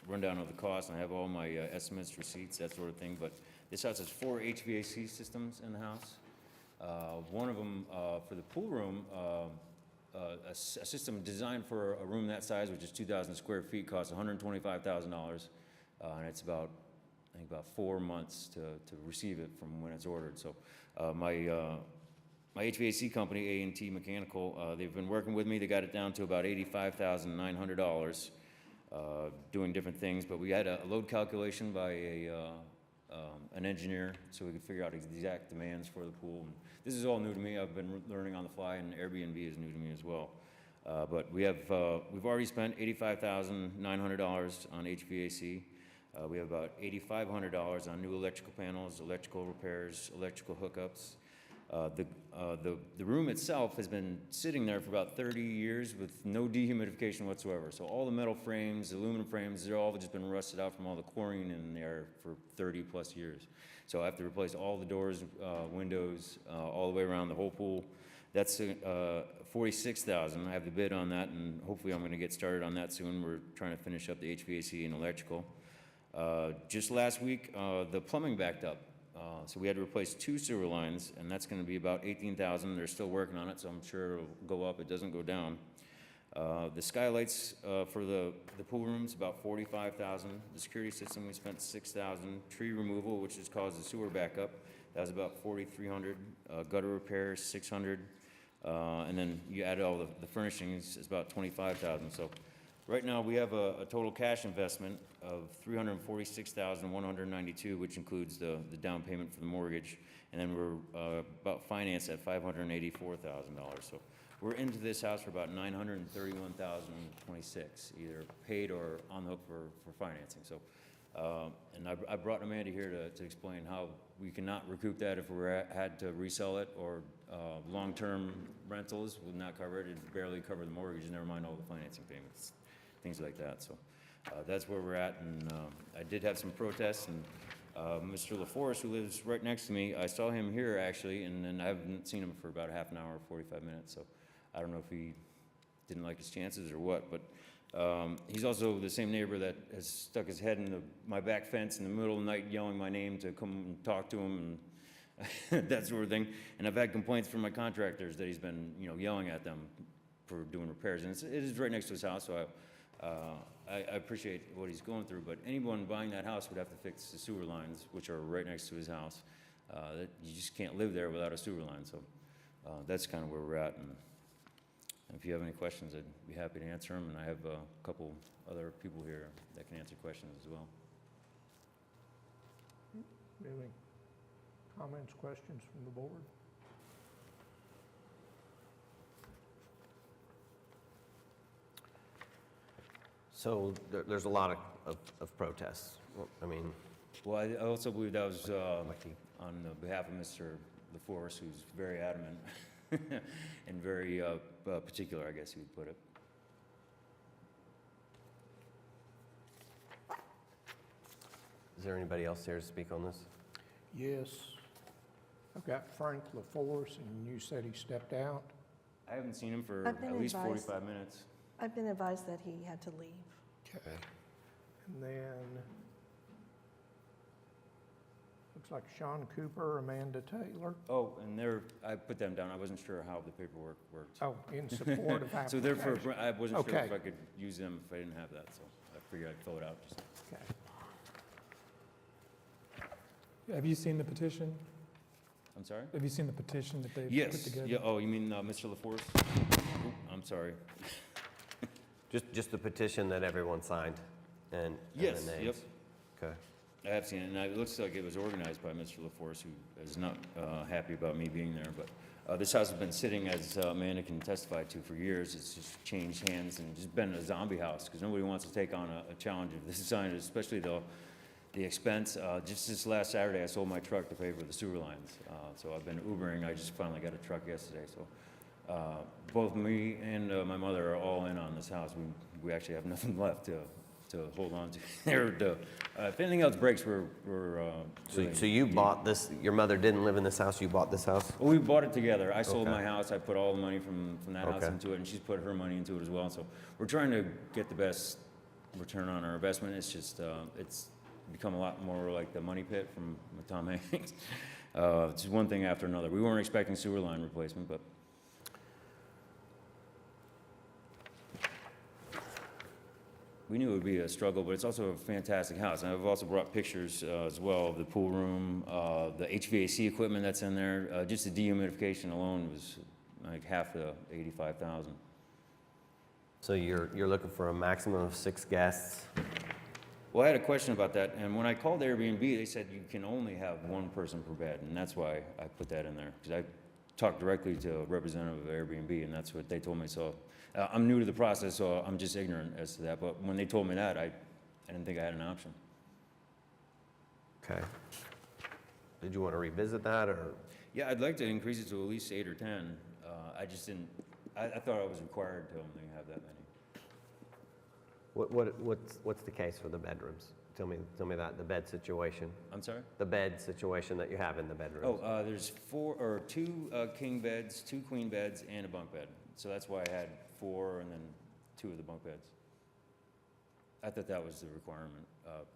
S8: rundown of the cost, and I have all my estimates, receipts, that sort of thing. But this house has 4 HVAC systems in the house. One of them for the pool room, a system designed for a room that size, which is 2,000 square feet, costs $125,000, and it's about, I think, about 4 months to receive it from when it's ordered. So my HVAC company, A&T Mechanical, they've been working with me. They got it down to about $85,900, doing different things. But we had a load calculation by an engineer, so we could figure out the exact demands for the pool. And this is all new to me. I've been learning on the fly, and Airbnb is new to me as well. But we've already spent $85,900 on HVAC. We have about $8,500 on new electrical panels, electrical repairs, electrical hookups. The room itself has been sitting there for about 30 years with no dehumidification whatsoever. So all the metal frames, the aluminum frames, they're all just been rusted out from all the chlorine in there for 30 plus years. So I have to replace all the doors, windows, all the way around the whole pool. That's $46,000. I have the bid on that, and hopefully I'm going to get started on that soon. We're trying to finish up the HVAC and electrical. Just last week, the plumbing backed up. So we had to replace 2 sewer lines, and that's going to be about $18,000. They're still working on it, so I'm sure it'll go up. It doesn't go down. The skylights for the pool rooms, about $45,000. The security system, we spent $6,000. Tree removal, which has caused the sewer backup, that was about $4,300. Gutter repairs, $600. And then you add all the furnishings, it's about $25,000. So right now, we have a total cash investment of $346,192, which includes the down payment for the mortgage, and then we're about financed at $584,000. So we're into this house for about $931,026, either paid or on the hook for financing. So, and I brought Amanda here to explain how we cannot recoup that if we had to resell it, or long-term rentals would not cover it. It'd barely cover the mortgage, never mind all the financing payments, things like that. So that's where we're at, and I did have some protests, and Mr. LaForest, who lives right next to me, I saw him here actually, and then I haven't seen him for about a half an hour, 45 minutes, so I don't know if he didn't like his chances or what, but he's also the same neighbor that has stuck his head in my back fence in the middle of the night yelling my name to come and talk to him and that sort of thing. And I've had complaints from my contractors that he's been, yelling at them for doing repairs, and it is right next to his house, so I appreciate what he's going through, but anyone buying that house would have to fix the sewer lines, which are right next to his house. You just can't live there without a sewer line, so that's kind of where we're at. And if you have any questions, I'd be happy to answer them, and I have a couple other people here that can answer questions as well.
S1: Any comments, questions from the board?
S3: So there's a lot of protests.
S8: Well, I also believe that was on behalf of Mr. LaForest, who's very adamant and very particular, I guess you would put it.
S3: Is there anybody else here to speak on this?
S1: Yes. I've got Frank LaForce, and you said he stepped out.
S8: I haven't seen him for
S4: I've been
S8: at least
S4: advised-
S8: 45 minutes.
S4: I've been advised that he had to leave.
S1: Okay. And then, looks like Sean Cooper, Amanda Taylor.
S8: Oh, and I put them down. I wasn't sure how the paperwork worked.
S1: Oh, in support of
S8: So therefore,
S1: application.
S8: I wasn't sure if
S1: Okay.
S8: I could use them if I didn't have that, so I figured I'd fill it out. Just.
S1: Okay.
S13: Have you seen the petition?
S8: I'm sorry?
S13: Have you seen the petition that they put
S8: Yes.
S13: together?
S8: Yeah. Oh, you mean Mr. LaForce? I'm sorry.
S3: Just the petition that everyone signed and
S8: Yes,
S3: the names?
S8: yep.
S3: Okay.
S8: I have seen it, and it looks like it was organized by Mr. LaForce, who is not happy about me being there. But this house has been sitting, as Amanda can testify to, for years. It's just changed hands and just been a zombie house because nobody wants to take on a challenge of this design, especially the expense. Just this last Saturday, I sold my truck to pay for the sewer lines. So I've been Ubering. I just finally got a truck yesterday. So both me and my mother are all in on this house. We actually have nothing left to hold on to. If anything else breaks, we're
S3: So you bought this, your mother didn't live in this house, you bought this house?
S8: Well, we bought it together. I sold
S3: Okay.
S8: my house, I put all the money from that house
S3: Okay.
S8: into it, and she's put her money into it as well. So we're trying to get the best return on our investment. It's just, it's become a lot more like the Money Pit from with Tom Hanks. It's one thing after another. We weren't expecting sewer line replacement, but we knew it would be a struggle, but it's also a fantastic house. And I've also brought pictures as well of the pool room, the HVAC equipment that's in there. Just the dehumidification alone was like half the $85,000.
S3: So you're looking for a maximum of 6 guests?
S8: Well, I had a question about that, and when I called Airbnb, they said you can only have 1 person per bed, and that's why I put that in there, because I talked directly to a representative of Airbnb, and that's what they told me. So I'm new to the process, so I'm just ignorant as to that. But when they told me that, I didn't think I had an option.
S3: Okay. Did you want to revisit that, or?
S8: Yeah, I'd like to increase it to at least 8 or 10. I just didn't. I thought I was required to only have that many.
S3: What's the case for the bedrooms? Tell me that, the bed situation.
S8: I'm sorry?
S3: The bed situation that you have in the bedrooms.
S8: Oh, there's 2 king beds, 2 queen beds, and a bunk bed. So that's why I had 4 and then 2 of the bunk beds. I thought that was the requirement. But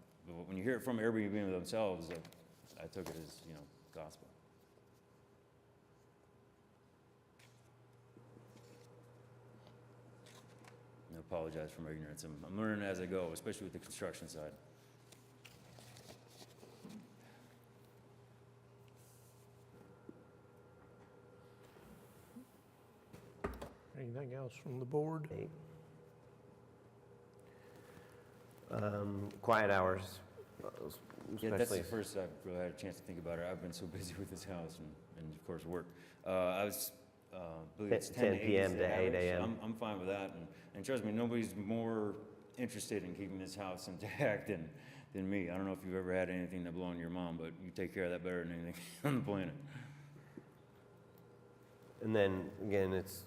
S8: when you hear it from Airbnb themselves, I took it as, gospel. I apologize for my ignorance. I'm learning as I go, especially with the construction side.
S1: Anything else from the board?
S3: Quiet hours,
S8: Yeah, that's
S3: especially.
S8: the first I've really had a chance to think about it. I've been so busy with this house and of course, work. I believe it's
S3: 10 p.m.
S8: is
S3: to
S8: the
S3: 8
S8: average.
S3: a.m.
S8: I'm fine with that, and trust me, nobody's more interested in keeping this house intact than me. I don't know if you've ever had anything that belonged to your mom, but you take care of that better than anything on the planet.
S3: And then, again, it's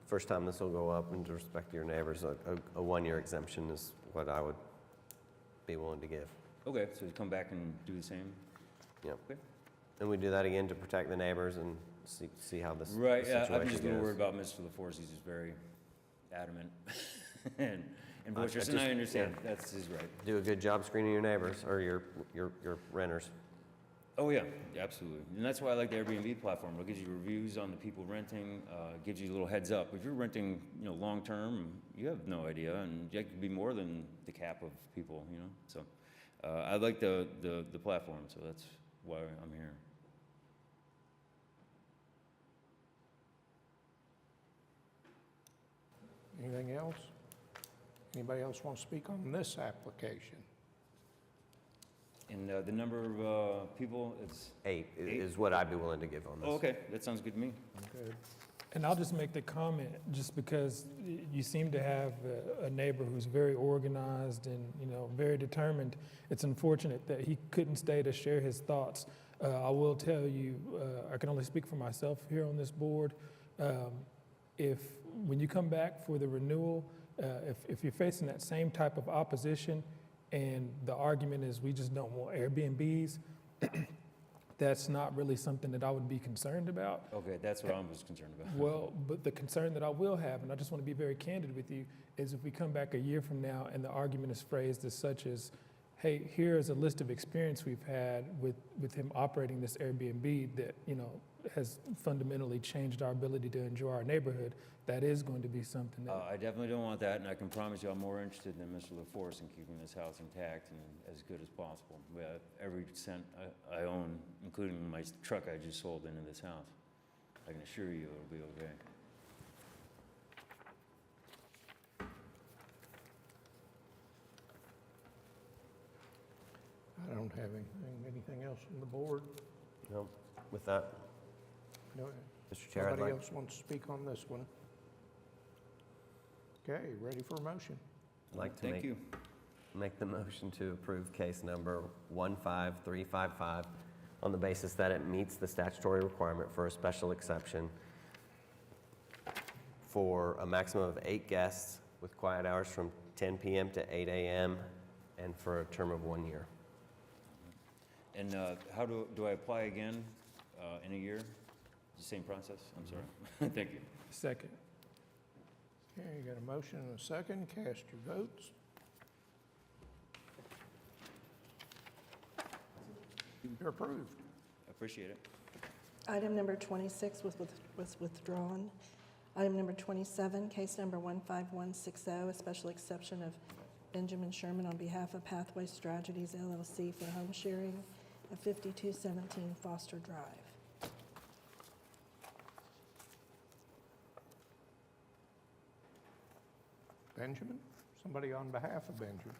S3: first time this will go up, and to respect your neighbors, a 1-year exemption is what I would be willing to give.
S8: Okay, so you come back and do the same?
S3: Yep.
S8: Okay.
S3: And we do that again to protect the neighbors and see how this
S8: Right,
S3: the
S8: yeah,
S3: situation
S8: I'm just a little
S3: goes.
S8: worried about Mr. LaForce. He's just very adamant and
S3: I
S8: boisterous, and I
S3: just-
S8: understand,
S3: yeah.
S8: that's his right.
S3: Do a good job screening your neighbors, or your renters.
S8: Oh, yeah, absolutely. And that's why I like the Airbnb platform. It gives you reviews on the people renting, gives you a little heads up. If you're renting, long-term, you have no idea, and it could be more than the cap of people, So I like the platform, so that's why I'm here.
S1: Anything else? Anybody else want to speak on this application?
S8: And the number of people, it's
S3: 8 is what I'd be willing to give on this.
S8: Oh, okay, that sounds good to me.
S1: Good.
S13: And I'll just make the comment, just because you seem to have a neighbor who's very organized and, very determined. It's unfortunate that he couldn't stay to share his thoughts. I will tell you, I can only speak for myself here on this board. When you come back for the renewal, if you're facing that same type of opposition and the argument is we just don't want Airbnbs, that's not really something that I would be concerned about.
S8: Okay, that's what I was concerned about.
S13: Well, but the concern that I will have, and I just want to be very candid with you, is if we come back a year from now and the argument is phrased as such as, hey, here's a list of experience we've had with him operating this Airbnb that, has fundamentally changed our ability to enjoy our neighborhood, that is going to be something that,
S8: I definitely don't want that, and I can promise you I'm more interested than Mr. LaForce in keeping this house intact and as good as possible. Every cent I own, including my truck I just sold into this house, I can assure you it'll be okay.
S1: I don't don't have anything else from the board?
S3: No, with that,
S1: No.
S3: Mr. Chair, I'd
S1: Somebody
S3: like,
S1: else wants to speak on this one? Okay, ready for a motion?
S3: I'd like to
S9: Thank you.
S3: make the motion to approve case number 15355 on the basis that it meets the statutory requirement for a special exception for a maximum of 8 guests with quiet hours from 10 p.m. to 8 a.m. and for a term of 1 year.
S8: And how do I apply again in a year? The same process? I'm sorry. Thank you.
S13: Second.
S1: Okay, you got a motion and a second. Cast your votes. You're approved.
S8: I appreciate it.
S4: Item number 26 was withdrawn. Item number 27, case number 15160, a special exception of Benjamin Sherman on behalf of Pathway Strategies LLC for home sharing at 5217 Foster Drive.
S1: Benjamin? Somebody on behalf of Benjamin?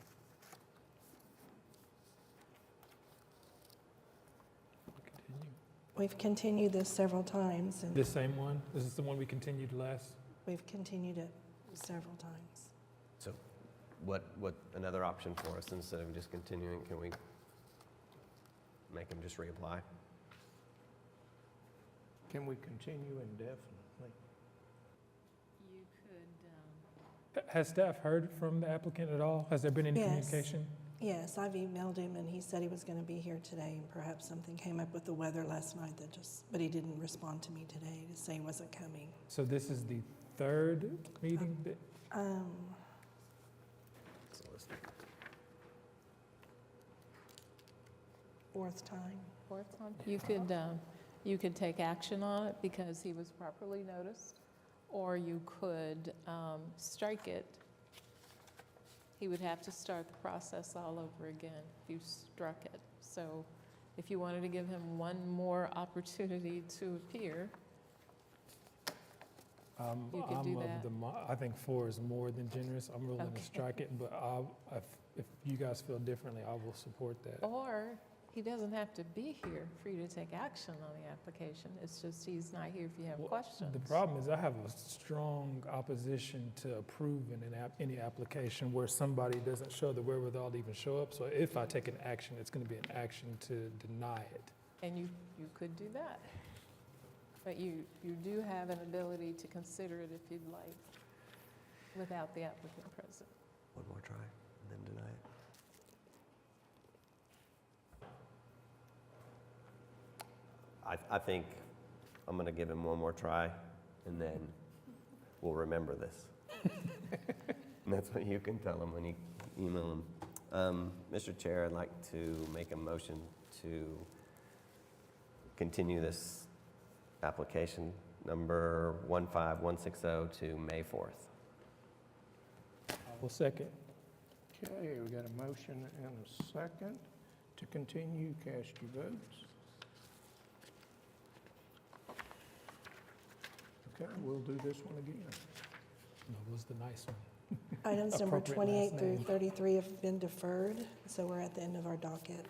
S4: We've continued this several times, and
S13: This same one? This is the one we continued last?
S4: we've continued it several times.
S3: So what another option for us instead of just continuing, can we make them just reapply?
S1: Can we continue indefinitely?
S10: You could,
S13: Has staff heard from the applicant at all? Has there been any
S4: Yes.
S13: communication?
S4: Yes, I've emailed him, and he said he was going to be here today, and perhaps something came up with the weather last night but he didn't respond to me today to say he wasn't coming.
S13: So this is the third meeting?
S4: Fourth time.
S10: fourth one, you could take action on it because he was properly noticed, or you could strike it. He would have to start the process all over again if you struck it. So if you wanted to give him one more opportunity to appear, you could do that.
S13: I think 4 is more than generous. I'm willing
S10: Okay.
S13: to strike it, but if you guys feel differently, I will support that.
S10: Or he doesn't have to be here for you to take action on the application. It's just he's not here if you have
S13: Well,
S10: questions.
S13: The problem is I have a strong opposition to approving any application where somebody doesn't show the wherewithal to even show up. So if I take an action, it's going to be an action to deny it.
S10: And you could do that. But you do have an ability to consider it if you'd like, without the applicant present.
S3: One more try and then deny it. I think I'm going to give him one more try, and then we'll remember this. And that's what you can tell him when you email him. Mr. Chair, I'd like to make a motion to continue this application number 15160 to May 4th.
S13: I will second.
S1: Okay, we got a motion and a second to continue. Cast your votes. Okay, we'll do this one again.
S13: No, it was the nice one.
S4: Items number
S13: Appropriate
S4: 28
S13: last
S4: through
S13: name.
S4: 33 have been deferred, so we're at the end of our docket.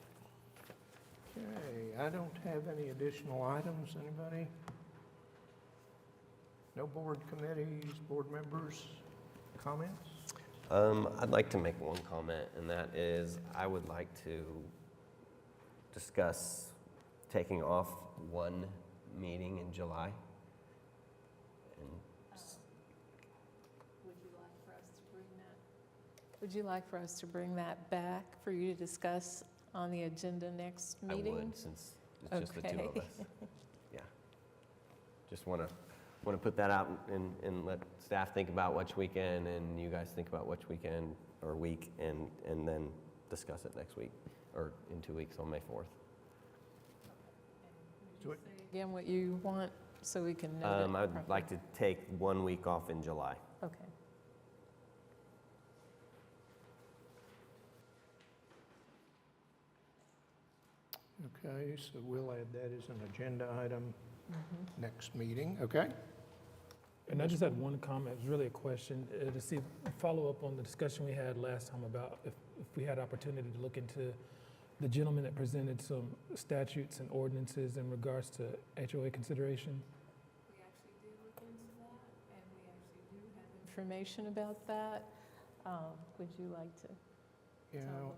S1: Okay, I don't have any additional items. Anybody? No board committees, board members, comments?
S3: I'd like to make one comment, and that is I would like to discuss taking off one meeting in July. And
S10: Would you like for us to bring that back for you to discuss on the agenda next meeting?
S3: I would, since it's just the two of
S10: Okay.
S3: us. Yeah. Just want to put that out and let staff think about which weekend, and you guys think about which weekend or week, and then discuss it next week, or in 2 weeks on May 4th.
S10: Again, what you want, so we can note it
S3: I'd
S10: properly.
S3: like to take 1 week off in July.
S10: Okay.
S1: Okay, so we'll add that as an agenda item next meeting, okay?
S13: And I just had one comment, it's really a question, to see, follow up on the discussion we had last time about if we had opportunity to look into the gentleman that presented some statutes and ordinances in regards to HOA consideration?
S10: We actually did look into that, and we actually do have information about that. Would you like to?
S1: You know,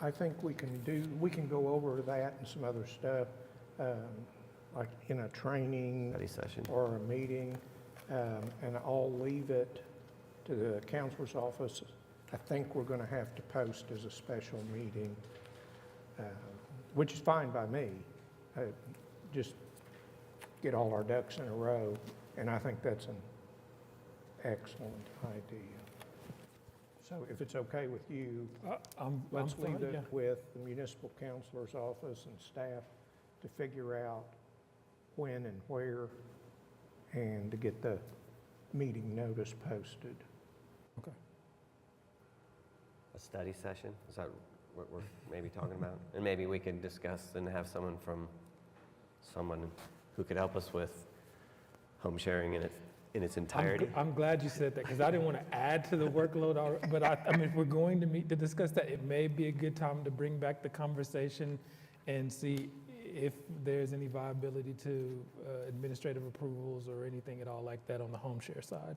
S1: I think we can go over that and some other stuff, like in a training.
S3: Study session.
S1: Or a meeting, and I'll leave it to the counselor's office. I think we're going to have to post as a special meeting, which is fine by me. Just get all our ducks in a row, and I think that's an excellent idea. So if it's okay with you, let's
S13: fine,
S1: leave it
S13: yeah.
S1: with the municipal counselor's office and staff to figure out when and where, and to get the meeting notice posted.
S13: Okay.
S3: A study session, is that what we're maybe talking about? And maybe we could discuss and have someone who could help us with home sharing in its entirety.
S13: I'm glad you said that, because I didn't want to add to the workload, but I mean, if we're going to meet to discuss that, it may be a good time to bring back the conversation and see if there's any viability to administrative approvals or anything at all like that on the home share side.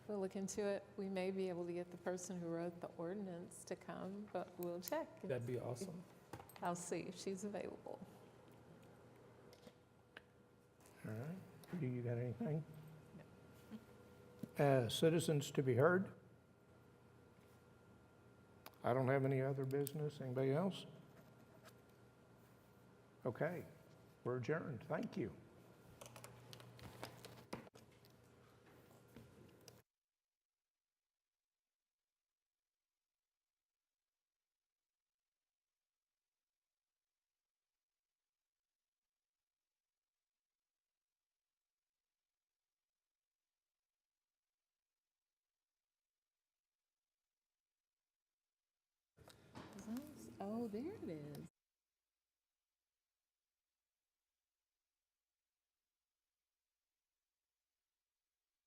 S10: We'll look into it. We may be able to get the person who wrote the ordinance to come, but we'll check.
S13: That'd be awesome.
S10: I'll see if she's available.
S1: All right. Do you got anything? Citizens to be heard? I don't have any other business. Anybody else? Okay, we're adjourned. Thank you.
S10: Oh, there it is.